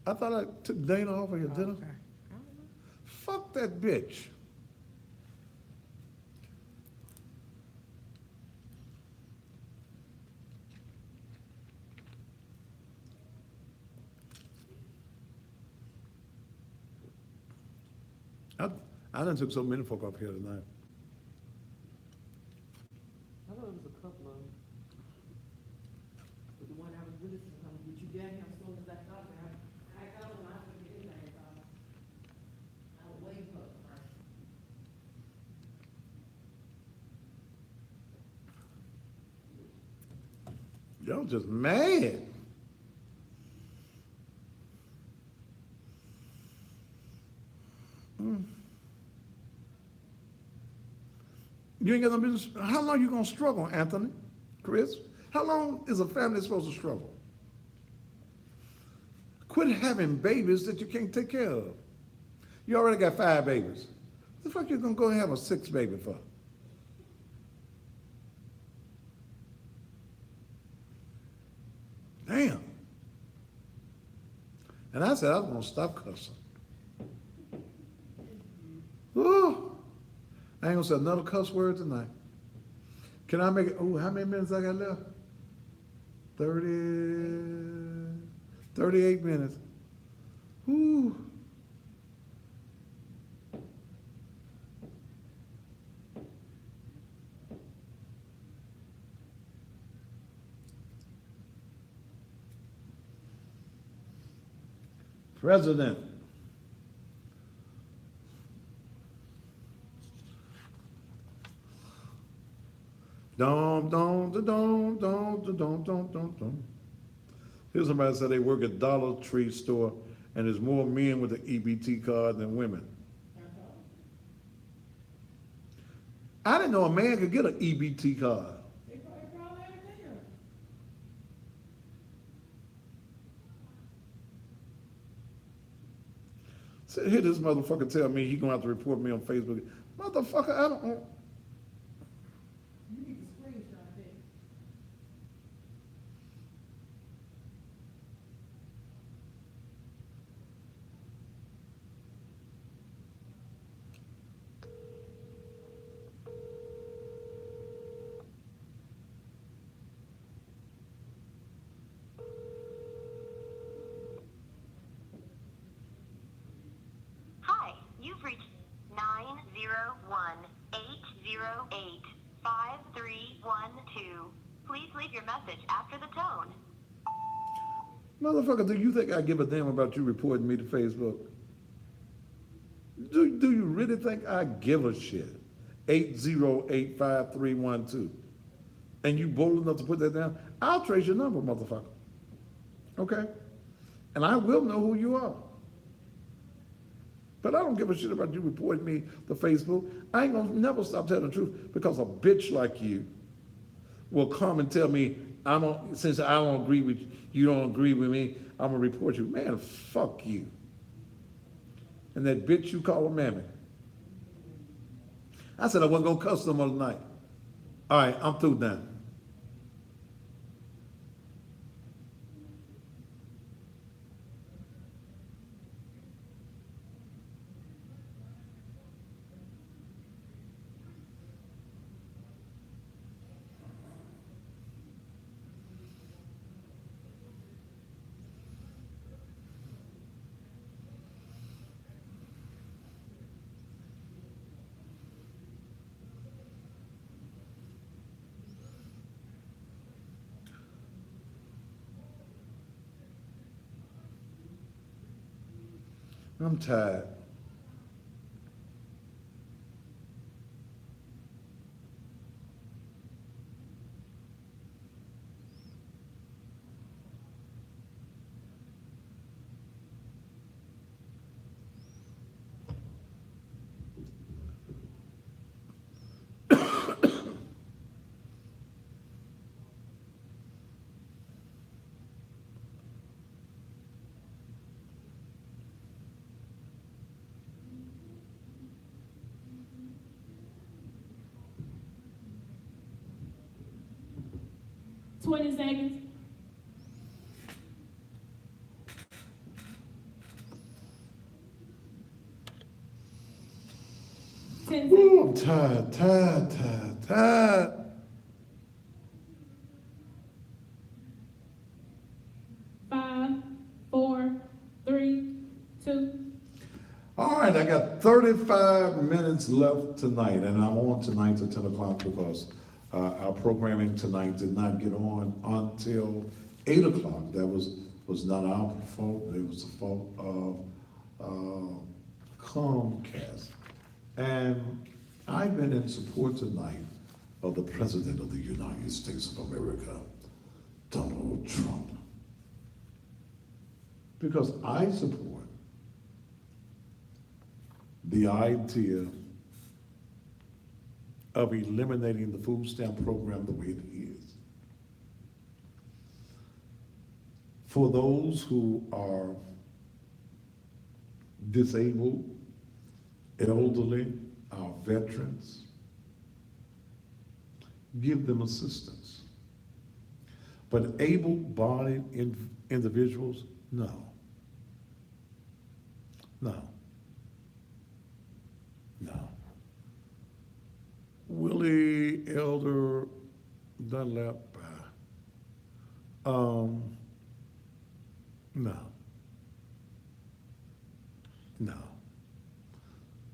I thought I took Dana off of your dinner. Okay. I don't know. Fuck that bitch. I done took so many folk off here tonight. I thought it was a couple of them. But the one I was with, did you get him as soon as I thought of him? I got him, I couldn't get anything from him. I was waiting for it first. Y'all just mad. You ain't got no business. How long you gonna struggle, Anthony? Chris? How long is a family supposed to struggle? Quit having babies that you can't take care of. You already got 5 babies. What the fuck you gonna go and have a 6th baby for? Damn. And I said I was gonna stop cussing. Ooh. I ain't gonna say another cuss word tonight. Can I make it? Oh, how many minutes I got left? 38 minutes. Ooh. President. Dum, dum, da, dum, dum, da, dum, dum, dum, dum. Here's somebody said they work at Dollar Tree store and there's more men with an EBT card than women. I didn't know a man could get an EBT card. So here this motherfucker tell me he gonna have to report me on Facebook. Motherfucker, I don't. You need to screenshot that. Hi, you've reached 901-808-5312. Please leave your message after the tone. Motherfucker, do you think I give a damn about you reporting me to Facebook? Do you really think I give a shit? 8085312. And you bold enough to put that down? I'll trace your number, motherfucker. Okay? And I will know who you are. But I don't give a shit about you reporting me to Facebook. I ain't gonna never stop telling the truth because a bitch like you will come and tell me, since I don't agree with you, you don't agree with me, I'm gonna report you. Man, fuck you. And that bitch you call a mammy. I said I wasn't gonna cuss no more tonight. All right, I'm through now. I'm tired. Twenty seconds. Ten seconds. Ooh, I'm tired. 5, 4, 3, 2. All right, I got 35 minutes left tonight, and I'm on tonight at 10 o'clock because our programming tonight did not get on until 8 o'clock. That was not our fault. It was the fault of Comcast. And I've been in support tonight of the President of the United States of America, Donald Trump. Because I support the idea of eliminating the food stamp program the way it is. For those who are disabled, elderly, our veterans, give them assistance. But able-bodied individuals, no. Willie Elder Dunlap, no.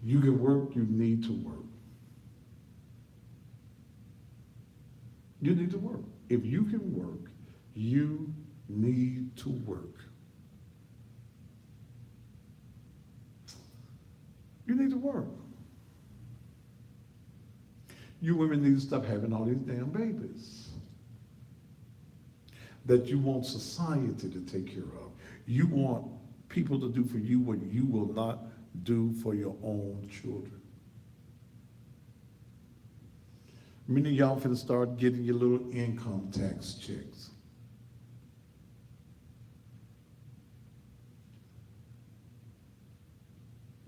You can work, you need to work. You need to work. If you can work, you need to work. You need to work. You women need to stop having all these damn babies that you want society to take care of. You want people to do for you what you will not do for your own children. Many of y'all finna start getting your little income tax checks.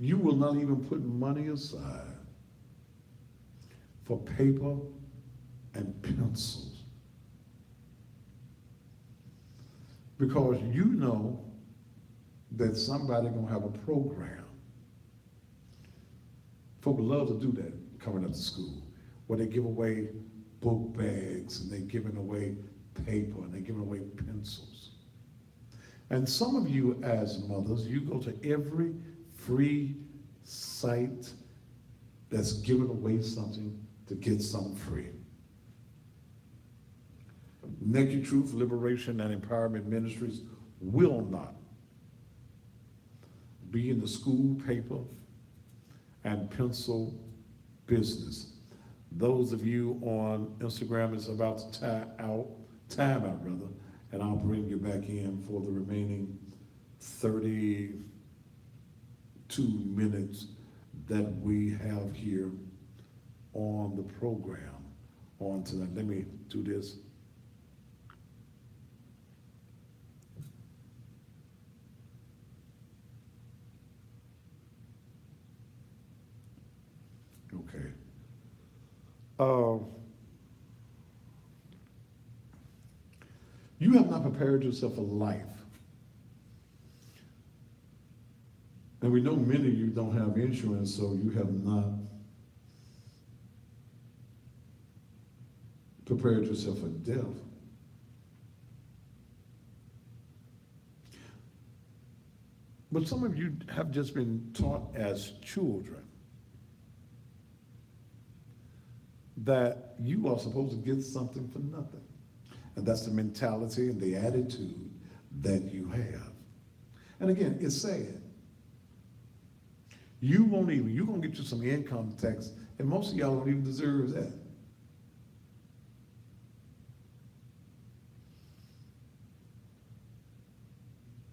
You will not even put money aside for paper and pencils. Because you know that somebody gonna have a program. Folks love to do that coming up to school, where they give away book bags and they're giving away paper and they're giving away pencils. And some of you as mothers, you go to every free site that's giving away something to get something free. Naked Truth, Liberation, and Empowerment Ministries will not be in the school paper and pencil business. Those of you on Instagram, it's about to time out, and I'll bring you back in for the remaining 32 minutes that we have here on the program on tonight. Let me do this. Okay. You have not prepared yourself for life. And we know many of you don't have insurance, so you have not prepared yourself for death. But some of you have just been taught as children that you are supposed to get something for nothing. And that's the mentality and the attitude that you have. And again, it's sad. You're gonna get you some income tax, and most of y'all don't even deserve that.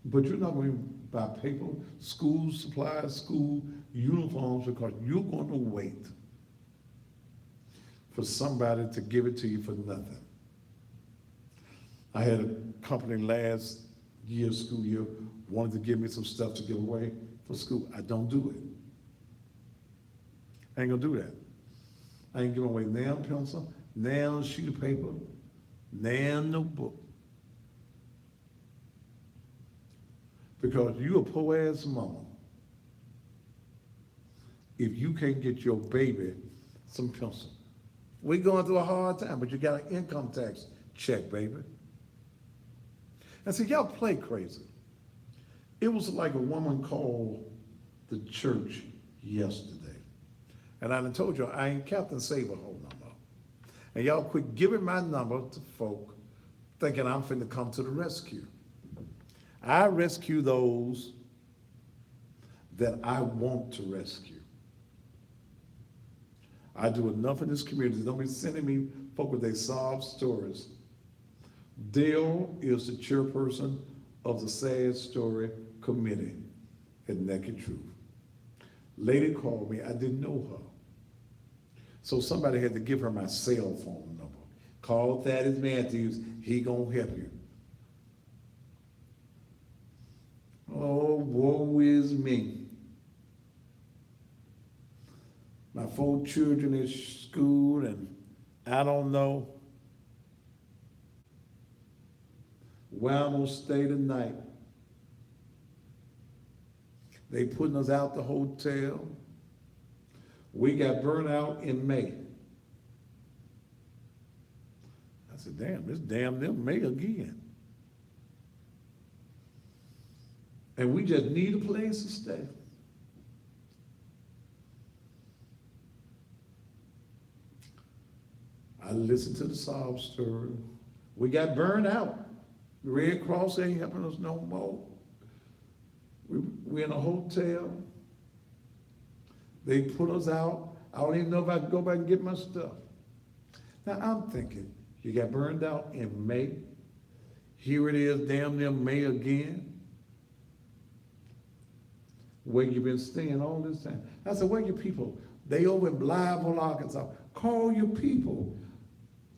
But you're not going to buy paper, school supplies, school uniforms, because you're going to wait for somebody to give it to you for nothing. I had a company last year, school year, wanted to give me some stuff to give away for school. I don't do it. I ain't gonna do that. I ain't giving away nail pencil, nail sheet of paper, nail notebook. Because you a poor ass mama if you can't get your baby some pencil. We're going through a hard time, but you got an income tax check, baby. And see, y'all play crazy. It was like a woman called the church yesterday. And I done told you I ain't Captain Save a whole number. And y'all quit giving my number to folk thinking I'm finna come to the rescue. I rescue those that I want to rescue. I do enough in this community. Don't be sending me folk with their sob stories. Dale is the chairperson of the Sad Story Committee at Naked Truth. Lady called me, I didn't know her. So somebody had to give her my cell phone number. Call Thaddeus Matthews, he gonna help you. Oh, woe is me. My 4 children in school, and I don't know where I'm gonna stay tonight. They putting us out the hotel. We got burnt out in May. I said, damn, this damn them May again. And we just need a place to stay. I listened to the sob story. We got burned out. The Red Cross ain't helping us no more. We're in a hotel. They put us out. I don't even know if I can go back and get my stuff. Now I'm thinking, you got burned out in May. Here it is, damn near May again. Where you been staying all this time? I said, where your people? They over in Blytheville, Arkansas. Call your people.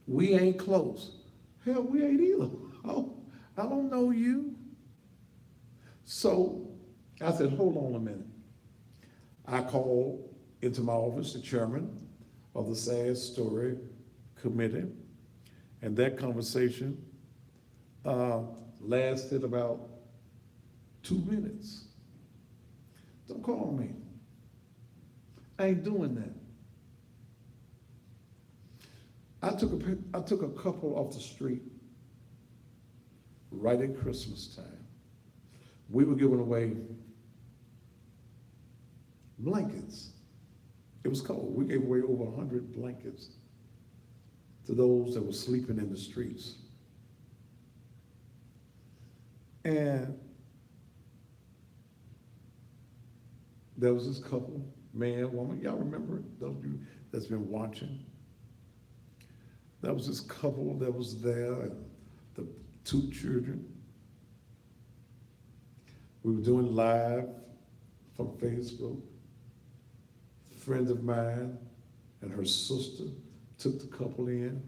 We ain't close. Hell, we ain't either. Oh, I don't know you. So I said, hold on a minute. I called into my office the chairman of the Sad Story Committee, and that conversation lasted about 2 minutes. Don't call me. I ain't doing that. I took a couple off the street right at Christmas time. We were giving away blankets. It was cold. We gave away over 100 blankets to those that were sleeping in the streets. And there was this couple, man, woman, y'all remember it, those of you that's been watching. There was this couple that was there, and the 2 children. We were doing live from Facebook. A friend of mine and her sister took the couple in.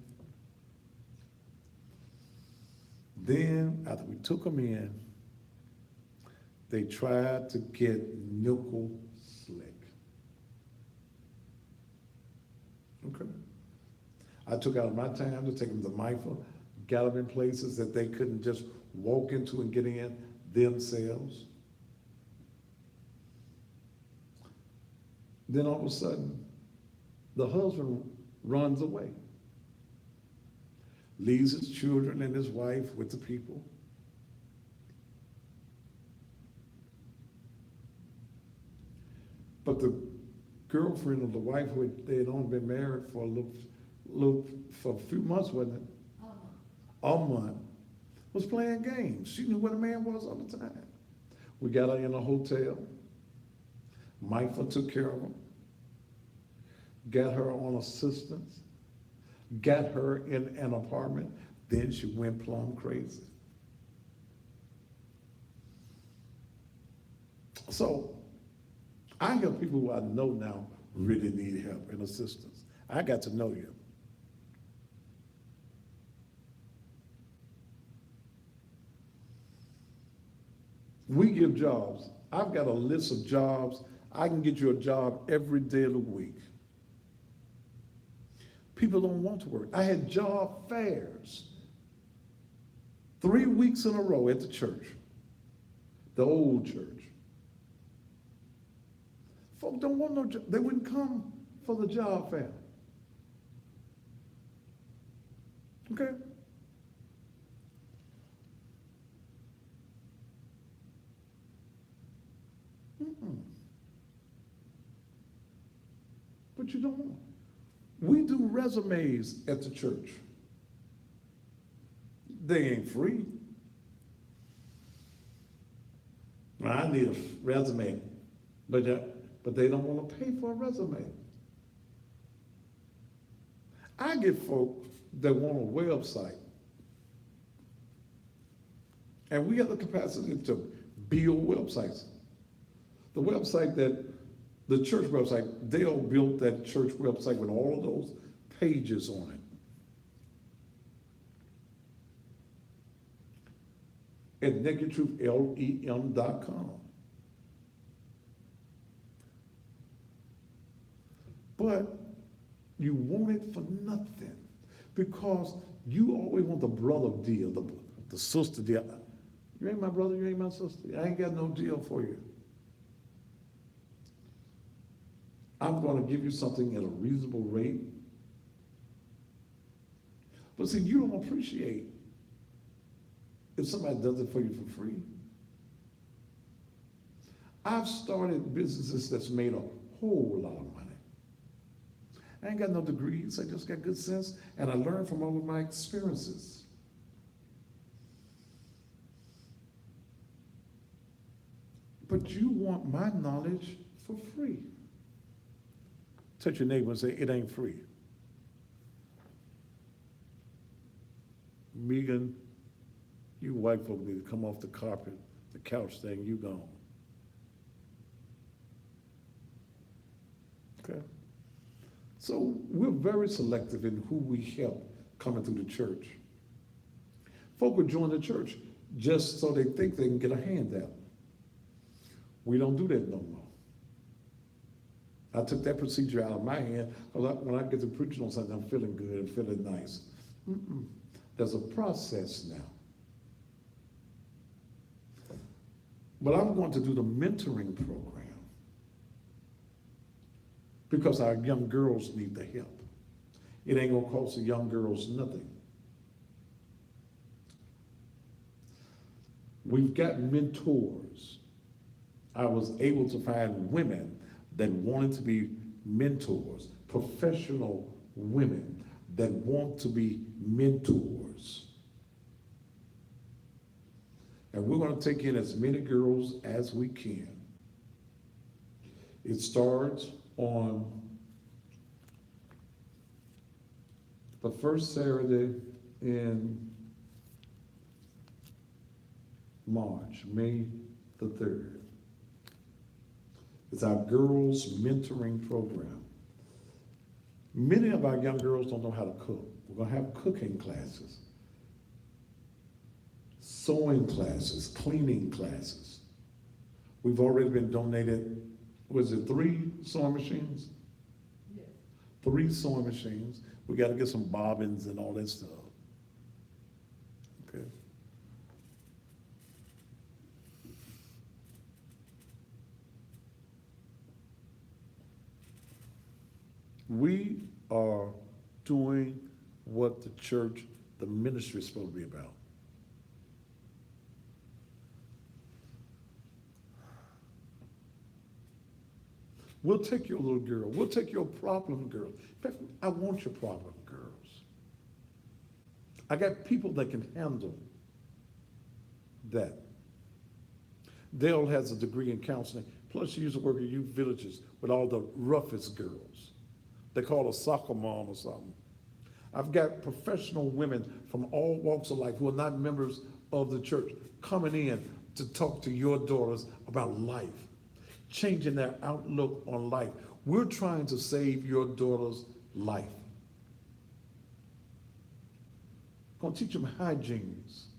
Then, after we took them in, they tried to get nickel slick. Okay. I took out my time to take them to MIFA, got them in places that they couldn't just walk into and get in themselves. Then all of a sudden, the husband runs away, leaves his children and his wife with the people. But the girlfriend of the wife, they had only been married for for a few months, wasn't it? A month, was playing games. She knew where the man was all the time. We got her in a hotel. MIFA took care of her. Got her on assistance. Got her in an apartment. Then she went plumb crazy. So I help people who I know now really need help and assistance. I got to know you. We give jobs. I've got a list of jobs. I can get you a job every day of the week. People don't want to work. I had job fairs 3 weeks in a row at the church, the old church. Folk don't want no job. They wouldn't come for the job fair. Okay? But you don't want. We do resumes at the church. They ain't free. I need a resume, but they don't want to pay for a resume. I get folks that want a website, and we have the capacity to build websites. The website that the church website, Dale built that church website with all of those pages on it. At nakedtruth.lem.com. But you want it for nothing because you always want the brother deal, the sister deal. You ain't my brother, you ain't my sister. I ain't got no deal for you. I'm going to give you something at a reasonable rate. But see, you don't appreciate if somebody does it for you for free. I've started businesses that's made a whole lot of money. I ain't got no degrees, I just got good sense, and I learned from all of my experiences. But you want my knowledge for free. Touch your neighbor and say, it ain't free. Megan, you white folk need to come off the carpet, the couch thing, you gone. Okay? So we're very selective in who we help coming through the church. Folk will join the church just so they think they can get a handout. We don't do that no more. I took that procedure out of my hand, because when I get to preaching on something, I'm feeling good and feeling nice. Mm-mm. There's a process now. But I'm going to do the mentoring program because our young girls need the help. It ain't gonna cost the young girls nothing. We've got mentors. I was able to find women that wanted to be mentors, professional women that want to be mentors. And we're going to take in as many girls as we can. It starts on the first Saturday in March, May the 3rd. It's our girls mentoring program. Many of our young girls don't know how to cook. We're going to have cooking classes, sewing classes, cleaning classes. We've already been donated, was it 3 sewing machines? Yes. 3 sewing machines. We got to get some bobbins and all that stuff. Okay. We are doing what the church, the ministry is supposed to be about. We'll take your little girl. We'll take your problem girl. In fact, I want your problem girls. I got people that can handle that. Dale has a degree in counseling. Plus, she used to work at youth villages with all the roughest girls. They call her soccer mom or something. I've got professional women from all walks of life who are not members of the church coming in to talk to your daughters about life, changing their outlook on life. We're trying to save your daughter's life. Gonna teach them hygienes,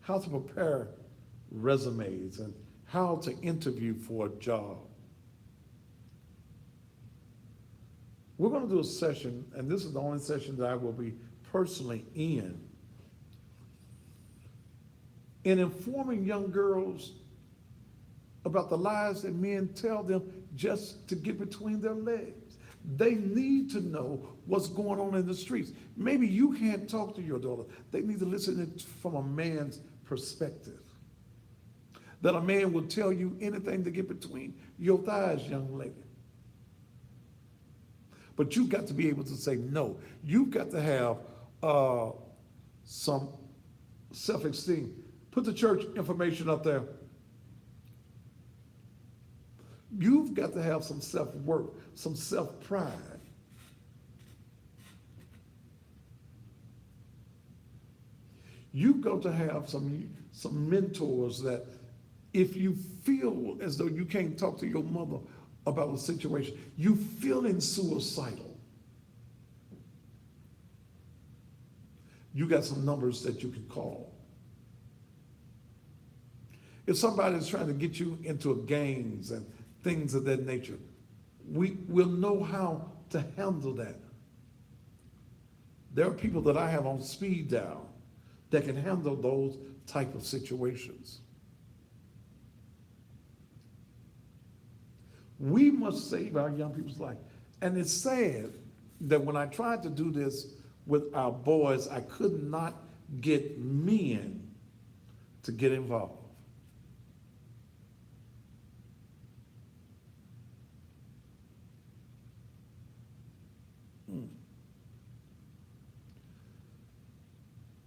how to prepare resumes, and how to interview for a job. We're going to do a session, and this is the only session that I will be personally in informing young girls about the lies that men tell them just to get between their legs. They need to know what's going on in the streets. Maybe you can't talk to your daughter. They need to listen to it from a man's perspective. That a man will tell you anything to get between your thighs, young lady. But you've got to be able to say no. You've got to have some self-esteem. Put the church information up there. You've got to have some self-worth, some self-pride. You've got to have some mentors that if you feel as though you can't talk to your mother about a situation, you feeling suicidal, you got some numbers that you can call. If somebody's trying to get you into gangs and things of that nature, we'll know how to handle that. There are people that I have on speed dial that can handle those type of situations. We must save our young people's life. And it's sad that when I tried to do this with our boys, I could not get men to get involved.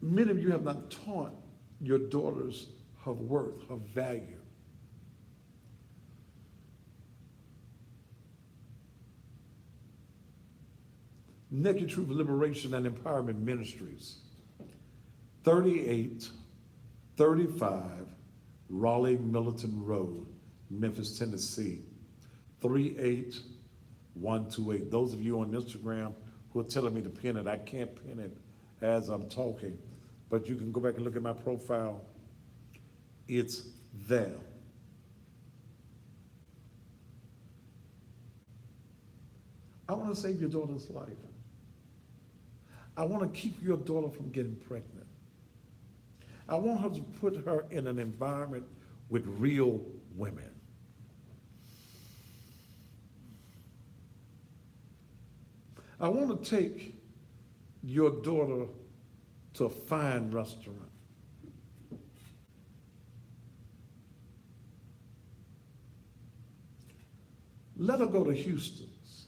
Many of you have not taught your daughters her worth, her value. Naked Truth Liberation and Empowerment Ministries, 3835 Raleigh Millerton Road, Memphis, Tennessee, 38128. Those of you on Instagram who are telling me to pin it, I can't pin it as I'm talking, but you can go back and look at my profile. It's there. I want to save your daughter's life. I want to keep your daughter from getting pregnant. I want her to put her in an environment with real women. I want to take your daughter to a fine restaurant. Let her go to Houston's.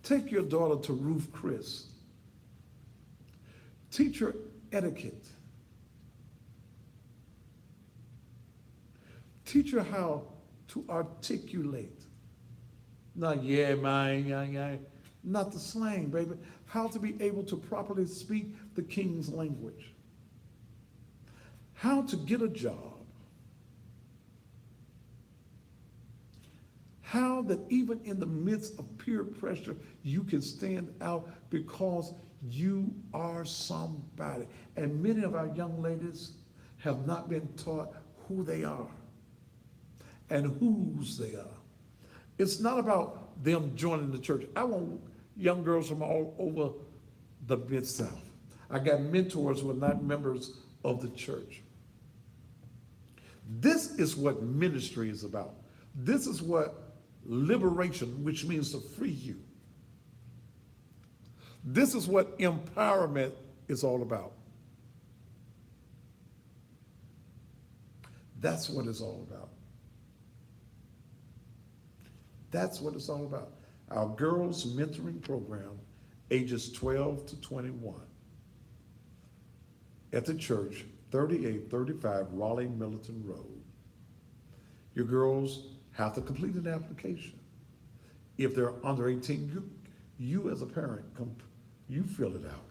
Take your daughter to Ruth Chris. Teach her etiquette. Teach her how to articulate. Not yeah, man, yeah. Not the slang, baby. How to be able to properly speak the king's language. How to get a job. How that even in the midst of peer pressure, you can stand out because you are somebody. And many of our young ladies have not been taught who they are and whose they are. It's not about them joining the church. I want young girls from all over the Mid-South. I got mentors who are not members of the church. This is what ministry is about. This is what liberation, which means to free you. This is what empowerment is all about. That's what it's all about. That's what it's all about. Our girls mentoring program, ages 12 to 21, at the church, 3835 Raleigh Milton Road. Your girls have to complete an application. If they're under 18, you as a parent, you fill it out.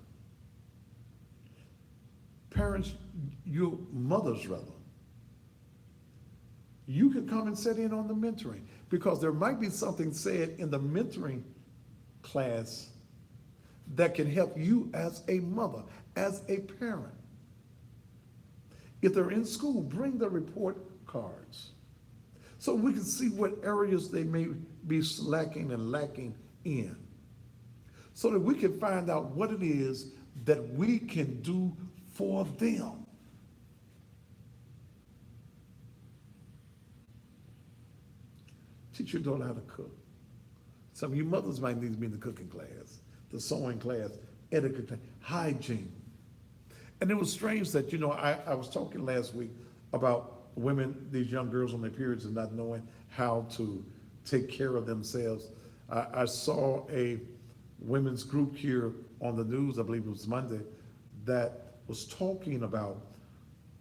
Parents, your mothers rather, you can come and sit in on the mentoring because there might be something said in the mentoring class that can help you as a mother, as a parent. If they're in school, bring the report cards so we can see what areas they may be slacking and lacking in, so that we can find out what it is that we can do for them. Teach your daughter how to cook. Some of you mothers might need to be in the cooking class, the sewing class, etiquette class, hygiene. And it was strange that, I was talking last week about women, these young girls on their periods and not knowing how to take care of themselves. I saw a women's group here on the news, I believe it was Monday, that was talking about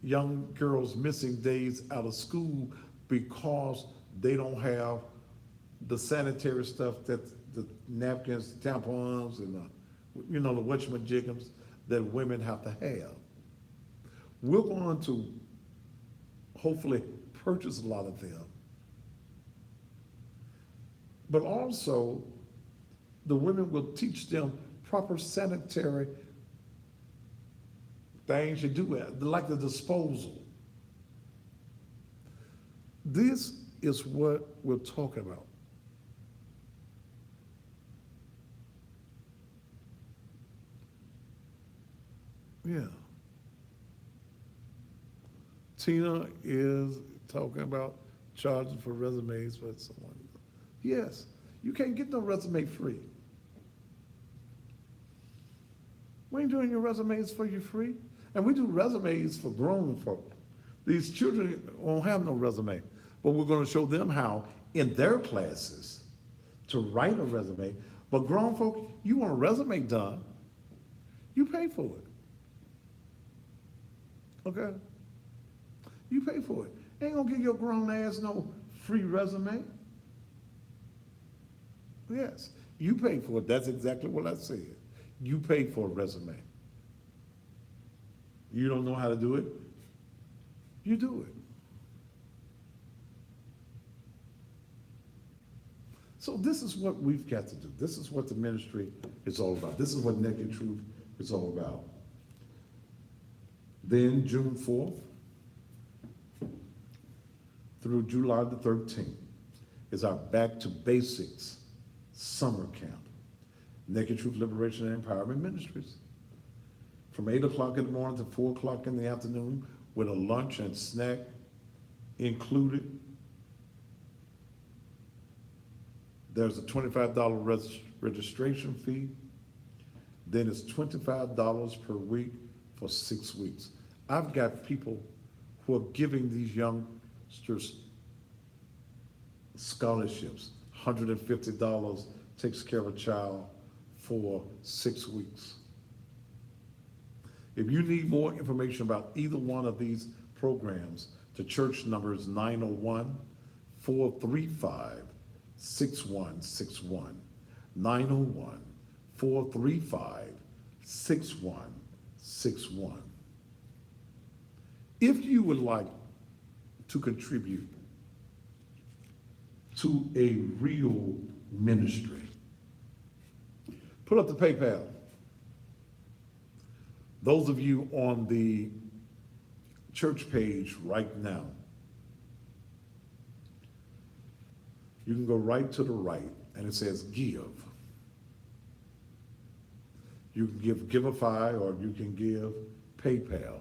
young girls missing days out of school because they don't have the sanitary stuff, that the napkins, tampons, and the whatchamajiggums that women have to have. We're going to hopefully purchase a lot of them. But also, the women will teach them proper sanitary things you do, like the disposal. This is what we're talking about. Yeah. Tina is talking about charging for resumes for someone. Yes, you can't get no resume free. We ain't doing your resumes for you free. And we do resumes for grown folk. These children won't have no resume, but we're going to show them how in their classes to write a resume. But grown folk, you want a resume done, you pay for it. Okay? You pay for it. Ain't gonna give your grown ass no free resume. Yes, you pay for it. That's exactly what I said. You pay for a resume. You don't know how to do it? You do it. So this is what we've got to do. This is what the ministry is all about. This is what Naked Truth is all about. Then June 4th through July the 13th is our Back to Basics summer camp. Naked Truth Liberation and Empowerment Ministries. From 8 o'clock in the morning to 4 o'clock in the afternoon with a lunch and snack included. There's a $25 registration fee. Then it's $25 per week for 6 weeks. I've got people who are giving these youngsters scholarships. $150 takes care of a child for 6 weeks. If you need more information about either one of these programs, the church number is 901-435-6161. 901-435-6161. If you would like to contribute to a real ministry, put up the PayPal. Those of you on the church page right now, you can go right to the right and it says give. You can give Giveify or you can give PayPal.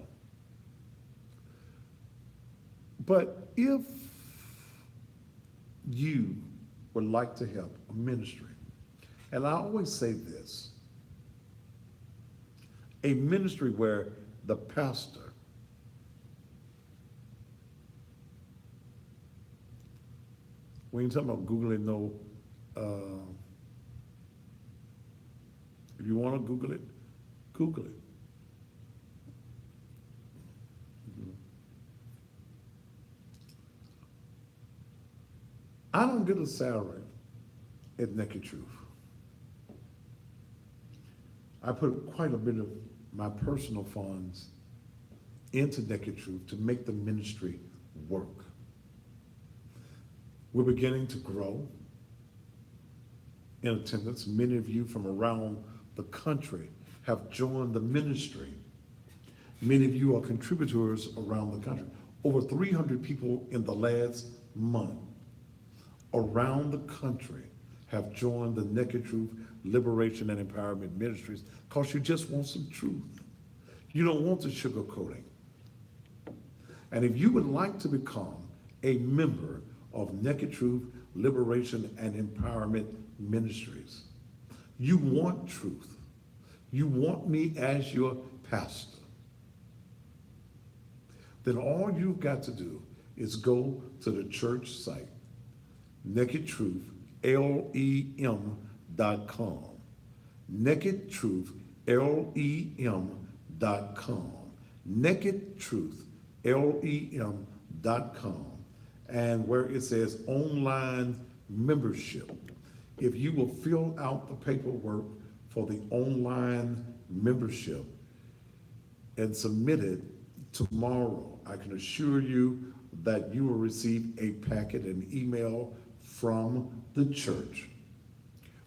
But if you would like to help a ministry, and I always say this, a ministry where the pastor we ain't talking about Googling no, if you want to Google it, Google it. I don't get a salary at Naked Truth. I put quite a bit of my personal funds into Naked Truth to make the ministry work. We're beginning to grow in attendance. Many of you from around the country have joined the ministry. Many of you are contributors around the country. Over 300 people in the last month around the country have joined the Naked Truth Liberation and Empowerment Ministries because you just want some truth. You don't want the sugarcoating. And if you would like to become a member of Naked Truth Liberation and Empowerment Ministries, you want truth. You want me as your pastor. Then all you've got to do is go to the church site, nakedtruth.lem.com. nakedtruth.lem.com. nakedtruth.lem.com. And where it says online membership, if you will fill out the paperwork for the online membership and submit it tomorrow, I can assure you that you will receive a packet, an email from the church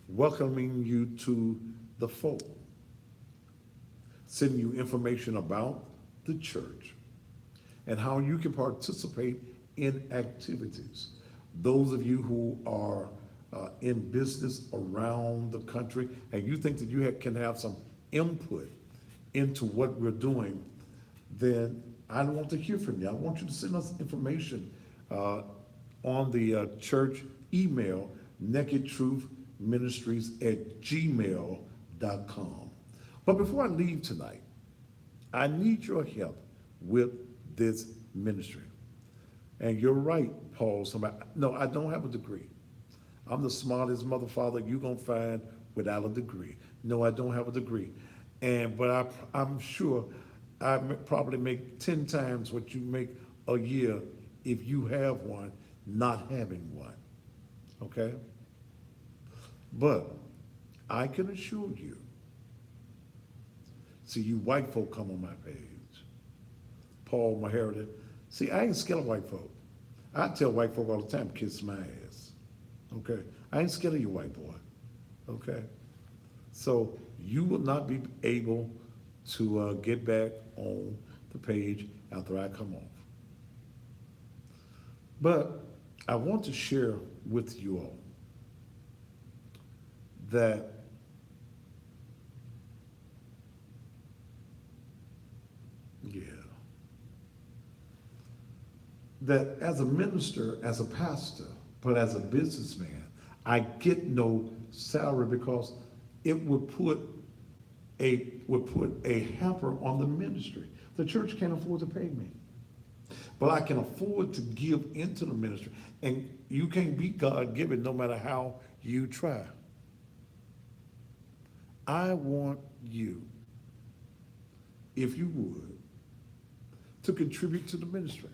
welcoming you to the fold, sending you information about the church and how you can participate in activities. Those of you who are in business around the country and you think that you can have some input into what we're doing, then I want to hear from you. I want you to send us information on the church email, nakedtruthministries@gmail.com. But before I leave tonight, I need your help with this ministry. And you're right, Paul. No, I don't have a degree. I'm the smartest mother father you're going to find without a degree. No, I don't have a degree. But I'm sure I probably make 10 times what you make a year if you have one, not having one. Okay? But I can assure you, see, you white folk come on my page. Paul Maheridan. See, I ain't scared of white folk. I tell white folk all the time, kiss my ass. Okay? I ain't scared of you, white boy. Okay? So you will not be able to get back on the page after I come off. But I want to share with you all that yeah, that as a minister, as a pastor, but as a businessman, I get no salary because it would put a hamper on the ministry. The church can't afford to pay me. But I can afford to give into the ministry. And you can't beat God given no matter how you try. I want you, if you would, to contribute to the ministry.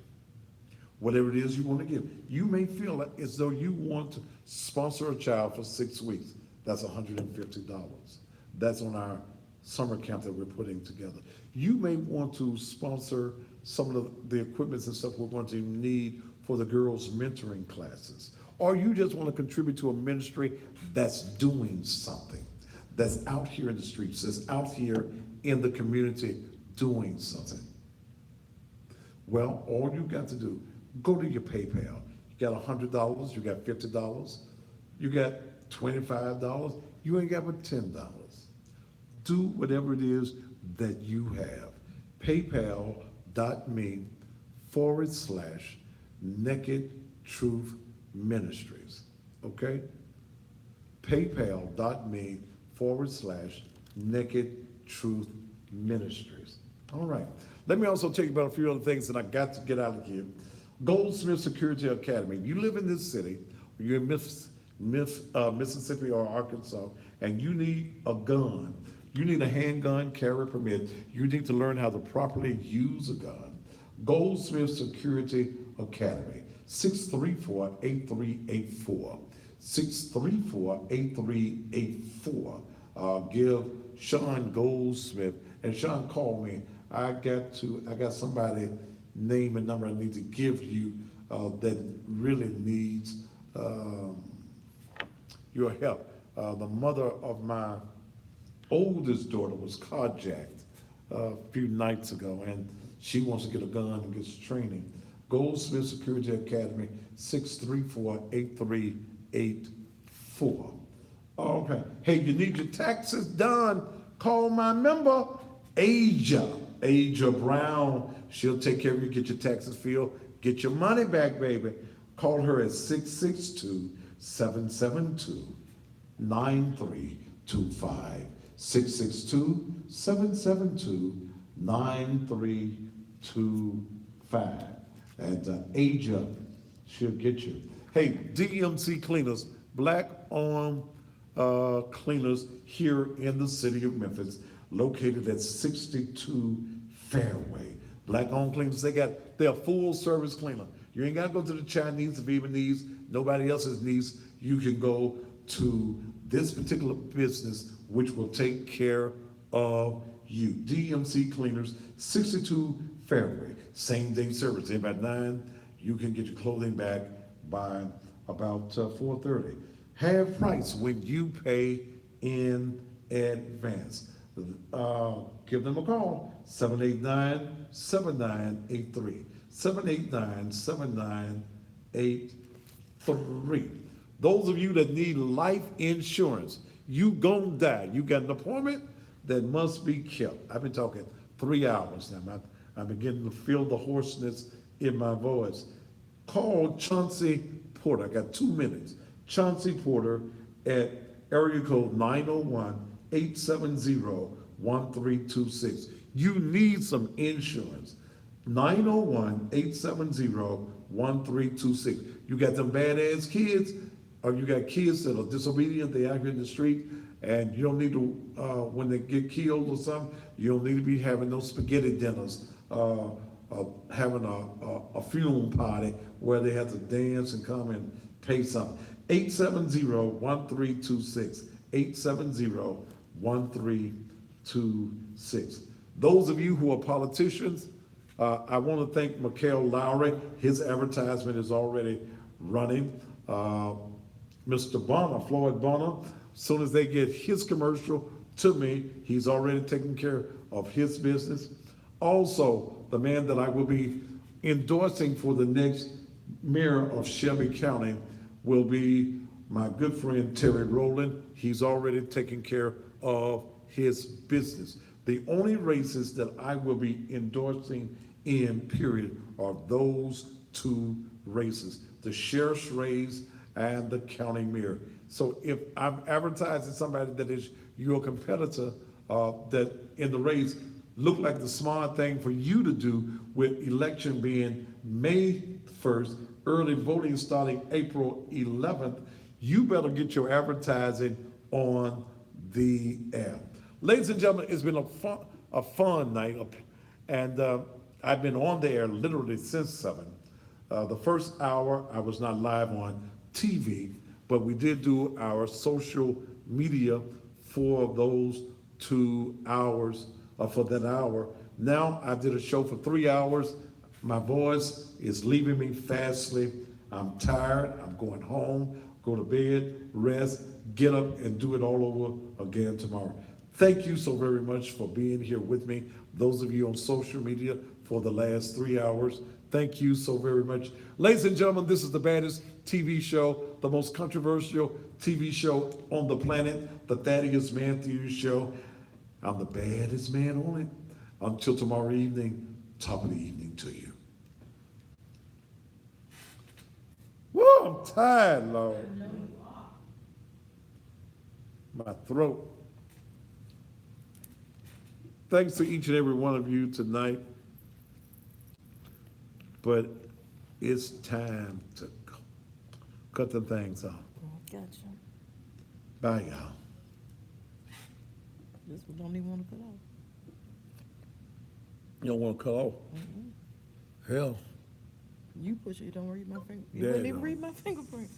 Whatever it is you want to give. You may feel like as though you want to sponsor a child for 6 weeks. That's $150. That's on our summer camp that we're putting together. You may want to sponsor some of the equipment and stuff we're going to need for the girls' mentoring classes. Or you just want to contribute to a ministry that's doing something, that's out here in the streets, that's out here in the community doing something. Well, all you got to do, go to your PayPal. You got $100, you got $50, you got $25, you ain't got but $10. Do whatever it is that you have. PayPal.me/Naked Truth Ministries. Okay? PayPal.me/Naked Truth Ministries. All right. Let me also tell you about a few other things that I got to get out of here. Goldsmith Security Academy. You live in this city, you're in Mississippi or Arkansas, and you need a gun. You need a handgun carry permit. You need to learn how to properly use a gun. Goldsmith Security Academy, 634-8384. 634-8384. Give Sean Goldsmith, and Sean called me. I got somebody name and number I need to give you that really needs your help. The mother of my oldest daughter was carjacked a few nights ago, and she wants to get a gun and get training. Goldsmith Security Academy, 634-8384. Okay. Hey, you need your taxes done? Call my member, Asia Brown. She'll take care of you, get your taxes filled, get your money back, baby. Call her at 662-772-9325. 662-772-9325. And Asia, she'll get you. Hey, DMC Cleaners, black-owned cleaners here in the city of Memphis, located at 62 Fairway. Black-owned cleaners, they're a full-service cleaner. You ain't got to go to the Chinese, the Vietnamese, nobody else's needs. You can go to this particular business, which will take care of you. DMC Cleaners, 62 Fairway. Same-day service. In about 9, you can get your clothing back by about 4:30. Half price when you pay in advance. Give them a call, 789-7983. 789-7983. Those of you that need life insurance, you gonna die. You got an appointment that must be kept. I've been talking 3 hours now. I'm beginning to feel the hoarseness in my voice. Call Chauncey Porter. I got 2 minutes. Chauncey Porter at area code 901-870-1326. You need some insurance. 901-870-1326. You got them badass kids, or you got kids that are disobedient, they out here in the street, and you don't need to, when they get killed or something, you don't need to be having those spaghetti dinners, having a funeral party where they have to dance and come and pay something. 870-1326. 870-1326. Those of you who are politicians, I want to thank Mikhail Lowry. His advertisement is already running. Mr. Bonner, Floyd Bonner, as soon as they get his commercial to me, he's already taking care of his business. Also, the man that I will be endorsing for the next mayor of Shelby County will be my good friend Terry Rowland. He's already taken care of his business. The only races that I will be endorsing in period are those two races, the sheriff's race and the county mayor. So if I'm advertising somebody that is your competitor, that in the race, look like the smart thing for you to do with election being May 1st, early voting starting April 11th, you better get your advertising on the air. Ladies and gentlemen, it's been a fun night, and I've been on the air literally since 7. The first hour, I was not live on TV, but we did do our social media for those 2 hours, for that hour. Now I did a show for 3 hours. My voice is leaving me fastly. I'm tired. I'm going home, go to bed, rest, get up, and do it all over again tomorrow. Thank you so very much for being here with me. Those of you on social media for the last 3 hours, thank you so very much. Ladies and gentlemen, this is the baddest TV show, the most controversial TV show on the planet, the Thaddeus Matthews Show. I'm the baddest man on it. Until tomorrow evening, top of the evening to you. Woo, I'm tired, Lord. My throat. Thanks to each and every one of you tonight. But it's time to cut the things off. Gotcha. Bye, y'all. This one don't even want to cut off. You don't want to cut off? Hell. You push it, you don't read my finger. You Yeah, wouldn't even no. read my fingerprint.